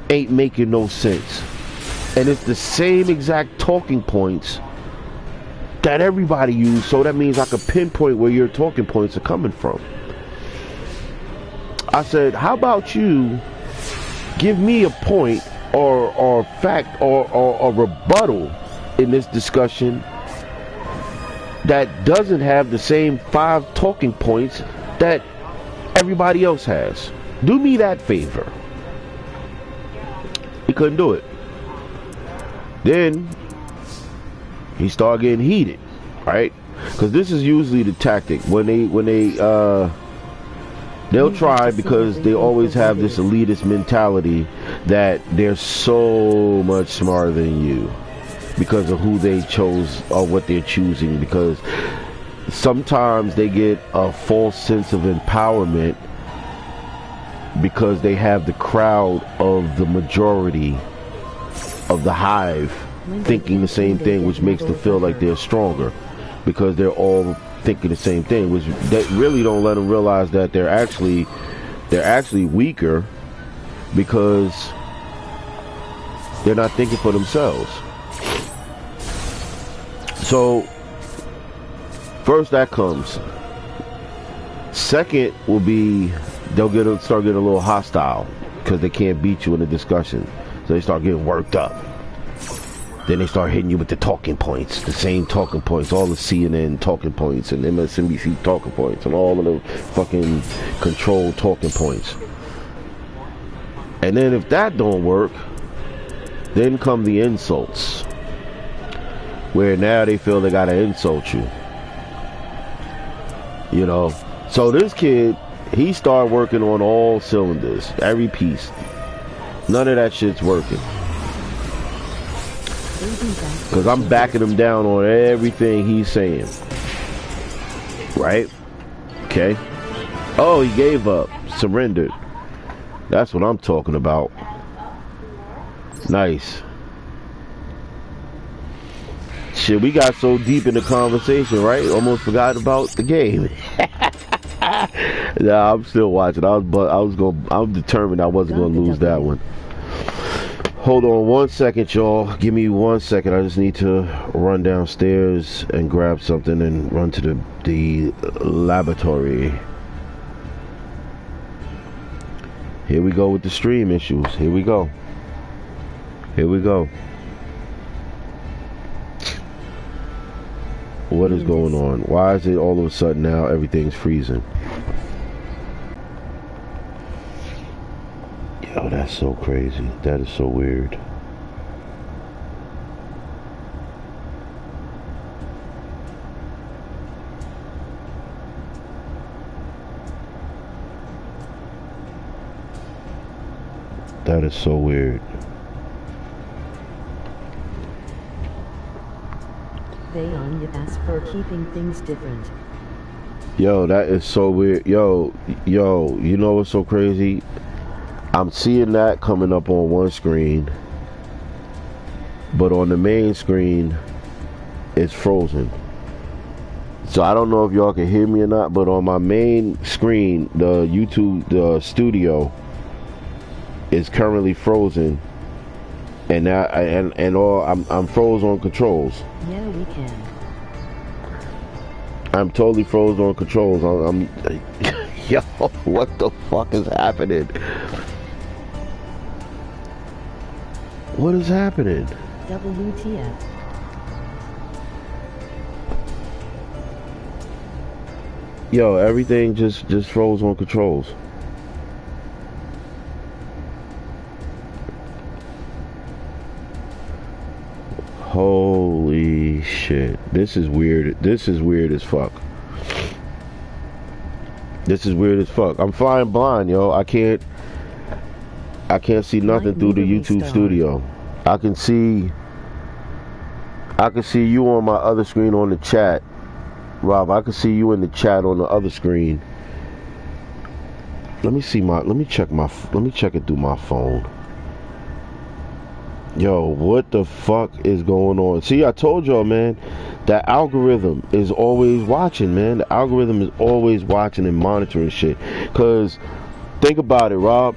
Speaker 2: ain't making no sense. And it's the same exact talking points that everybody uses, so that means I could pinpoint where your talking points are coming from. I said, how about you give me a point or fact or a rebuttal in this discussion that doesn't have the same 5 talking points that everybody else has. Do me that favor. He couldn't do it. Then he started getting heated, right? Because this is usually the tactic when they'll try, because they always have this elitist mentality that they're so much smarter than you because of who they chose or what they're choosing, because sometimes they get a false sense of empowerment because they have the crowd of the majority of the hive thinking the same thing, which makes them feel like they're stronger because they're all thinking the same thing, which they really don't let them realize that they're actually weaker because they're not thinking for themselves. So first that comes. Second will be they'll start getting a little hostile because they can't beat you in a discussion, so they start getting worked up. Then they start hitting you with the talking points, the same talking points, all the CNN talking points and MSNBC talking points and all of the fucking controlled talking points. And then if that don't work, then come the insults, where now they feel they gotta insult you. You know, so this kid, he started working on all cylinders, every piece. None of that shit's working. Because I'm backing him down on everything he's saying. Right? Okay. Oh, he gave up. Surrendered. That's what I'm talking about. Nice. Shit, we got so deep in the conversation, right? Almost forgot about the game. Nah, I'm still watching. I'm determined I wasn't gonna lose that one. Hold on 1 second, y'all. Give me 1 second. I just need to run downstairs and grab something and run to the laboratory. Here we go with the stream issues. Here we go. Here we go. What is going on? Why is it all of a sudden now everything's freezing? Yo, that's so crazy. That is so weird. That is so weird.
Speaker 1: They on you ask for keeping things different.
Speaker 2: Yo, that is so weird. Yo, you know what's so crazy? I'm seeing that coming up on one screen, but on the main screen, it's frozen. So I don't know if y'all can hear me or not, but on my main screen, the YouTube studio is currently frozen, and now I'm froze on controls.
Speaker 1: Yeah, we can.
Speaker 2: I'm totally froze on controls. I'm yo, what the fuck is happening? What is happening?
Speaker 1: WTF.
Speaker 2: Yo, everything just froze on controls. Holy shit. This is weird. This is weird as fuck. This is weird as fuck. I'm flying blind, yo. I can't see nothing through the YouTube studio. I can see you on my other screen on the chat. Rob, I can see you in the chat on the other screen. Let me check it through my phone. Yo, what the fuck is going on? See, I told y'all, man, that algorithm is always watching, man. The algorithm is always watching and monitoring shit. Cause think about it, Rob.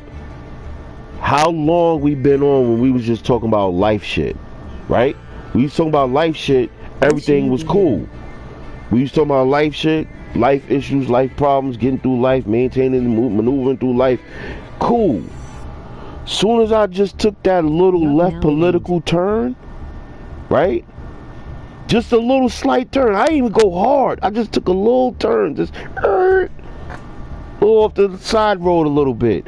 Speaker 2: How long we been on when we was just talking about life shit, right? We was talking about life shit, everything was cool. We was talking about life shit, life issues, life problems, getting through life, maintaining, maneuvering through life. Cool. Soon as I just took that little left political turn, right? Just a little slight turn. I didn't even go hard. I just took a little turn, just a little off the side road a little bit.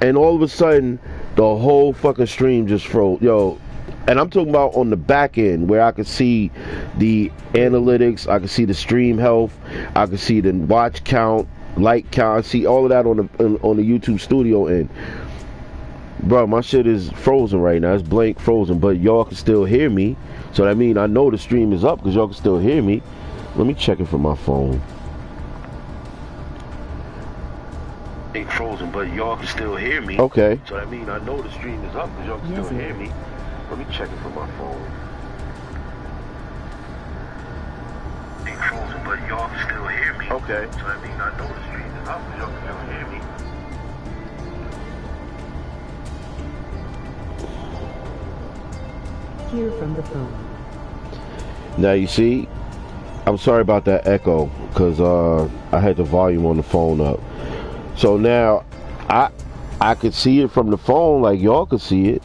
Speaker 2: And all of a sudden, the whole fucking stream just froze. Yo, and I'm talking about on the back end where I could see the analytics, I could see the stream health, I could see the watch count, like count, I see all of that on the YouTube studio end. Bro, my shit is frozen right now. It's blank frozen, but y'all can still hear me. So that means I know the stream is up because y'all can still hear me. Let me check it from my phone. Ain't frozen, but y'all can still hear me. Okay. So that means I know the stream is up because y'all can still hear me. Let me check it from my phone. Ain't frozen, but y'all can still hear me. Okay. So that means I know the stream is up because y'all can still hear me.
Speaker 1: Hear from the phone.
Speaker 2: Now you see, I'm sorry about that echo because I had the volume on the phone up. So now I could see it from the phone like y'all could see it,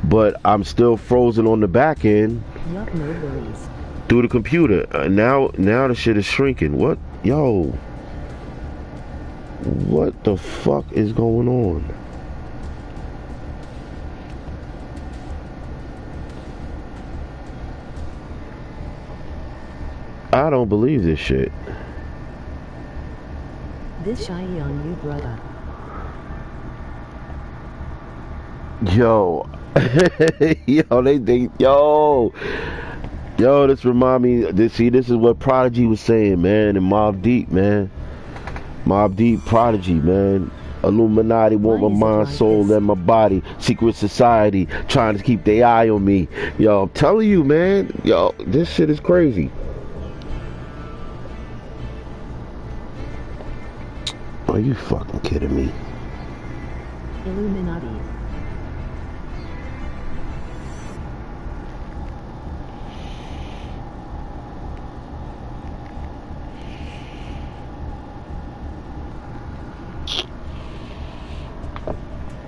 Speaker 2: but I'm still frozen on the back end.
Speaker 1: Yup, no worries.
Speaker 2: Through the computer. Now the shit is shrinking. What? Yo. What the fuck is going on? I don't believe this shit.
Speaker 1: This shy on you, brother.
Speaker 2: Yo. Yo, this remind me, this is what Prodigy was saying, man, and Mobb Deep, man. Mobb Deep, Prodigy, man. Illuminati want my mind, soul, and my body. Secret society trying to keep their eye on me. Yo, I'm telling you, man. Yo, this shit is crazy. Are you fucking kidding me?
Speaker 1: Illuminati.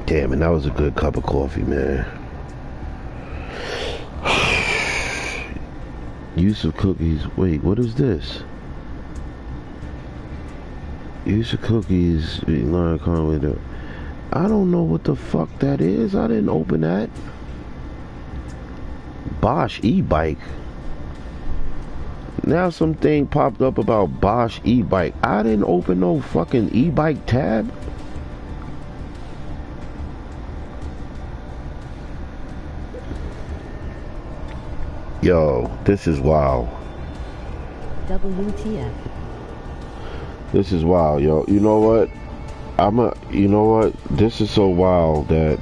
Speaker 2: Damn, and that was a good cup of coffee, man. Use of cookies. Wait, what is this? Use of cookies. Learn Conway. I don't know what the fuck that is. I didn't open that. Bosch e-bike. Now something popped up about Bosch e-bike. I didn't open no fucking e-bike tab. Yo, this is wild.
Speaker 1: WTF.
Speaker 2: This is wild, yo. You know what? You know what? This is so wild that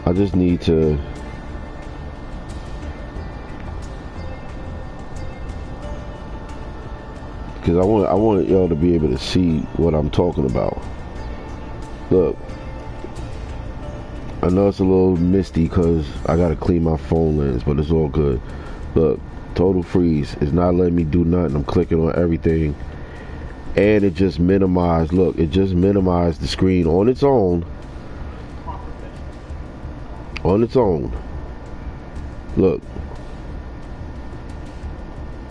Speaker 2: I just need to. Because I want y'all to be able to see what I'm talking about. Look. I know it's a little misty because I gotta clean my phone lens, but it's all good. Look, total freeze. It's not letting me do nothing. I'm clicking on everything. And it just minimized, look, it just minimized the screen on its own. On its own. Look.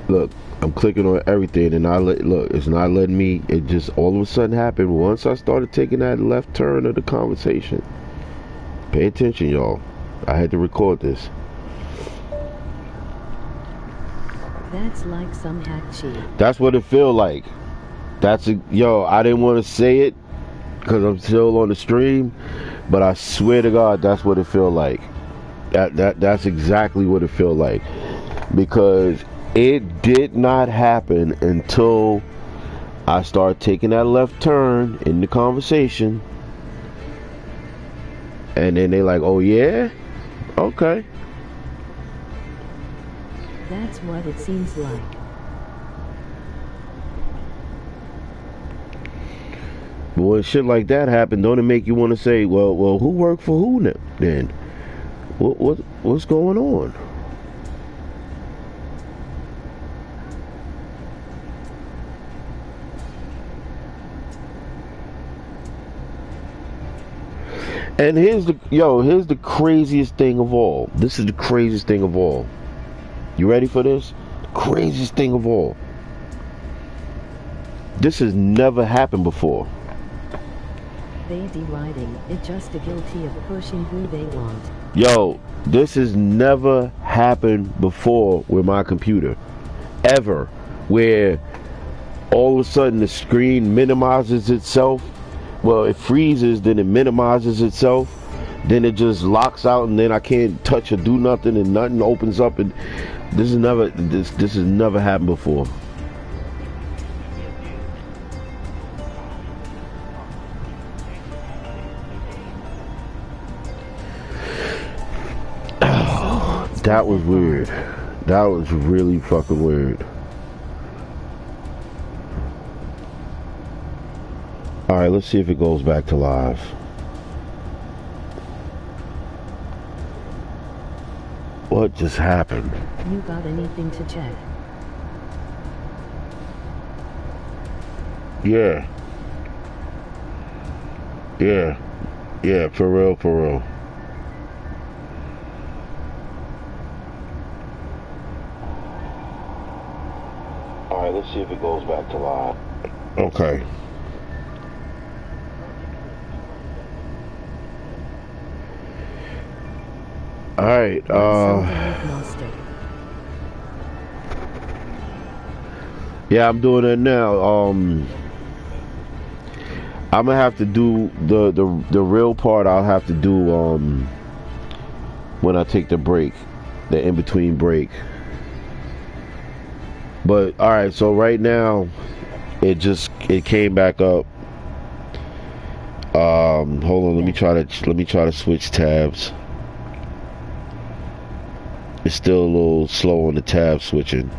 Speaker 2: Look, I'm clicking on everything and look, it's not letting me, it just all of a sudden happened once I started taking that left turn of the conversation. Pay attention, y'all. I had to record this.
Speaker 1: That's like some hack sheet.
Speaker 2: That's what it feel like. Yo, I didn't want to say it because I'm still on the stream, but I swear to God, that's what it feel like. That's exactly what it feel like, because it did not happen until I started taking that left turn in the conversation, and then they like, oh yeah, okay.
Speaker 1: That's what it seems like.
Speaker 2: But when shit like that happen, don't it make you want to say, well, who worked for who then? What's going on? And here's the craziest thing of all. This is the craziest thing of all. You ready for this? Craziest thing of all. This has never happened before.
Speaker 1: They deriding it, just guilty of pushing who they want.
Speaker 2: Yo, this has never happened before with my computer. Ever. Where all of a sudden the screen minimizes itself. Well, it freezes, then it minimizes itself. Then it just locks out, and then I can't touch or do nothing, and nothing opens up. And this has never happened before. That was weird. That was really fucking weird. Alright, let's see if it goes back to live. What just happened?
Speaker 1: You got anything to check?
Speaker 2: Yeah. Yeah, for real. Alright, let's see if it goes back to live. Okay. Alright, yeah, I'm doing it now. I'm gonna have to do the real part. I'll have to do when I take the break, the in-between break. But alright, so right now it came back up. Hold on, let me try to switch tabs. It's still a little slow on the tab switching.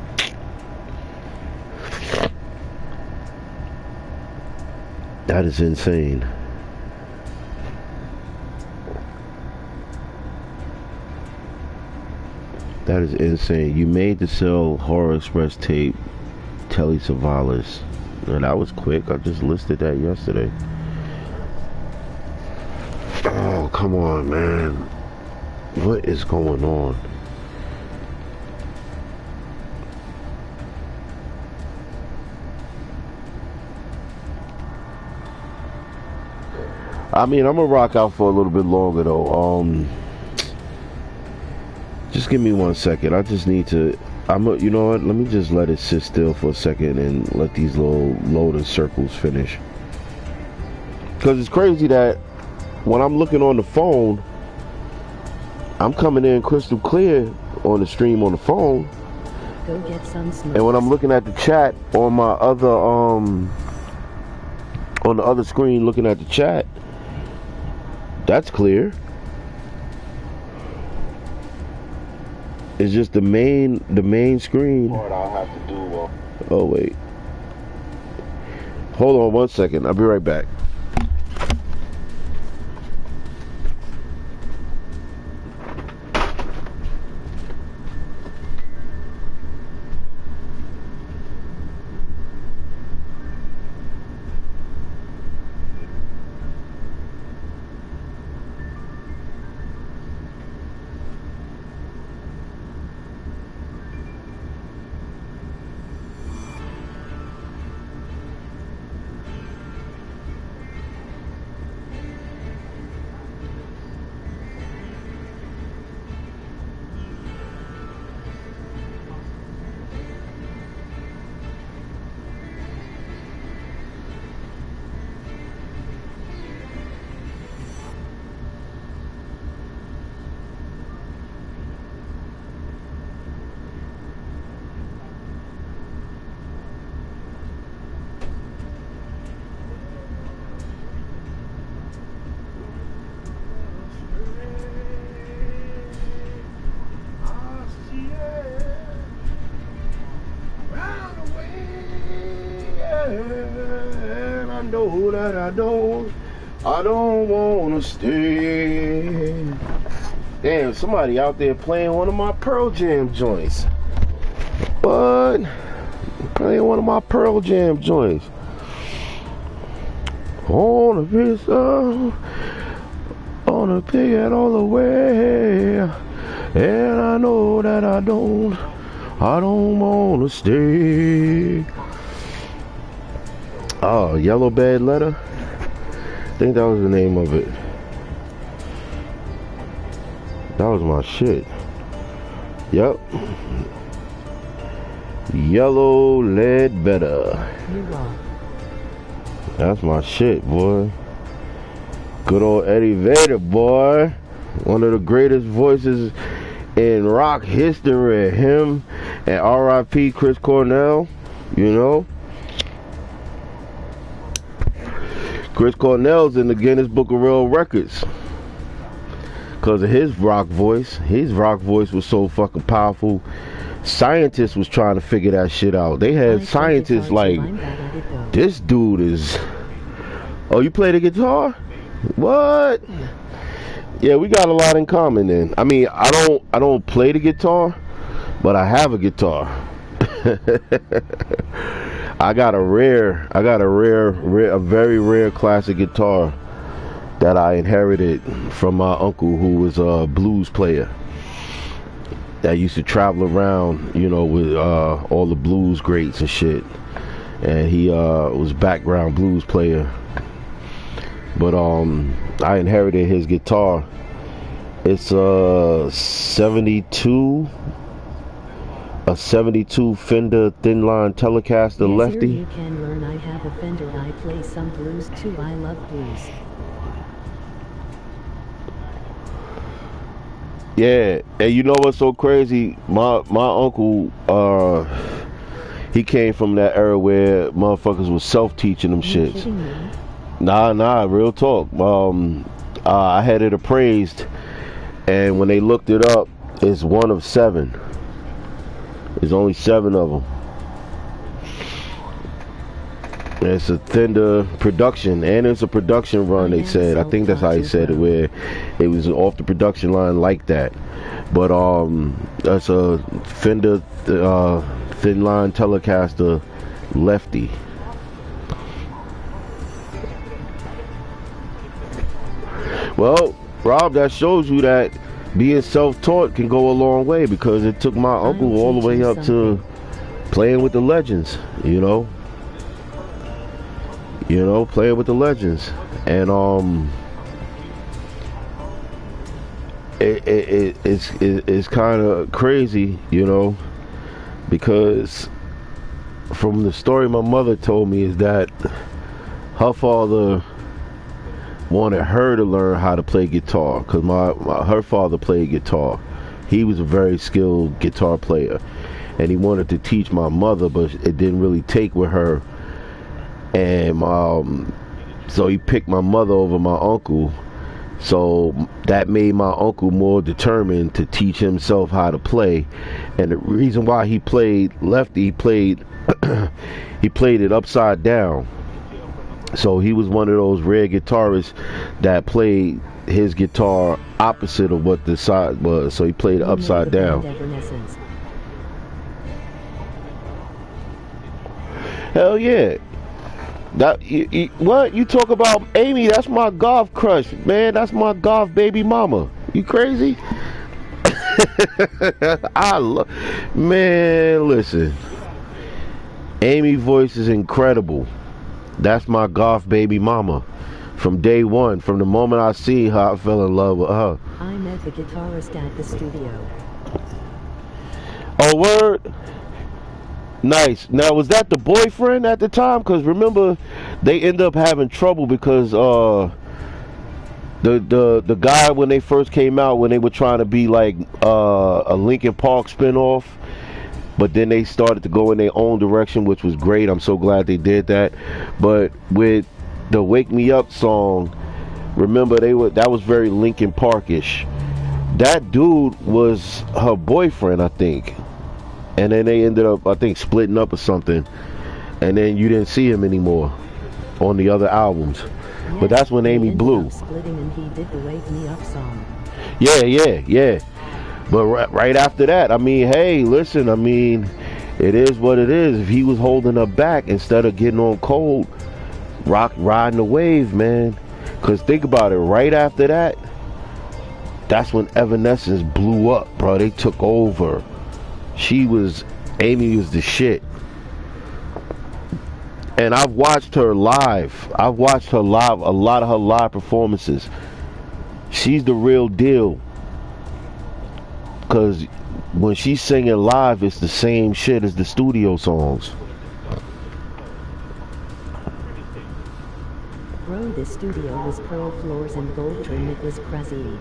Speaker 2: That is insane. That is insane. You made the sell Horror Express tape, Telly Savalas. And that was quick. I just listed that yesterday. Oh, come on, man. What is going on? I mean, I'm gonna rock out for a little bit longer though. Just give me 1 second. I just need to. You know what? Let me just let it sit still for a second and let these little loading circles finish. Cause it's crazy that when I'm looking on the phone, I'm coming in crystal clear on the stream on the phone.
Speaker 1: Go get some smokes.
Speaker 2: And when I'm looking at the chat on my other on the other screen, looking at the chat. That's clear. It's just the main screen. I'll have to do. Oh wait. Hold on 1 second. I'll be right back. know that I don't wanna stay. Damn, somebody out there playing one of my Pearl Jam joints. What? Playing one of my Pearl Jam joints. On a piece of, on a pig it all the way. And I know that I don't wanna stay. Oh, Yellow Bed Letter? I think that was the name of it. That was my shit. Yep. Yellow Lead Better. That's my shit, boy. Good old Eddie Vedder, boy. One of the greatest voices in rock history. Him and R.I.P. Chris Cornell, you know. Chris Cornell's in the Guinness Book of World Records because of his rock voice. His rock voice was so fucking powerful. Scientists was trying to figure that shit out. They had scientists like, this dude is... Oh, you play the guitar? What? Yeah, we got a lot in common then. I mean, I don't play the guitar, but I have a guitar. I got a very rare classic guitar that I inherited from my uncle, who was a blues player that used to travel around, you know, with all the blues greats and shit. And he was background blues player. But I inherited his guitar. It's a 72 Fender thin line Telecaster lefty.
Speaker 1: You can learn. I have a Fender. I play some blues too. I love blues.
Speaker 2: Yeah, and you know what's so crazy? My uncle, he came from that era where motherfuckers was self-teaching them shits. Nah, real talk. I had it appraised, and when they looked it up, it's one of 7. There's only 7 of them. And it's a Fender production, and it's a production run, they said. I think that's how he said it, where it was off the production line like that. But that's a Fender thin line Telecaster lefty. Well, Rob, that shows you that being self-taught can go a long way, because it took my uncle all the way up to playing with the legends, you know, playing with the legends. And it's kind of crazy, you know, because from the story my mother told me is that her father wanted her to learn how to play guitar, because her father played guitar. He was a very skilled guitar player, and he wanted to teach my mother, but it didn't really take with her. And so he picked my mother over my uncle. So that made my uncle more determined to teach himself how to play. And the reason why he played lefty, he played it upside down. So he was one of those rare guitarists that played his guitar opposite of what the side was. So he played it upside down. Hell yeah. What you talk about, Amy? That's my golf crush, man. That's my golf baby mama. You crazy? Man, listen. Amy's voice is incredible. That's my golf baby mama. From day one, from the moment I see her, I fell in love with her.
Speaker 1: I met the guitarist at the studio.
Speaker 2: Oh, word? Nice. Now, was that the boyfriend at the time? Because remember, they end up having trouble because the guy, when they first came out, when they were trying to be like a Linkin Park spinoff, but then they started to go in their own direction, which was great. I'm so glad they did that. But with the Wake Me Up song, remember that was very Linkin Parkish. That dude was her boyfriend, I think. And then they ended up, I think, splitting up or something. And then you didn't see him anymore. on the other albums.
Speaker 1: Yeah,
Speaker 2: But that's when
Speaker 1: they
Speaker 2: Amy
Speaker 1: ended
Speaker 2: blew.
Speaker 1: up splitting and he did the Wake Me Up song.
Speaker 2: Yeah. But right after that, I mean, hey, listen, I mean, it is what it is. If he was holding her back instead of getting on cold, riding the wave, man. Because think about it, right after that, that's when Evanescence blew up, bro. They took over. Amy was the shit. And I've watched her live. A lot of her live performances. She's the real deal. Because when she's singing live, it's the same shit as the studio songs.
Speaker 1: Bro, the studio was pearl floors and gold trim. It was crazy.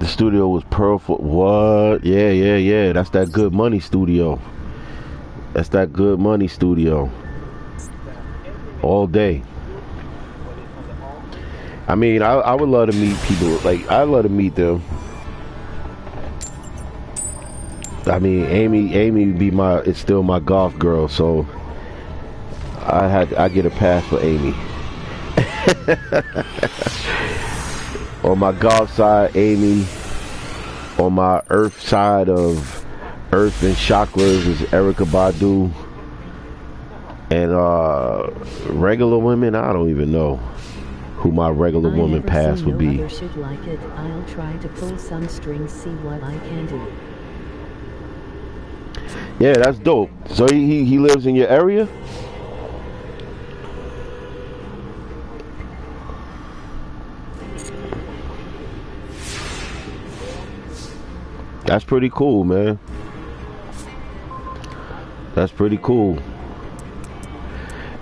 Speaker 2: The studio was pearl for what? Yeah. That's that Good Money studio. That's that Good Money studio. All day. I mean, I would love to meet people. Like, I'd love to meet them. I mean, Amy be it's still my golf girl, so I get a pass for Amy. On my golf side, Amy. On my earth side of earth and chakras is Erykah Badu. And regular women, I don't even know who my regular woman pass would be.
Speaker 1: Should like it. I'll try to pull some strings, see what I can do.
Speaker 2: Yeah, that's dope. So he lives in your area? That's pretty cool, man. That's pretty cool.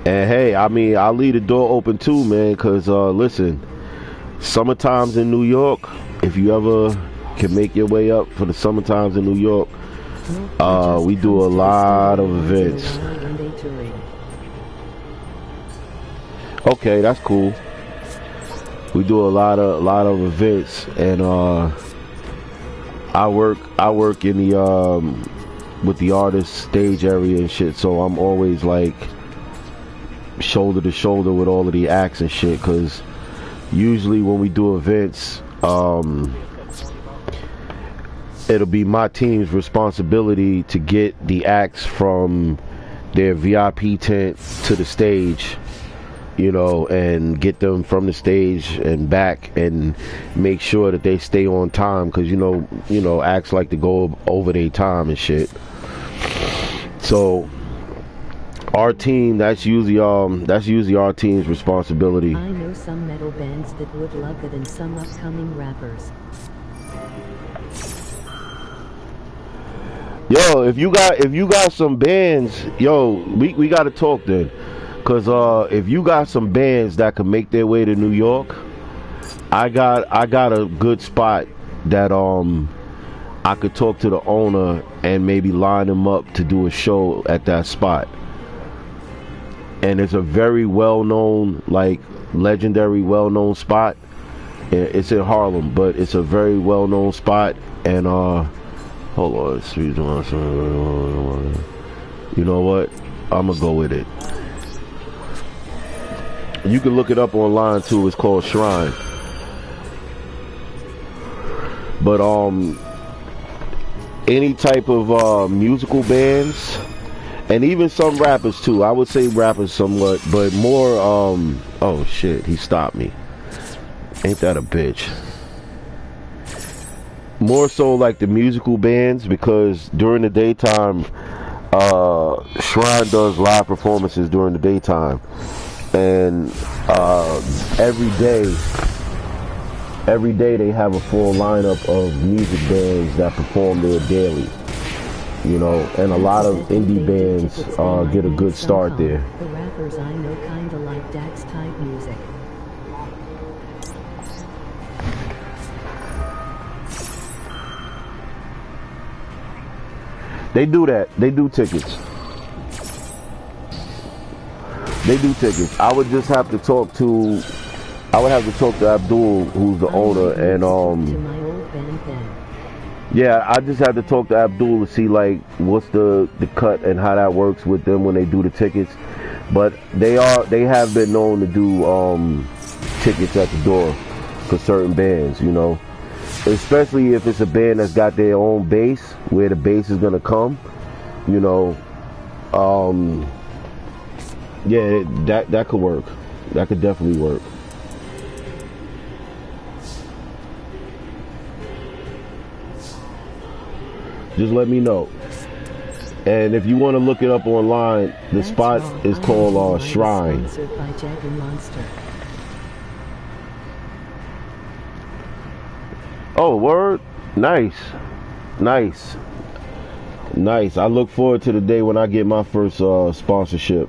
Speaker 2: And hey, I mean, I'll leave the door open too, man, because listen, summertimes in New York, if you ever can make your way up for the summertimes in New York, we do a lot of events. Okay, that's cool. We do a lot of events, and I work in the with the artist stage area and shit, so I'm always like shoulder to shoulder with all of the acts and shit, because usually when we do events, it'll be my team's responsibility to get the acts from their VIP tent to the stage, you know, and get them from the stage and back, and make sure that they stay on time, because you know acts like to go over their time and shit. So our team, that's usually our team's responsibility.
Speaker 1: I know some metal bands that would love it, and some upcoming rappers.
Speaker 2: Yo, if you got some bands, yo, we gotta talk then. Cause if you got some bands that can make their way to New York, I got a good spot that I could talk to the owner and maybe line them up to do a show at that spot. And it's a very well-known, like legendary well-known spot. It's in Harlem, but it's a very well-known spot. And hold on, you know what? I'm gonna go with it. You can look it up online too. It's called Shrine. But any type of musical bands, and even some rappers too. I would say rappers somewhat, but more oh shit, he stopped me. Ain't that a bitch? More so like the musical bands, because during the daytime, Shrine does live performances during the daytime. And every day they have a full lineup of music bands that perform there daily, you know, and a lot of indie bands get a good start there.
Speaker 1: The rappers I know kinda like Dax type music.
Speaker 2: They do that. They do tickets. I would just have to talk to Abdul, who's the owner, and
Speaker 1: To my old band then.
Speaker 2: Yeah, I just had to talk to Abdul to see like what's the cut and how that works with them when they do the tickets. But they have been known to do tickets at the door for certain bands, you know. Especially if it's a band that's got their own bass, where the bass is gonna come, you know. Yeah, that could work. That could definitely work. Just let me know. And if you want to look it up online, the spot is called Shrine.
Speaker 1: By GI OH Monster.
Speaker 2: Oh, word? Nice. Nice. Nice. I look forward to the day when I get my first sponsorship.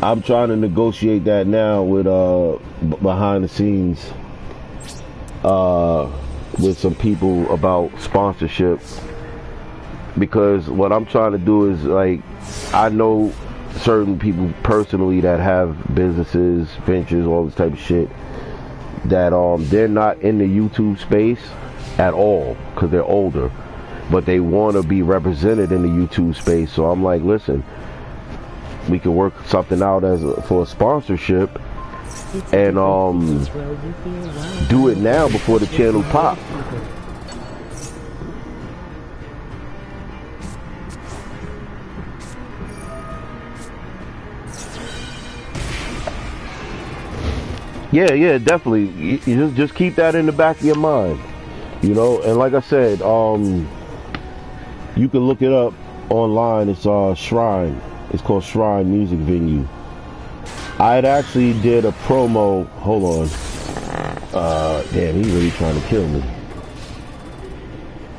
Speaker 2: I'm trying to negotiate that now with behind the scenes with some people about sponsorship, because what I'm trying to do is, like, I know certain people personally that have businesses, ventures, all this type of shit, that they're not in the YouTube space at all because they're older, but they want to be represented in the YouTube space. So I'm like, listen, we can work something out for a sponsorship, and do it now before the channel pop. Yeah, definitely. You just keep that in the back of your mind, you know. And like I said, you can look it up online. It's Shrine. It's called Shrine Music Venue. I had actually did a promo. Hold on. Damn, he's really trying to kill me.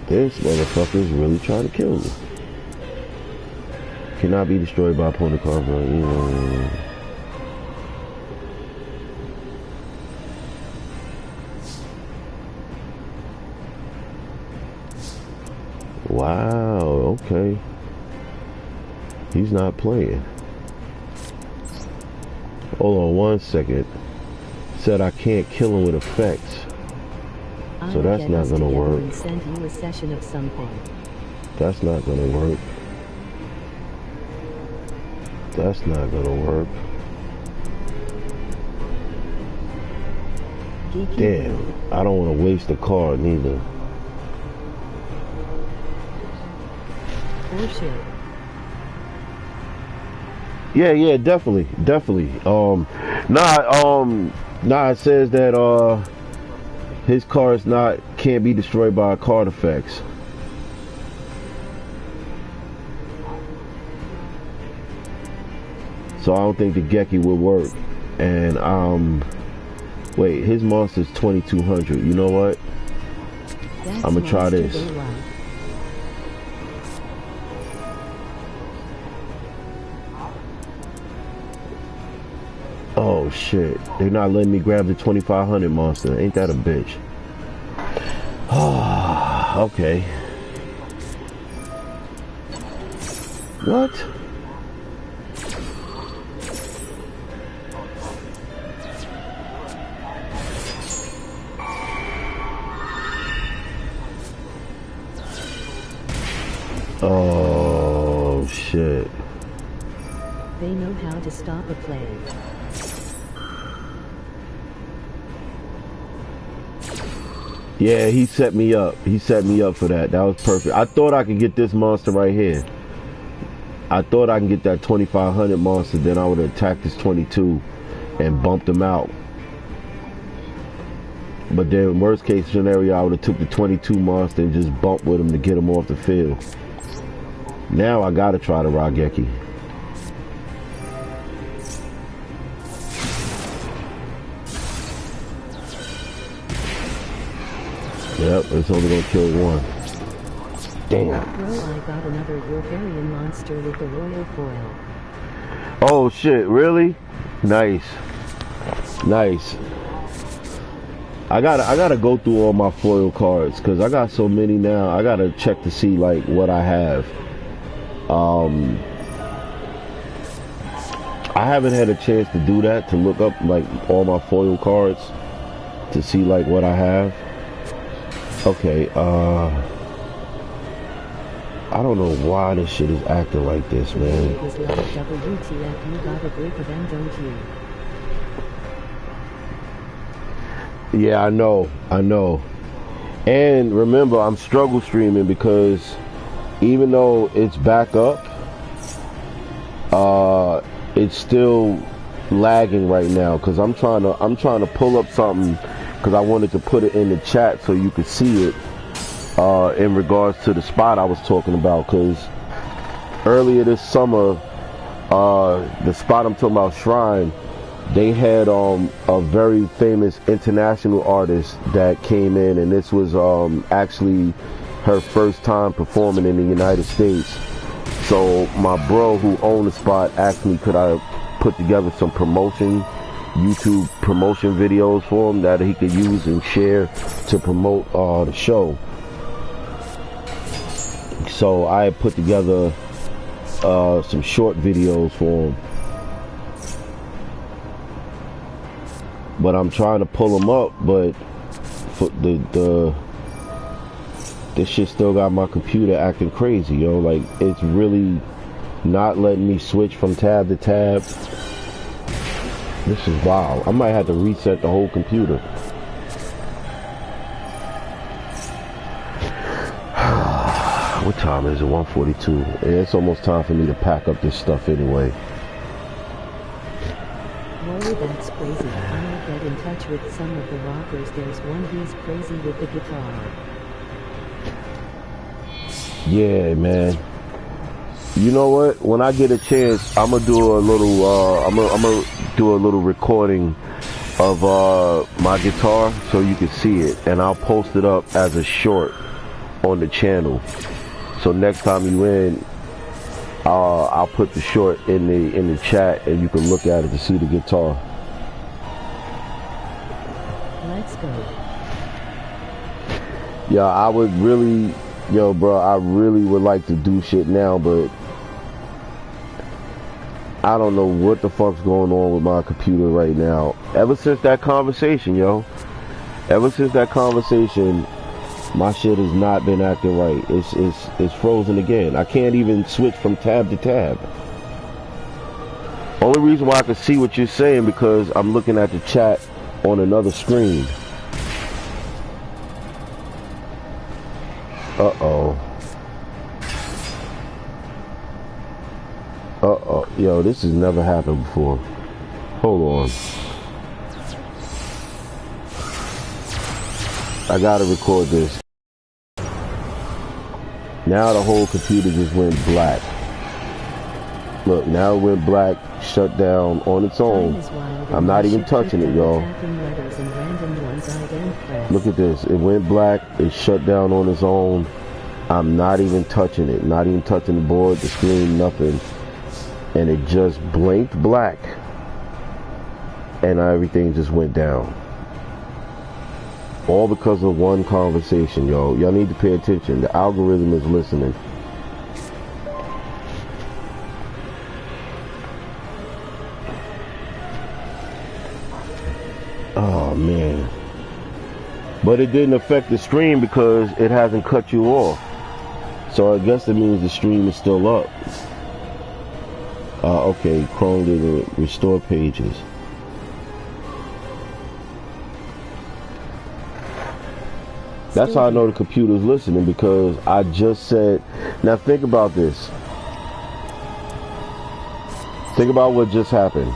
Speaker 2: This motherfucker is really trying to kill me. Cannot be destroyed by opponent card. Wow, okay. He's not playing. Hold on one second. Said I can't kill him with effects. So that's not gonna work.
Speaker 1: Send you a session of something.
Speaker 2: That's not gonna work. That's not gonna work. Damn, I don't want to waste a card neither.
Speaker 1: Bullshit.
Speaker 2: Yeah, definitely. Nah, it says that his cards can't be destroyed by card effects. So I don't think the Geki would work. And wait, his monster's 2200. You know what? I'm gonna try this. Oh shit, they're not letting me grab the 2500 monster. Ain't that a bitch? Okay. What? Oh shit.
Speaker 1: They know how to stop a play.
Speaker 2: Yeah, he set me up. He set me up for that. That was perfect. I thought I could get this monster right here. I thought I can get that 2500 monster, then I would have attacked this 22 and bumped him out. But then worst case scenario, I would have took the 22 monster and just bumped with him to get him off the field. Now I gotta try the Raigeki. Yep, it's only gonna kill one. Damn.
Speaker 1: Bro, I got another Wolverine monster with the royal foil.
Speaker 2: Oh shit, really? Nice. Nice. I gotta go through all my foil cards because I got so many now. I gotta check to see like what I have. I haven't had a chance to do that, to look up like all my foil cards to see like what I have. Okay, I don't know why this shit is acting like this, man.
Speaker 1: It was like WTF, you got a grip of them, don't you?
Speaker 2: Yeah, I know. And remember, I'm struggle streaming because even though it's back up, it's still lagging right now because I'm trying to pull up something because I wanted to put it in the chat so you could see it in regards to the spot I was talking about. Because earlier this summer, the spot I'm talking about, Shrine, they had a very famous international artist that came in, and this was actually her first time performing in the United States. So my bro who owned the spot asked me could I put together some YouTube promotion videos for him that he could use and share to promote the show. So I put together some short videos for him. But I'm trying to pull them up, but for this shit still got my computer acting crazy, yo. Like, it's really not letting me switch from tab to tab. This is wild. I might have to reset the whole computer. What time is it? 1:42. And it's almost time for me to pack up this stuff anyway.
Speaker 1: Whoa, that's crazy. I'll get in touch with some of the rockers. There's one who's crazy with the guitar.
Speaker 2: Yeah, man. You know what? When I get a chance, I'm gonna do a little. I'm gonna do a little recording of my guitar so you can see it, and I'll post it up as a short on the channel. So next time you in, I'll put the short in the chat, and you can look at it to see the guitar.
Speaker 1: Let's go.
Speaker 2: Yeah, I would really, yo, bro, I really would like to do shit now, but I don't know what the fuck's going on with my computer right now. Ever since that conversation, yo, my shit has not been acting right. It's frozen again. I can't even switch from tab to tab. Only reason why I can see what you're saying because I'm looking at the chat on another screen. Uh-oh. Uh-oh. Yo, this has never happened before. Hold on. I gotta record this. Now the whole computer just went black. Look, now it went black, shut down on its own. I'm not even touching it, y'all. Look at this. It went black, it shut down on its own. I'm not even touching it. Not even touching the board, the screen, nothing. And it just blinked black. And everything just went down. All because of one conversation, yo. Y'all need to pay attention. The algorithm is listening. Oh, man. But it didn't affect the stream because it hasn't cut you off. So I guess it means the stream is still up. Okay, Chrome did restore pages. That's how I know the computer's listening, because I just said, now think about this. Think about what just happened.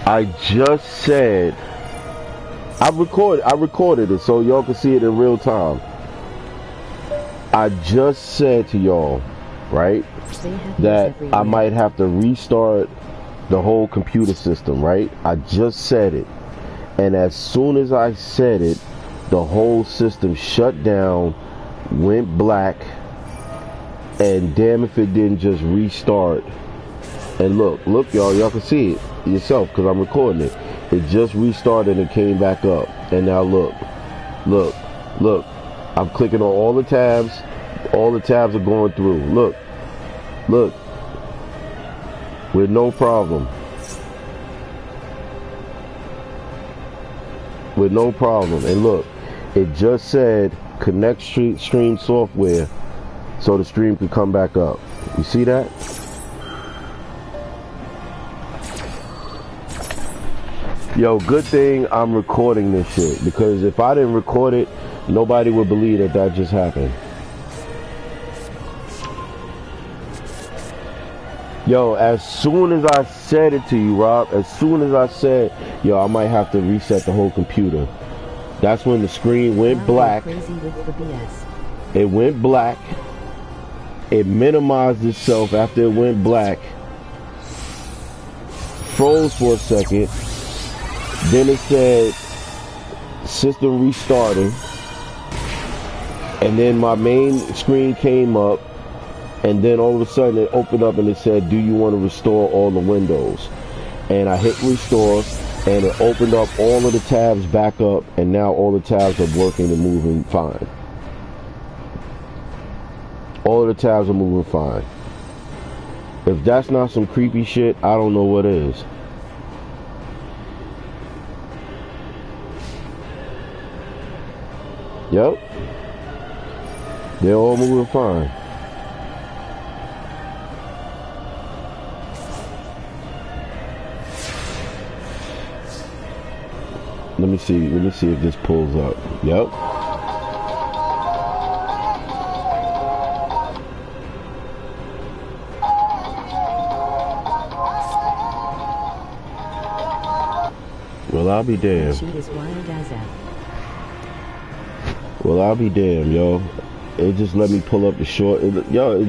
Speaker 2: I just said, I recorded it so y'all can see it in real time. I just said to y'all, right, that I might have to restart the whole computer system, right? I just said it. And as soon as I said it, the whole system shut down, went black, and damn if it didn't just restart. And look y'all can see it yourself because I'm recording it. It just restarted and came back up. And now look, I'm clicking on all the tabs. All the tabs are going through. Look, with no problem. With no problem. And look, It just said connect stream software so the stream could come back up. You see that? Yo, good thing I'm recording this shit, because if I didn't record it, nobody would believe that that just happened. Yo, as soon as I said it to you, Rob, as soon as I said, yo, I might have to reset the whole computer. That's when the screen went black.
Speaker 1: Crazy with the BS.
Speaker 2: It went black. It minimized itself after it went black. Froze for a second. Then it said system restarting. And then my main screen came up. And then all of a sudden it opened up and it said, do you want to restore all the windows? And I hit restore and it opened up all of the tabs back up, and now all the tabs are working and moving fine. All of the tabs are moving fine. If that's not some creepy shit, I don't know what is. Yep. They're all moving fine. Let me see if this pulls up. Yep. Well, I'll be damned.
Speaker 1: Shoot as wild as that.
Speaker 2: Well, I'll be damned, yo. It just let me pull up the short. Yo,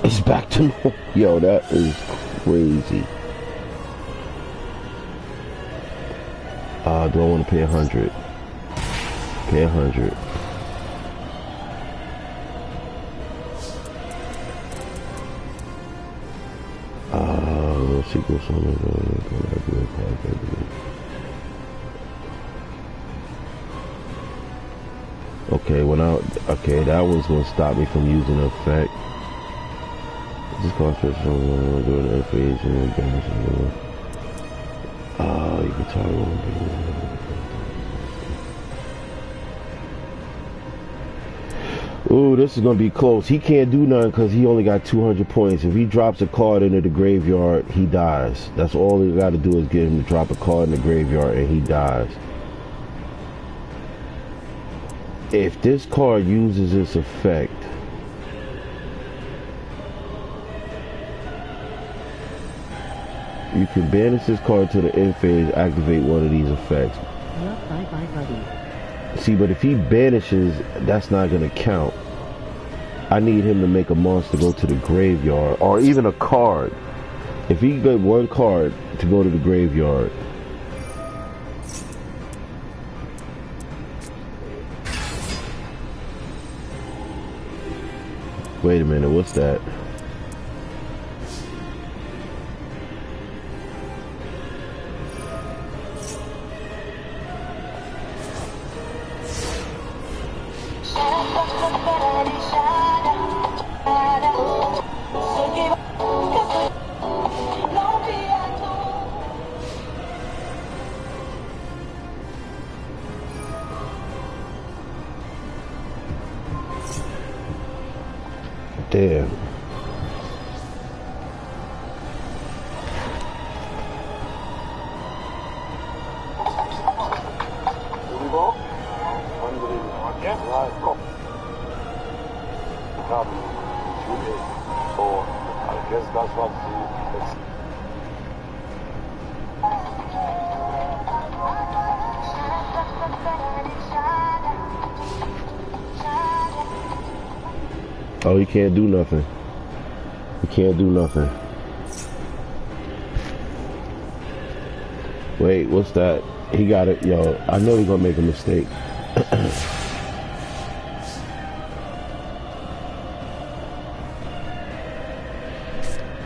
Speaker 2: it's back to normal. Yo, that is crazy. Do I want to pay 100? Pay 100. Let's see what's on the okay, okay, that was gonna stop me from using the effect. This cost us from doing the phase and damage. You can tell ooh, this is gonna be close. He can't do nothing because he only got 200 points. If he drops a card into the graveyard, he dies. That's all he got to do is get him to drop a card in the graveyard and he dies. If this card uses its effect, you can banish this card to the end phase, activate one of these effects.
Speaker 1: Bye, buddy.
Speaker 2: See, but if he banishes, that's not going to count. I need him to make a monster go to the graveyard, or even a card. If he get one card to go to the graveyard. Wait a minute, what's that? Damn.
Speaker 4: So I guess that's what he
Speaker 2: Oh, he can't do nothing. He can't do nothing. Wait, what's that? He got it. Yo, I know he's gonna make a mistake.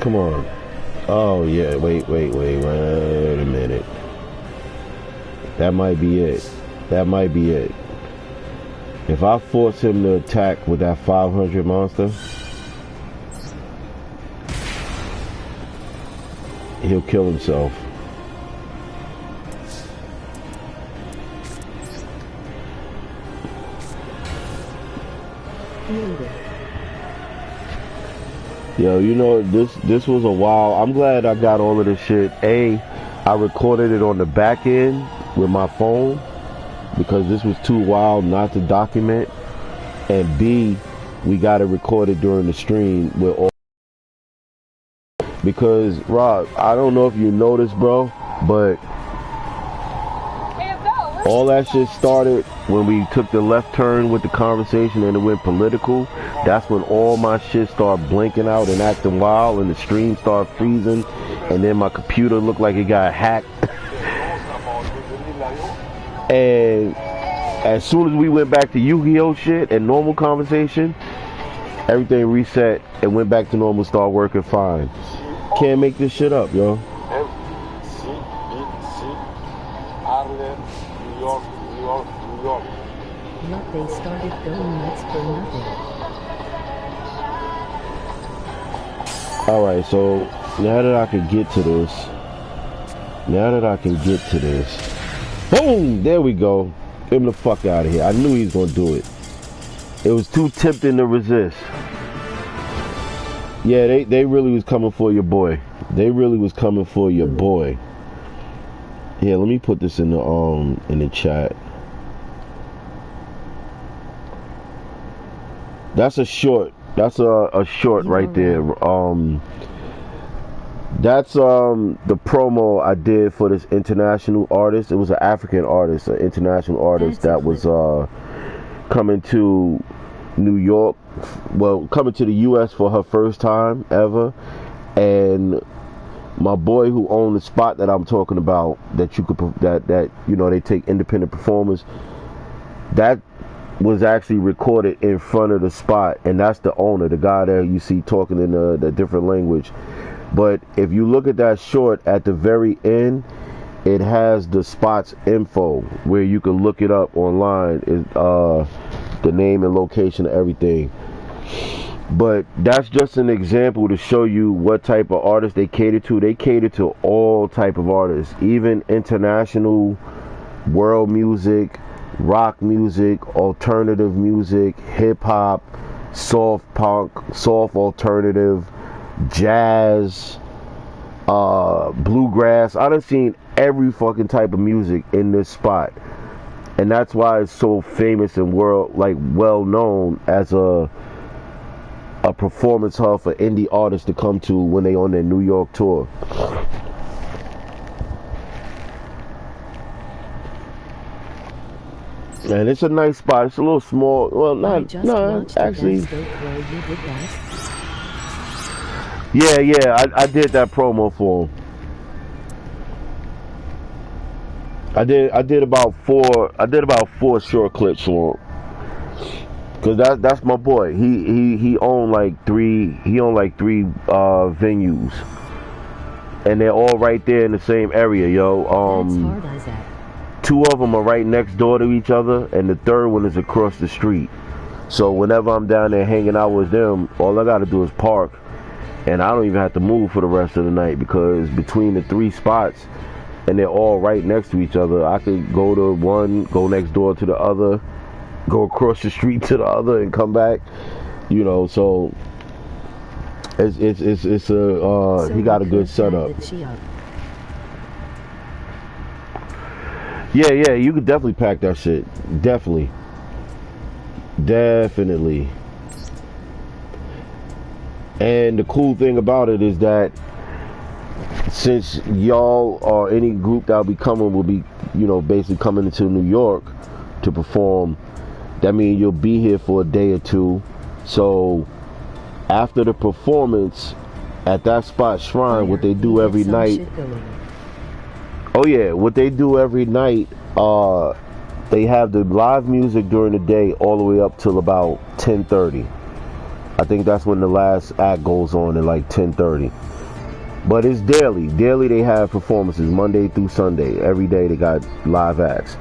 Speaker 2: Come on. Oh, yeah. Wait a minute. That might be it. That might be it. If I force him to attack with that 500 monster, he'll kill himself.
Speaker 1: Initiated.
Speaker 2: Yo, you know, this was a while. I'm glad I got all of this shit. I recorded it on the back end with my phone because this was too wild not to document. And B, we got it recorded during the stream with all. Because, Rob, I don't know if you noticed, bro, but all that shit started when we took the left turn with the conversation and it went political. That's when all my shit started blinking out and acting wild and the stream started freezing and then my computer looked like it got hacked. And as soon as we went back to Yu-Gi-Oh shit and normal conversation, everything reset and went back to normal, started working fine. Can't make this shit up, yo.
Speaker 4: New York.
Speaker 1: Look, they started going nuts for nothing.
Speaker 2: Alright, so now that I can get to this, boom, there we go. Get him the fuck out of here. I knew he was gonna do it. It was too tempting to resist. Yeah, they really was coming for your boy. They really was coming for your boy. Yeah, let me put this in the chat. That's a short. That's a short right there. That's the promo I did for this international artist. It was an African artist, an international artist that was coming to New York, well, coming to the U.S. for her first time ever. And my boy who owned the spot that I'm talking about, that you could, that you know, they take independent performers, that was actually recorded in front of the spot, and that's the owner, the guy that you see talking in the different language. But if you look at that short at the very end, it has the spot's info where you can look it up online, the name and location of everything. But that's just an example to show you what type of artists they cater to. They cater to all type of artists, even international, world music, rock music, alternative music, hip hop, soft punk, soft alternative, jazz, bluegrass. I done seen every fucking type of music in this spot, and that's why it's so famous and well known as a performance hub for indie artists to come to when they on their New York tour. And it's a nice spot. It's a little small. Well, no, actually. Yeah, I did that promo for him. I did about four short clips for him. Cause that's my boy. He owned like three venues, and they're all right there in the same area, yo. Two of them are right next door to each other, and the third one is across the street. So whenever I'm down there hanging out with them, all I gotta do is park, and I don't even have to move for the rest of the night, because between the three spots, and they're all right next to each other, I could go to one, go next door to the other, go across the street to the other and come back, you know. So it's he got a good setup. Yeah, you could definitely pack that shit. Definitely. And the cool thing about it is that since y'all or any group that'll be coming will be, you know, basically coming into New York to perform, that means you'll be here for a day or two. So after the performance at that spot Shrine, what they do every night, what they do every night, they have the live music during the day all the way up till about 10:30. I think that's when the last act goes on at like 10:30. But it's daily. Daily they have performances, Monday through Sunday. Every day they got live acts.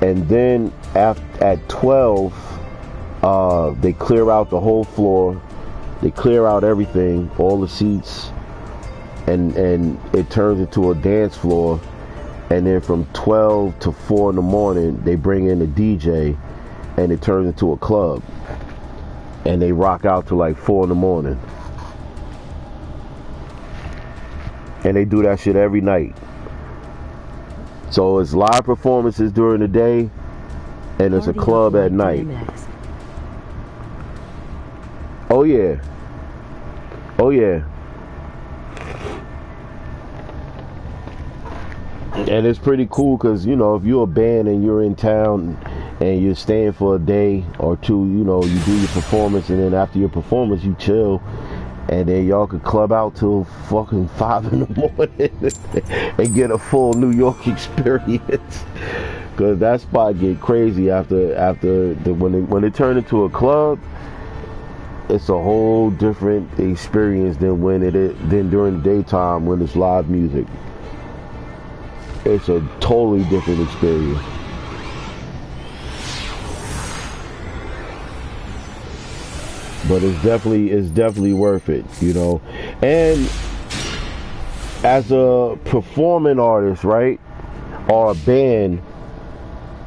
Speaker 2: And then at 12, they clear out the whole floor. They clear out everything, all the seats, and it turns into a dance floor. And then from 12 to 4 in the morning, they bring in a DJ, and it turns into a club. and they rock out till like 4 in the morning. And they do that shit every night. So it's live performances during the day, and it's a club at night. Oh yeah. Oh yeah. And it's pretty cool because, you know, if you're a band and you're in town and you're staying for a day or two, you know, you do your performance, and then after your performance you chill, and then y'all could club out till fucking 5 in the morning and get a full New York experience. Cause that spot get crazy when it turned into a club. It's a whole different experience than than during the daytime when it's live music. It's a totally different experience. But it's definitely worth it, you know. And as a performing artist, right, or a band,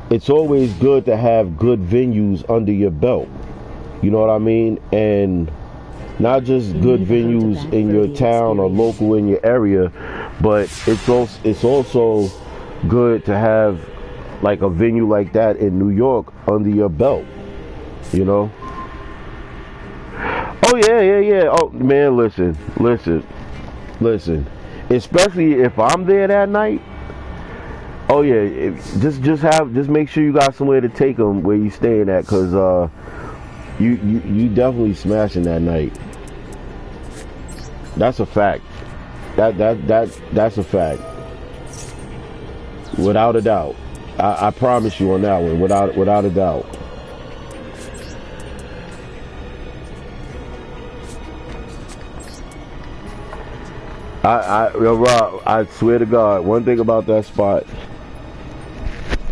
Speaker 2: it's always good to have good venues under your belt. You know what I mean? And not just good venues in your town or local in your area, but it's also good to have like a venue like that in New York under your belt, you know? Oh yeah. Oh man, listen. Especially if I'm there that night. Oh yeah, just make sure you got somewhere to take them where you staying at, cause you definitely smashing that night. That's a fact. That's a fact. Without a doubt. I promise you on that one. Without a doubt. Rob, I swear to God, one thing about that spot,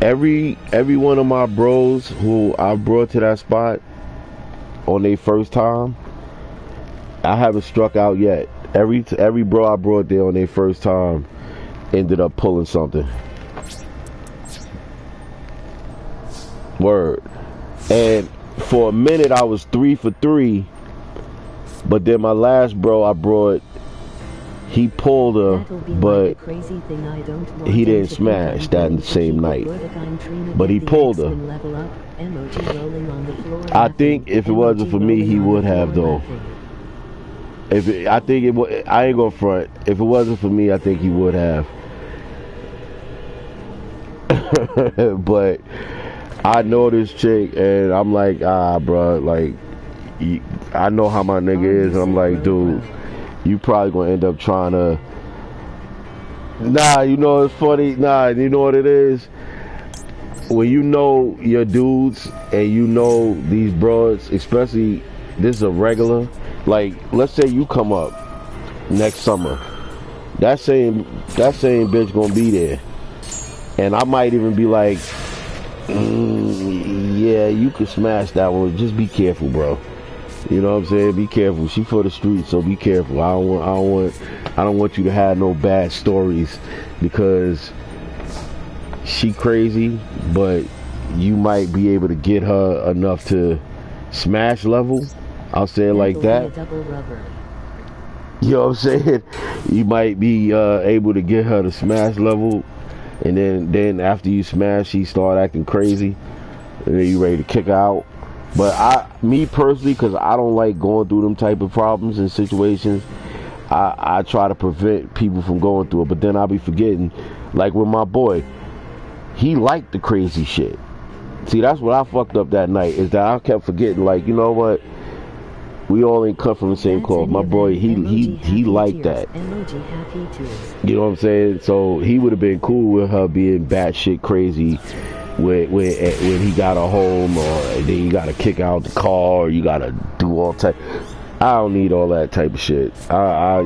Speaker 2: every one of my bros who I brought to that spot on their first time, I haven't struck out yet. Every bro I brought there on their first time ended up pulling something. Word. And for a minute I was 3 for 3, but then my last bro I brought, he pulled her, but he didn't smash that same night. But he pulled her. I think if it wasn't for me, he would have though. I ain't gonna front. If it wasn't for me, I think he would have. But I know this chick, and I'm like, bro, like, I know how my nigga is, and I'm like, dude, you probably gonna end up trying to. Nah, you know it's funny. Nah, you know what it is? When you know your dudes and you know these bros, especially this is a regular. Like, let's say you come up next summer, that same bitch gonna be there, and I might even be like, yeah, you could smash that one. Just be careful, bro. You know what I'm saying? Be careful. She for the streets, so be careful. I don't want you to have no bad stories, because she crazy, but you might be able to get her enough to smash level. I'll say it like that. You know what I'm saying? You might be able to get her to smash level, and then after you smash, she start acting crazy, and then you ready to kick her out. But me personally, because I don't like going through them type of problems and situations, I try to prevent people from going through it. But then I'll be forgetting, like with my boy, he liked the crazy shit. See, that's what I fucked up that night, is that I kept forgetting, like, you know what? We all ain't cut from the same cloth. My boy, he liked that. You know what I'm saying? So he would have been cool with her being batshit crazy when he got her home, or then you got to kick out the car, or you got to do all type. I don't need all that type of shit. I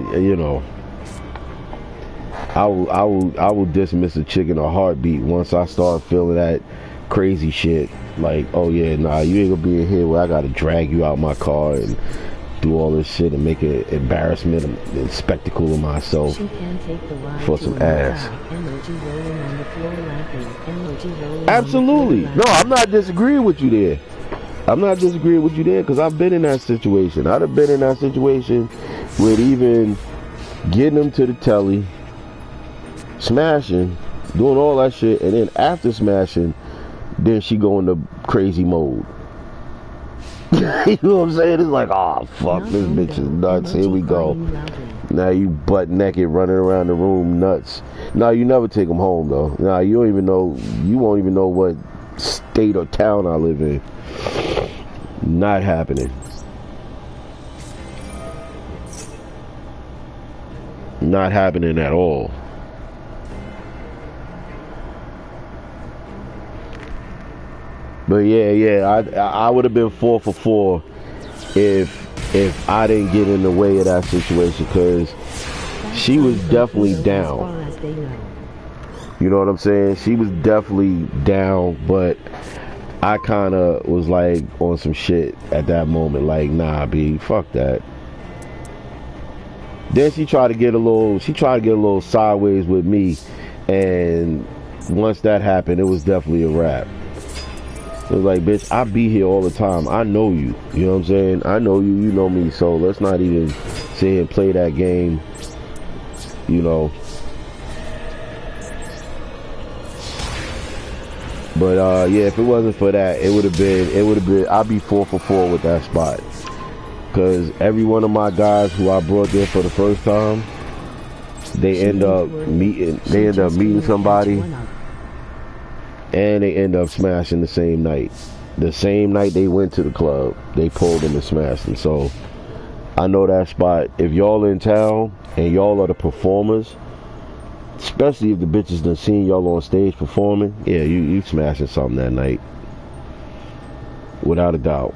Speaker 2: will dismiss a chick in a heartbeat once I start feeling that crazy shit. Like, oh yeah, nah, you ain't gonna be in here where I gotta drag you out my car and do all this shit and make an embarrassment and spectacle of myself for some ass. Absolutely. No, I'm not disagreeing with you there. I'm not disagreeing with you there because I've been in that situation. I'd have been in that situation with even getting them to the telly, smashing, doing all that shit, and then after smashing, then she go into crazy mode. You know what I'm saying? It's like, oh fuck, this bitch is nuts. Here we go. Now you butt naked running around the room nuts. Nah, you never take them home though. Nah, you don't even know. You won't even know what state or town I live in. Not happening. Not happening at all. But yeah, I would have been 4 for 4 if I didn't get in the way of that situation, because she was definitely down. You know what I'm saying? She was definitely down, but I kind of was like on some shit at that moment, like, nah, B, fuck that. Then she tried to get a little sideways with me, and once that happened, it was definitely a wrap. It was like, bitch, I be here all the time. I know you. You know what I'm saying? I know you. You know me. So let's not even sit here and play that game. You know. But yeah, if it wasn't for that, it would have been. I'd be 4 for 4 with that spot. Cause every one of my guys who I brought there for the first time, they end up meeting somebody. And they end up smashing the same night. The same night they went to the club, they pulled them and smashed them. So I know that spot. If y'all in town and y'all are the performers, especially if the bitches done seen y'all on stage performing, yeah, you smashing something that night. Without a doubt.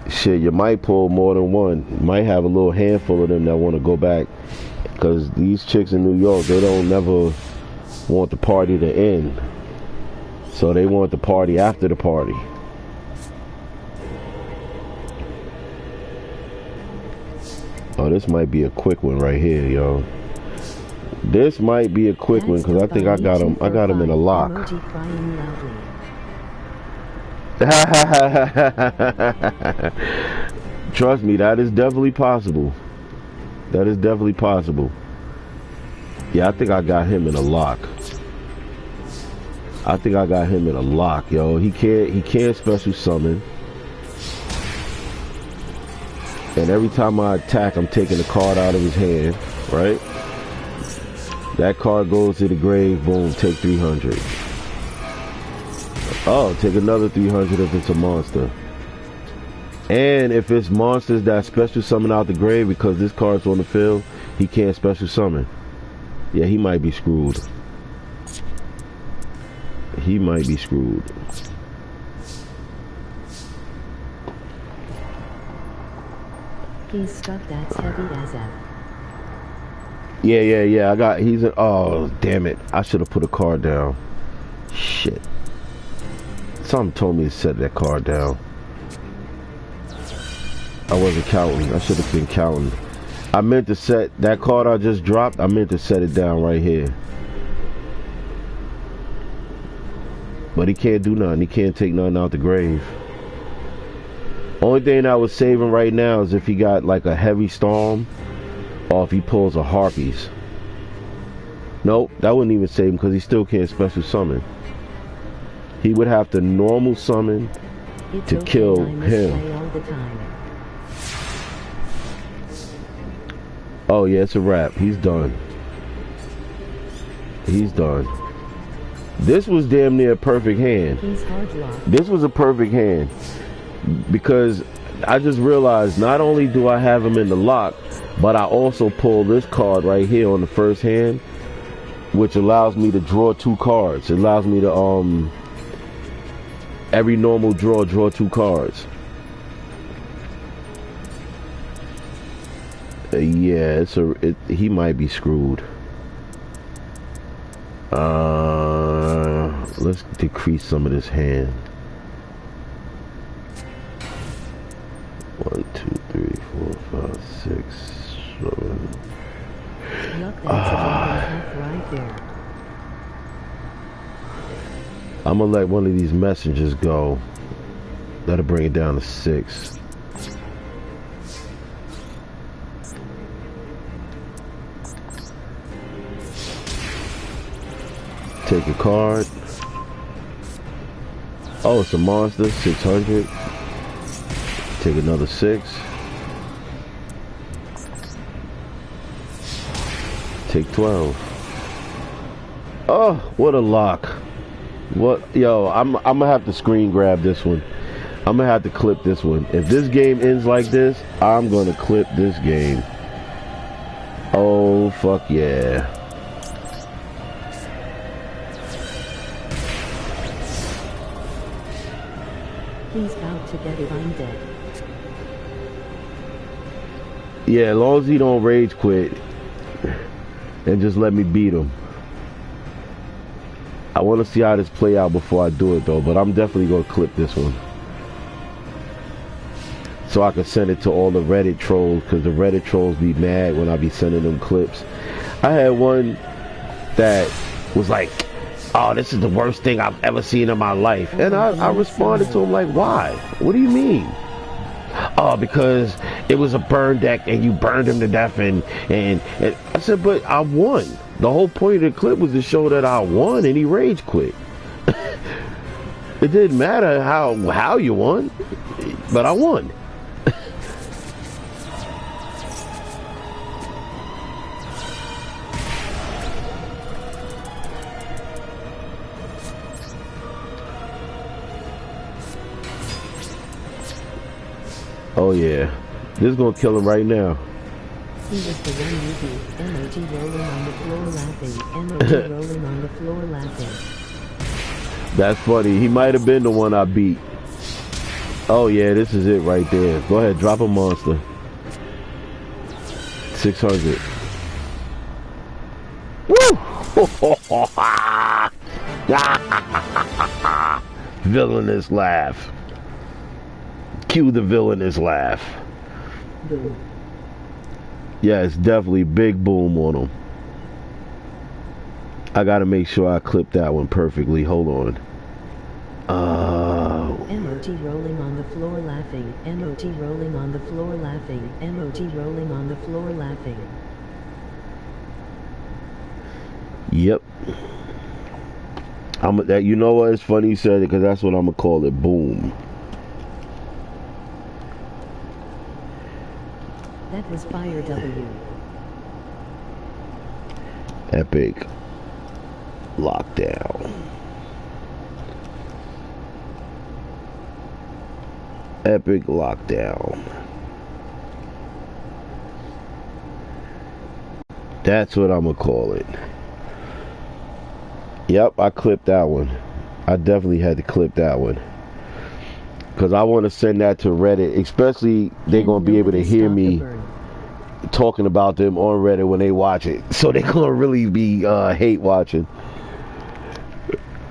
Speaker 2: Shit, you might pull more than one. You might have a little handful of them that want to go back. Because these chicks in New York, they don't never want the party to end. So they want the party after the party. Oh, this might be a quick one right here, yo. This might be a quick one because I think I got him in a lock. Trust me, that is definitely possible. That is definitely possible. Yeah, I think I got him in a lock. I think I got him in a lock, yo. He can't special summon. And every time I attack, I'm taking a card out of his hand, right? That card goes to the grave, boom, take 300. Oh, take another 300 if it's a monster. And if it's monsters that special summon out the grave, because this card's on the field, he can't special summon. Yeah, he might be screwed. He might be screwed.
Speaker 1: He's stuck, that's heavy as F.
Speaker 2: Yeah. Oh, damn it. I should have put a card down. Shit. Something told me to set that card down. I wasn't counting. I should have been counting. I meant to set that card I just dropped. I meant to set it down right here. But he can't do nothing. He can't take nothing out the grave. Only thing I was saving right now is if he got like a heavy storm, or if he pulls a harpies. Nope, that wouldn't even save him because he still can't special summon. He would have to normal summon to kill him. Oh yeah, it's a wrap. He's done. He's done. This was damn near a perfect hand. This was a perfect hand. Because I just realized not only do I have him in the lock, but I also pull this card right here on the first hand, which allows me to draw 2 cards. It allows me to every normal draw 2 cards. Yeah, he might be screwed. Let's decrease some of this hand. 1, 2, 3, 4, 5, 6, 7.
Speaker 1: Yup, that's a right there.
Speaker 2: I'm gonna let one of these messengers go. That'll bring it down to 6. Take a card. Oh, it's a monster. 600. Take another 6. Take 12. Oh, what a lock. What, yo, I'm gonna have to screen grab this one. I'm gonna have to clip this one. If this game ends like this, I'm gonna clip this game. Oh, fuck yeah.
Speaker 1: He's about to get it, I'm dead.
Speaker 2: Yeah, as long as he don't rage quit and just let me beat him. I want to see how this play out before I do it though, but I'm definitely going to clip this one. So I can send it to all the Reddit trolls, because the Reddit trolls be mad when I be sending them clips. I had one that was like, oh, this is the worst thing I've ever seen in my life. And I responded to him like, why? What do you mean? Oh, because it was a burn deck and you burned him to death, and I said, but I won. The whole point of the clip was to show that I won and he rage quit. It didn't matter how you won, but I won. Oh yeah, this is gonna kill him right now.
Speaker 1: He was the one you beat. MOG rolling on the floor laughing. MOG rolling on the floor laughing.
Speaker 2: That's funny. He might have been the one I beat. Oh yeah, this is it right there. Go ahead, drop a monster. 600. Woo! Villainous laugh. Cue the villainous laugh.
Speaker 1: Boom.
Speaker 2: Yeah, it's definitely big boom on him. I gotta make sure I clip that one perfectly. Hold on.
Speaker 1: MOG rolling on the floor laughing. MOG rolling on the floor laughing. MOG rolling on the floor laughing.
Speaker 2: Yep. That, you know what? It's funny you said it, because that's what I'm gonna call it. Boom.
Speaker 1: That was fire W.
Speaker 2: Epic lockdown. Epic lockdown. That's what I'm gonna call it. Yep, I clipped that one. I definitely had to clip that one, because I want to send that to Reddit. Especially they're gonna be able to hear me talking about them on Reddit when they watch it, so they're gonna really be hate watching.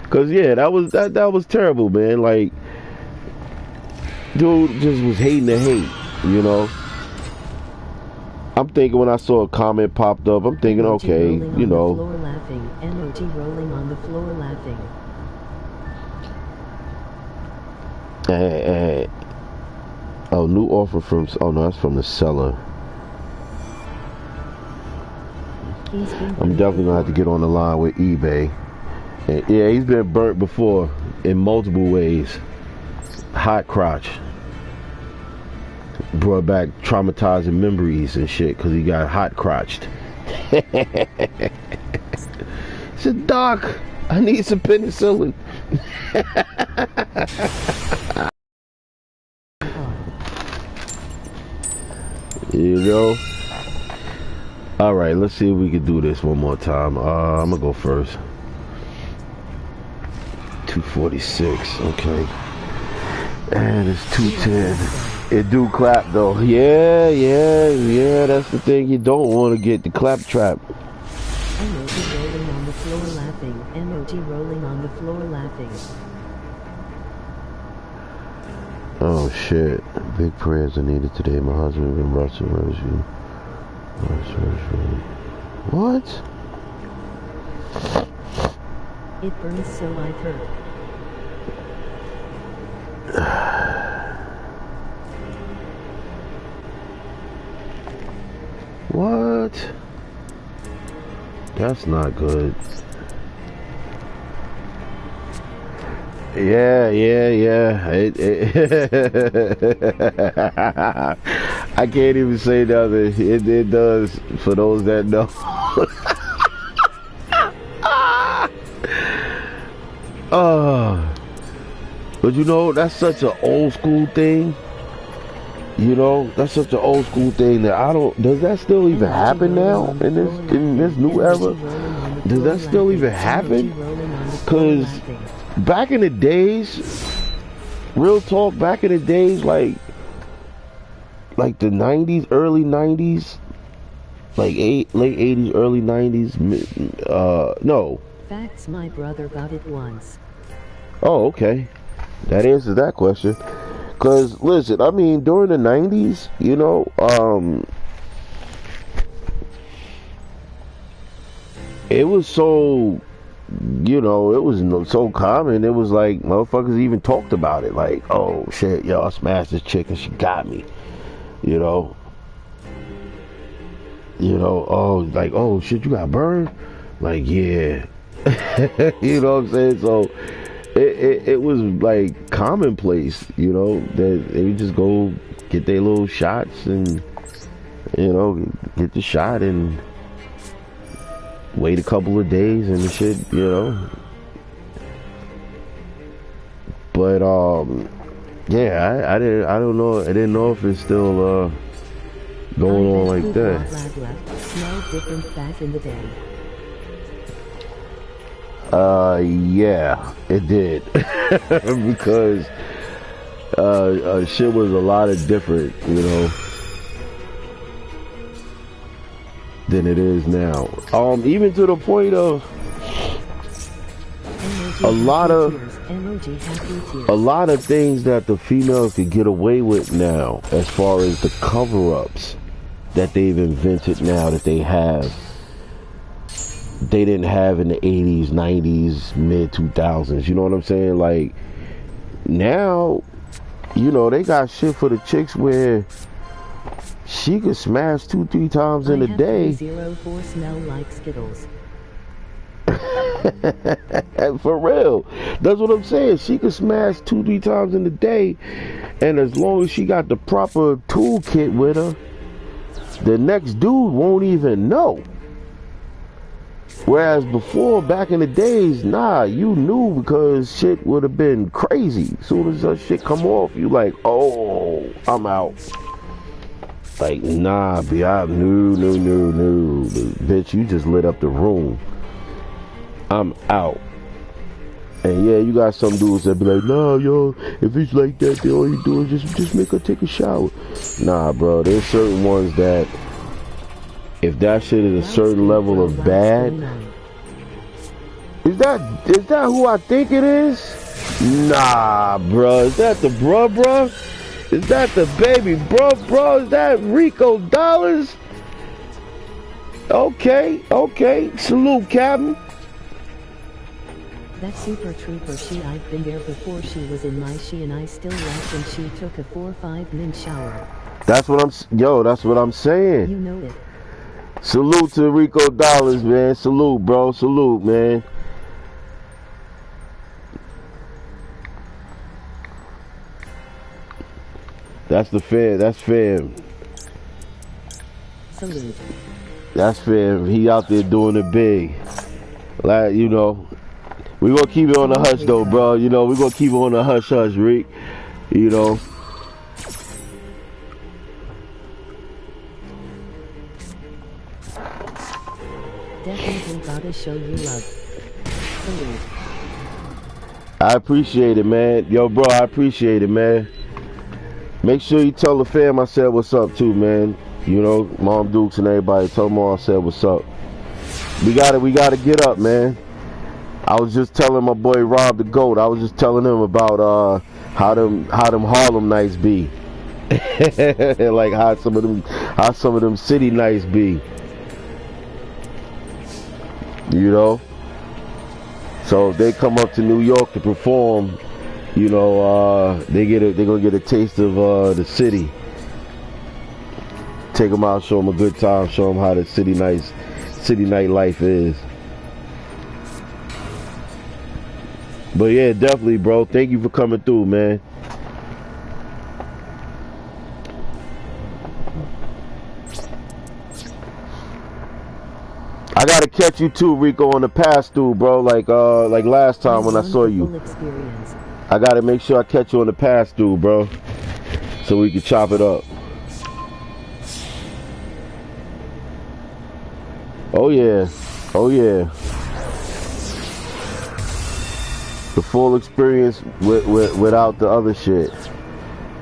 Speaker 2: Cause yeah, that was terrible, man. Like, dude just was hating the hate, you know. I'm thinking when I saw a comment popped up, I'm thinking, okay, you know.
Speaker 1: Floor laughing. MOG rolling on the floor laughing.
Speaker 2: Oh, new offer from. Oh no, that's from the seller. I'm definitely gonna have to get on the line with eBay. And yeah, he's been burnt before in multiple ways. Hot crotch. Brought back traumatizing memories and shit because he got hot crotched. He said, Doc, I need some penicillin. You know? Alright, let's see if we can do this one more time. I'm gonna go first. 246, okay. And it's 210. It do clap though. Yeah, that's the thing. You don't want to get the clap trap.
Speaker 1: MOG rolling on the floor laughing. MOG rolling on the floor laughing.
Speaker 2: Oh shit. Big prayers are needed today. My husband been rushing you. What?
Speaker 1: It burns, so I've heard.
Speaker 2: That's not good. Yeah. I can't even say nothing. It does, for those that know. But you know, that's such an old school thing. You know, that's such an old school thing that I don't. Does that still even happen now in this new era? Does that still even happen? Cause back in the days, real talk, back in the days, like the 90s, early 90s, like late 80s, early 90s. No.
Speaker 1: Facts, my brother got it once.
Speaker 2: Oh, okay. That answers that question. Cause listen, I mean, during the 90s, you know, it was so, you know, it was so common. It was like motherfuckers even talked about it. Like, oh shit, yo, I smashed this chick and she got me. You know, oh, like, oh shit, you got burned. Like, yeah. You know what I'm saying? So it was like commonplace, you know, that they would just go get their little shots and, you know, get the shot and wait a couple of days and the shit, you know. But yeah, I don't know. I didn't know if it's still going on like that.
Speaker 1: Smell different back in the day.
Speaker 2: Yeah, it did. Because shit was a lot of different, you know, than it is now. Even to the point of a lot of things that the females could get away with now, as far as the cover-ups that they've invented now, that they have. They didn't have in the 80s, 90s, mid 2000s. You know what I'm saying? Like, now, you know, they got shit for the chicks where she could smash 2-3 times in a day.
Speaker 1: 04 smell like Skittles.
Speaker 2: For real. That's what I'm saying. She could smash 2-3 times in a day, and as long as she got the proper toolkit with her, the next dude won't even know. Whereas before, back in the days, nah, you knew because shit would have been crazy. As soon as that shit come off, you like, oh, I'm out. Like, nah, B, no. Bitch, you just lit up the room. I'm out. And yeah, you got some dudes that be like, nah, yo, if it's like that, then all you do is just make her take a shower. Nah, bro, there's certain ones that, if that shit is a certain level of bad, is that who I think it is? Nah, bro. Is that the bruh? Is that the baby bro? Is that Rico Dollars? Okay. Salute, Captain.
Speaker 1: That super trooper, I've been there before. She was in my and I still left and she took a 4-5 min shower.
Speaker 2: That's what I'm saying.
Speaker 1: You know it.
Speaker 2: Salute to Rico Dollars, man. Salute, bro. Salute, man. That's fair.
Speaker 1: Salute.
Speaker 2: That's fair. He out there doing it big. Like, you know, we gonna keep it on the hush though, bro. You know, we gonna keep it on the hush, Rick. You know.
Speaker 1: Definitely gotta show you love. Salute.
Speaker 2: I appreciate it, man. Yo, bro, I appreciate it, man. Make sure you tell the fam I said what's up too, man. You know, Mom Dukes and everybody, tell them all I said what's up. We gotta get up, man. I was just telling my boy Rob the Goat, I was just telling him about how them Harlem nights be. Like how some of them city nights be. You know? So if they come up to New York to perform, you know, they're gonna get a taste of the city. Take them out, show them a good time, show them how the city city nightlife is. But yeah, definitely, bro. Thank you for coming through, man. I gotta catch you too, Rico, on the pass through, bro. Like last time when I saw you.
Speaker 1: Experience.
Speaker 2: I gotta make sure I catch you on the pass through, bro, so we can chop it up. Oh yeah, oh yeah. The full experience without the other shit.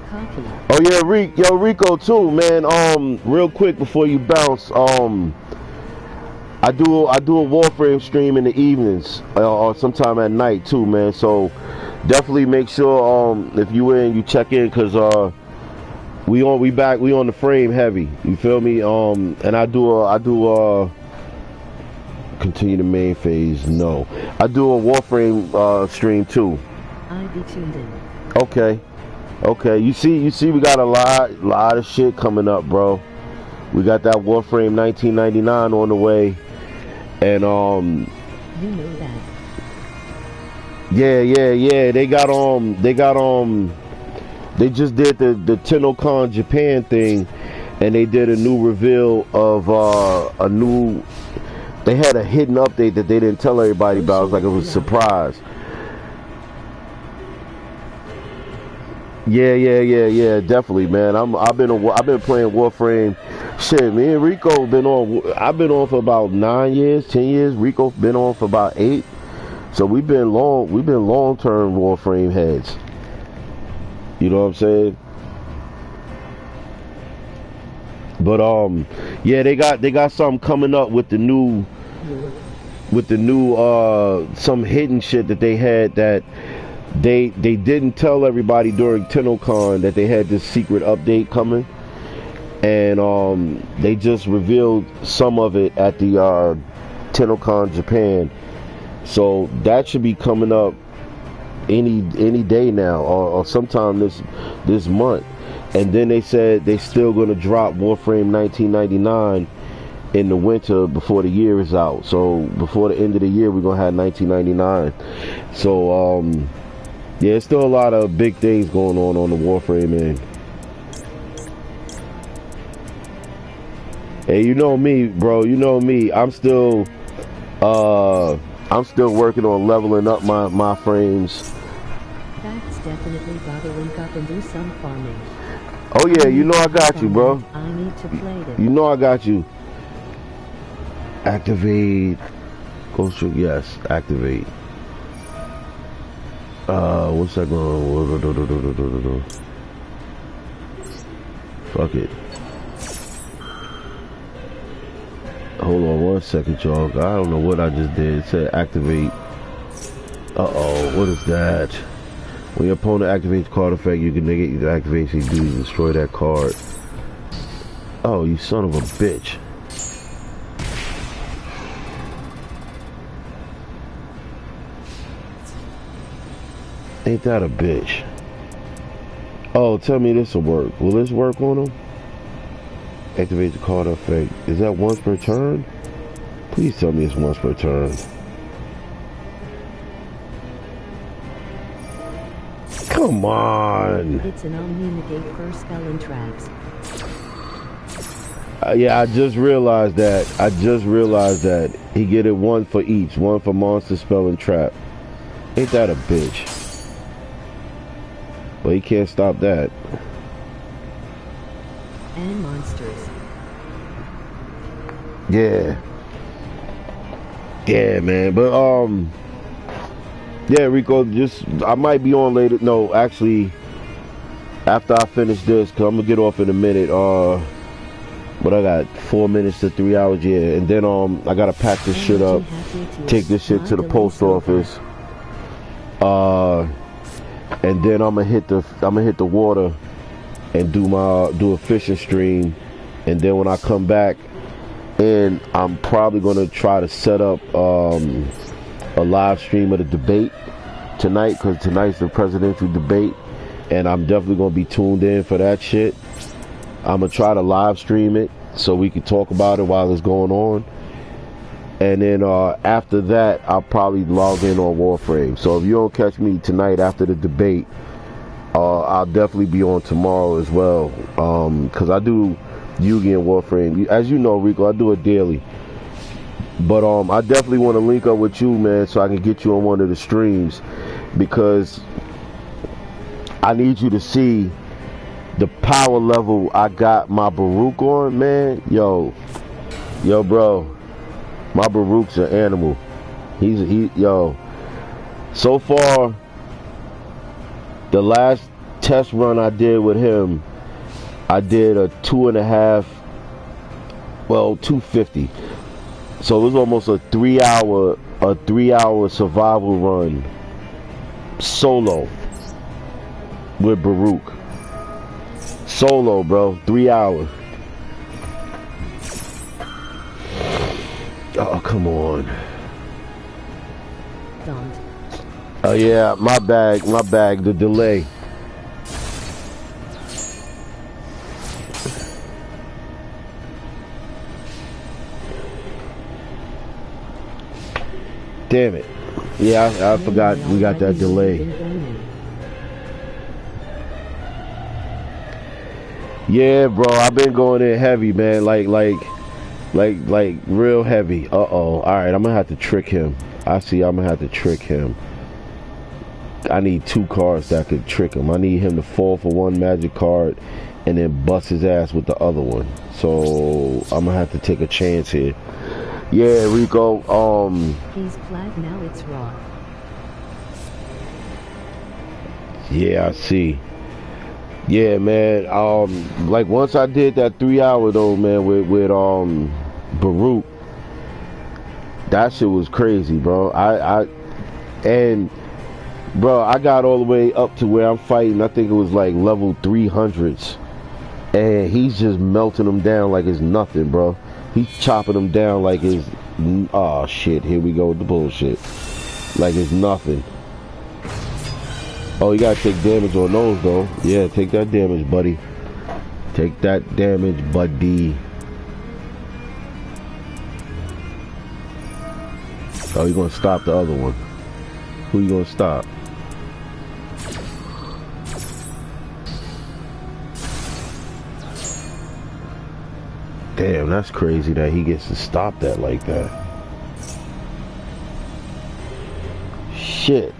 Speaker 1: Coffee.
Speaker 2: Oh yeah, Rico too, man. Real quick before you bounce, I do a Warframe stream in the evenings, or sometime at night too, man. So definitely make sure if you in, you check in, cause we on the frame heavy. You feel me? And I do continue the main phase. No, I do a Warframe stream too.
Speaker 1: I be tuned in.
Speaker 2: Okay. You see, we got a lot of shit coming up, bro. We got that Warframe 1999 on the way. And
Speaker 1: you know that.
Speaker 2: Yeah. They just did the TennoCon Japan thing, and they did a new reveal of they had a hidden update that they didn't tell everybody about. It was like it was a surprise. Yeah, definitely, man. I've been playing Warframe. Shit, me and Rico I've been on for about 9 years, 10 years. Rico been on for about 8. So we've been long-term Warframe heads. You know what I'm saying? But yeah, they got something coming up with the new some hidden shit that they had that they didn't tell everybody during TennoCon that they had this secret update coming. And they just revealed some of it at the TennoCon Japan, so that should be coming up any day now, or sometime this month. And then they said they still gonna drop Warframe 1999 in the winter before the year is out. So before the end of the year, we're gonna have 1999. So yeah, there's still a lot of big things going on the Warframe end. Hey, you know me, bro. You know me. I'm still working on leveling up my frames.
Speaker 1: That's definitely about to link up and do some farming.
Speaker 2: Oh yeah, you know I got you, bro.
Speaker 1: I need to play this.
Speaker 2: You know I got you. Activate. Go through. Yes, activate. What's that going? Fuck it. Hold on 1 second, y'all. I don't know what I just did. It said activate. Uh-oh, what is that? When your opponent activates card effect, you can negate the activation you do to destroy that card. Oh, you son of a bitch. Ain't that a bitch? Oh, tell me this will work. Will this work on them? Activate the card effect. Is that once per turn? Please tell me it's once per turn. Come on.
Speaker 1: It's an omni-negate per spell and traps.
Speaker 2: Yeah, I just realized that. He get it one for each. One for monster, spell, and trap. Ain't that a bitch? But he can't stop that.
Speaker 1: And monsters.
Speaker 2: Yeah, man. But yeah, Rico, I might be on later. No, actually, after I finish this, cause I'm gonna get off in a minute. But I got 4 minutes to 3 hours, yeah. And then I gotta pack this shit up, take this shit to the post office. And then I'm gonna hit the water and do a fishing stream. And then when I come back, and I'm probably gonna try to set up a live stream of the debate tonight, because tonight's the presidential debate, and I'm definitely gonna be tuned in for that shit. I'm gonna try to live stream it so we can talk about it while it's going on. And then after that, I'll probably log in on Warframe. So if you don't catch me tonight after the debate, I'll definitely be on tomorrow as well. Because I do Yugi and Warframe. As you know, Rico, I do it daily. But I definitely want to link up with you, man, so I can get you on one of the streams. Because I need you to see the power level I got my Baruch on, man. Yo, bro. My Baruch's an animal. Yo. So far, the last test run I did with him, I did a 250. So it was almost a 3 hour survival run solo with Baruch. Solo, bro. 3 hours. Oh, come on.
Speaker 1: Don't.
Speaker 2: Oh, yeah, my bag, the delay. Damn it. Yeah, I forgot we got that delay. Yeah, bro, I've been going in heavy, man. Like real heavy. Uh-oh. Alright, I'm gonna have to trick him. I see I'm gonna have to trick him. I need 2 cards that could trick him. I need him to fall for 1 magic card and then bust his ass with the other one. So I'm gonna have to take a chance here. Yeah, Rico,
Speaker 1: He's flat now, it's raw.
Speaker 2: Yeah, I see. Yeah, man. Like once I did that 3 hour though, man, with Baruch, that shit was crazy, bro. Bro, I got all the way up to where I'm fighting. I think it was like level 300s, and he's just melting them down like it's nothing, bro. He's chopping them down like it's oh shit. Here we go with the bullshit. Like it's nothing. Oh, you gotta take damage on those though. Yeah, take that damage, buddy. Take that damage, buddy. Oh, you gonna stop the other one? Who you gonna stop? Damn, that's crazy that he gets to stop that like that. Shit.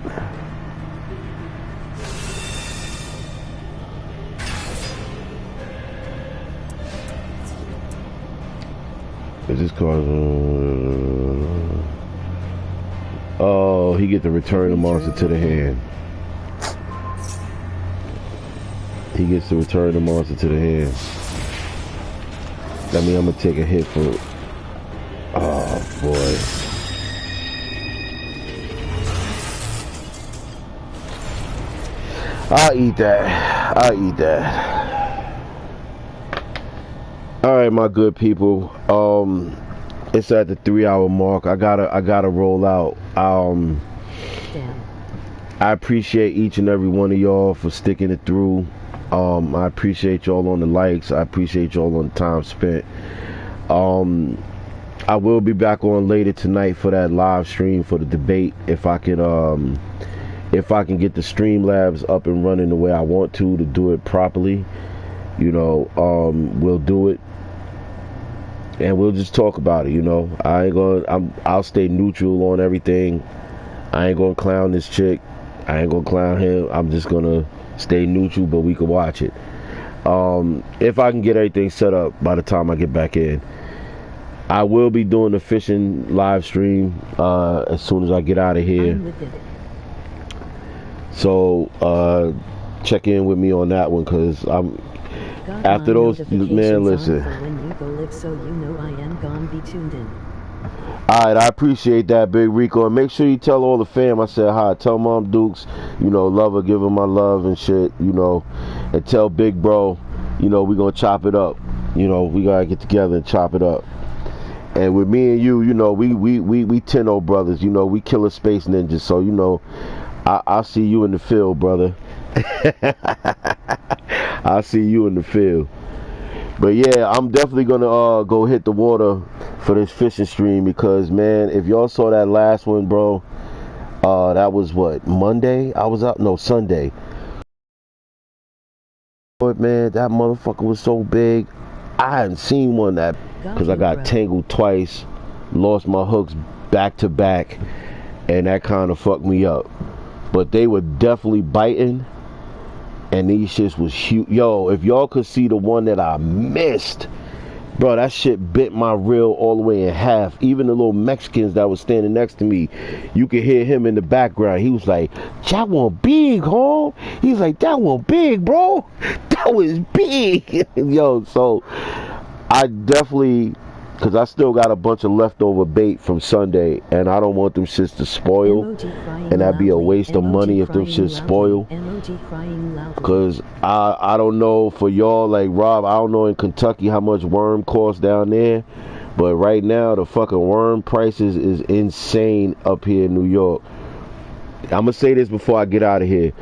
Speaker 2: Is this card? Oh, he get to return the monster to the hand. He gets to return the monster to the hand. That means I'm gonna take a hit for. Oh boy. I'll eat that. I'll eat that. All right, my good people. It's at the 3 hour mark. I gotta roll out.
Speaker 1: Damn.
Speaker 2: I appreciate each and every one of y'all for sticking it through. I appreciate y'all on the likes. I appreciate y'all on the time spent. I will be back on later tonight for that live stream for the debate. If I can get the Streamlabs up and running the way I want to do it properly, you know, we'll do it. And we'll just talk about it, you know. I'll stay neutral on everything. I ain't gonna clown this chick. I ain't gonna clown him. I'm just gonna stay neutral, but we can watch it. If I can get everything set up by the time I get back in. I will be doing the fishing live stream as soon as I get out of here. So check in with me on that one, because I'm after those, man, listen.
Speaker 1: When you go live, so you know I am gonna be tuned in.
Speaker 2: Alright, I appreciate that, Big Rico. And make sure you tell all the fam I said hi. Tell Mom Dukes, you know, love her, give her my love and shit, you know. And tell Big Bro, you know, we gonna chop it up. You know, we gotta get together and chop it up. And with me and you, you know, we 10-0 brothers, you know, we killer space ninjas. So, you know, I'll see you in the field, brother. I'll see you in the field. But yeah, I'm definitely gonna go hit the water for this fishing stream because, man, if y'all saw that last one, bro, that was what, Monday? I was out, no, Sunday. But man, that motherfucker was so big. I hadn't seen one that, because I got tangled twice, lost my hooks back to back, and that kind of fucked me up. But they were definitely biting, and these shits was huge. Yo, if y'all could see the one that I missed, bro, that shit bit my reel all the way in half. Even the little Mexicans that was standing next to me, you could hear him in the background. He was like, that one big, home. He's like, that one big, bro. That was big. Yo, so I definitely, because I still got a bunch of leftover bait from Sunday, and I don't want them shits to spoil. And that'd be a waste of money if them shits spoil. Because I don't know for y'all, like Rob, I don't know in Kentucky how much worm costs down there. But right now, the fucking worm prices is insane up here in New York. I'm going to say this before I get out of here.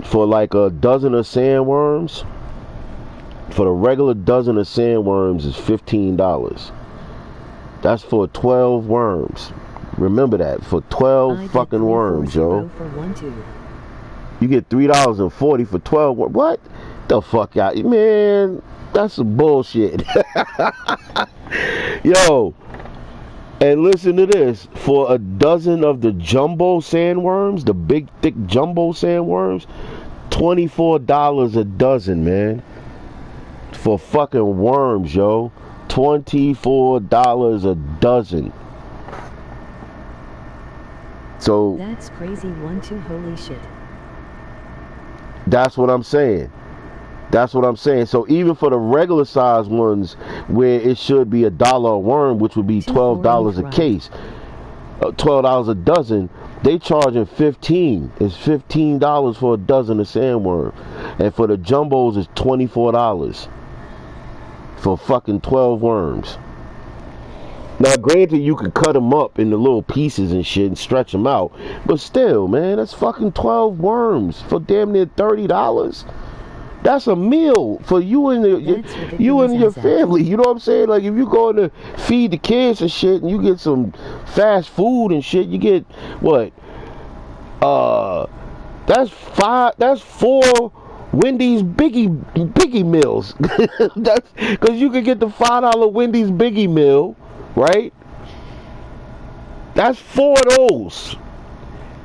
Speaker 2: For like a dozen of sandworms, for the regular dozen of sandworms is $15. That's for 12 worms. Remember that, for 12 fucking worms, yo. You get $3.40 for 12 worms. What the fuck out? Man, that's some bullshit. Yo, and listen to this. For a dozen of the jumbo sandworms, the big, thick jumbo sandworms, $24 a dozen, man. For fucking worms, yo. $24 a dozen. So
Speaker 1: that's crazy. 1-2, holy shit.
Speaker 2: That's what I'm saying. That's what I'm saying. So even for the regular size ones, where it should be $1 a worm, which would be $12 a case, $12 a dozen, they charging $15. It's $15 for a dozen of sandworm, and for the jumbos, it's $24 for fucking 12 worms. Now, granted, you could cut them up into little pieces and shit and stretch them out, but still, man, that's fucking 12 worms for damn near $30. That's a meal for you and your family. You know what I'm saying? Like, if you go to feed the kids and shit, and you get some fast food and shit, you get what? That's 4 Wendy's biggie meals. That's because you could get the $5 Wendy's biggie meal, right? That's 4 of those.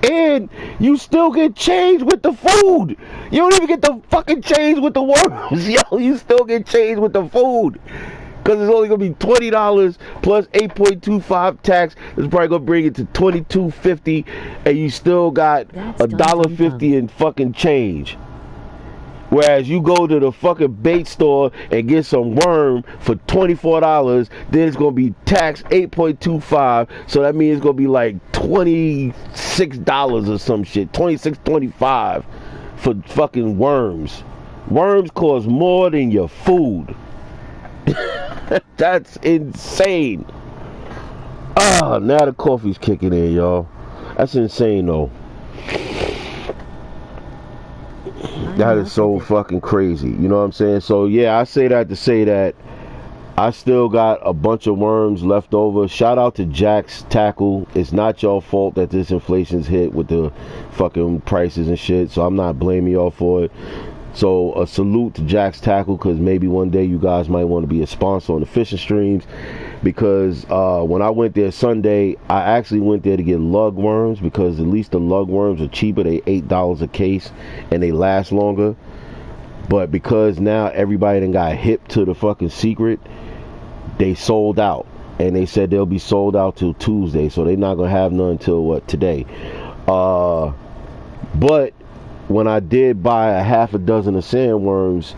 Speaker 2: And you still get change with the food. You don't even get the fucking change with the worms. Yo, you still get change with the food. Because it's only going to be $20 plus 8.25 tax. It's probably going to bring it to $22.50. And you still got $1.50 in fucking change. Whereas you go to the fucking bait store and get some worm for $24, then it's going to be taxed 8.25. So that means it's going to be like $26 or some shit. $26.25 for fucking worms. Worms cost more than your food. That's insane. Now the coffee's kicking in, y'all. That's insane, though. That is so fucking crazy. You know what I'm saying? So, yeah, I say that to say that I still got a bunch of worms left over. Shout out to Jack's Tackle. It's not your fault that this inflation's hit with the fucking prices and shit. So, I'm not blaming y'all for it. So, a salute to Jack's Tackle, because maybe one day you guys might want to be a sponsor on the fishing streams. Because when I went there Sunday, I actually went there to get lug worms, because at least the lug worms are cheaper. They $8 a case and they last longer. But because now everybody done got hip to the fucking secret, they sold out. And they said they'll be sold out till Tuesday. So they're not going to have none until what, today. But when I did buy a half a dozen of sandworms,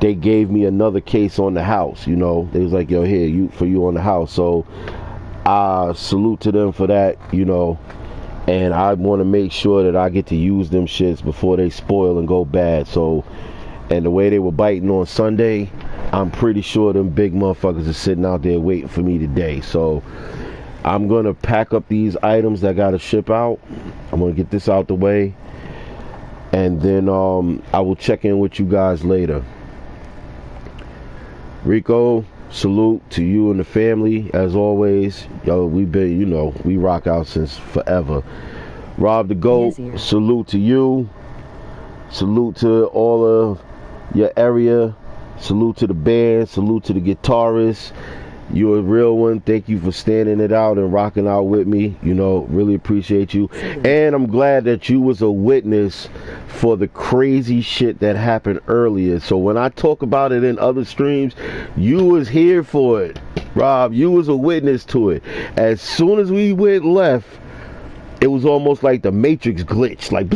Speaker 2: they gave me another case on the house. You know, they was like, yo, here, you on the house. So I salute to them for that, you know, and I want to make sure that I get to use them shits before they spoil and go bad. So, and the way they were biting on Sunday, I'm pretty sure them big motherfuckers are sitting out there waiting for me today. So I'm gonna pack up these items that gotta ship out. I'm gonna get this out the way, and then I will check in with you guys later. Rico, salute to you and the family as always. Yo, we've been, you know, we rock out since forever. Rob the GOAT,
Speaker 1: Yes,
Speaker 2: salute to you. Salute to all of your area. Salute to the band. Salute to the guitarist. You're a real one. Thank you for standing it out and rocking out with me. You know, really appreciate you. And I'm glad that you was a witness for the crazy shit that happened earlier. So when I talk about it in other streams, you was here for it. Rob, you was a witness to it. As soon as we went left, it was almost like the Matrix glitch, like,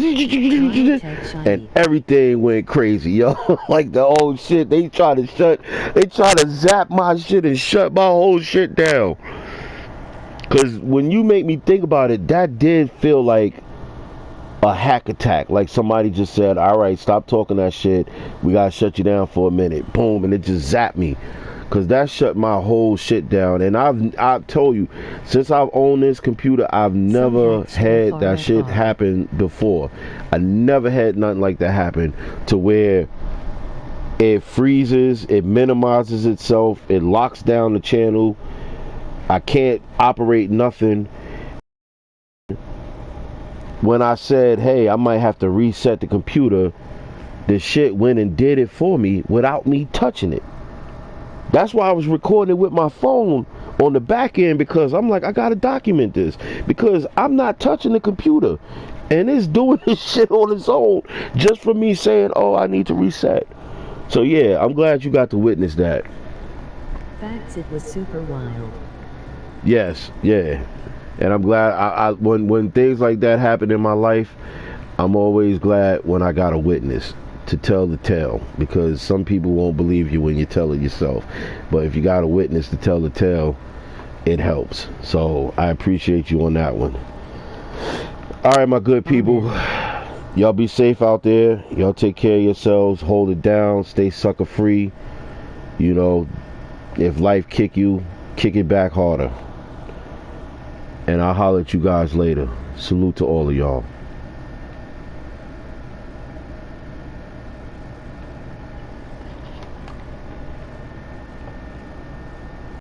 Speaker 2: and everything went crazy, yo. Like the old shit, they try to zap my shit and shut my whole shit down. Cause when you make me think about it, that did feel like a hack attack. Like somebody just said, all right, stop talking that shit. We gotta shut you down for a minute. Boom, and it just zapped me. Cause that shut my whole shit down. And I've told you, since I've owned this computer, I've never had that shit happen before. I never had nothing like that happen to where it freezes, it minimizes itself, it locks down the channel. I can't operate nothing. When I said, hey, I might have to reset the computer, the shit went and did it for me without me touching it. That's why I was recording it with my phone on the back end, because I'm like, I gotta document this, because I'm not touching the computer and it's doing this shit on its own just for me saying, oh, I need to reset. So yeah, I'm glad you got to witness that.
Speaker 1: Facts, it was super wild.
Speaker 2: Yes, yeah. And I'm glad when things like that happen in my life, I'm always glad when I got a witness to tell the tale, because some people won't believe you when you tell it yourself, but if you got a witness to tell the tale, it helps. So I appreciate you on that one. All right, my good people, y'all be safe out there. Y'all take care of yourselves, hold it down, stay sucker free. You know, if life kick you, kick it back harder. And I'll holler at you guys later. Salute to all of y'all.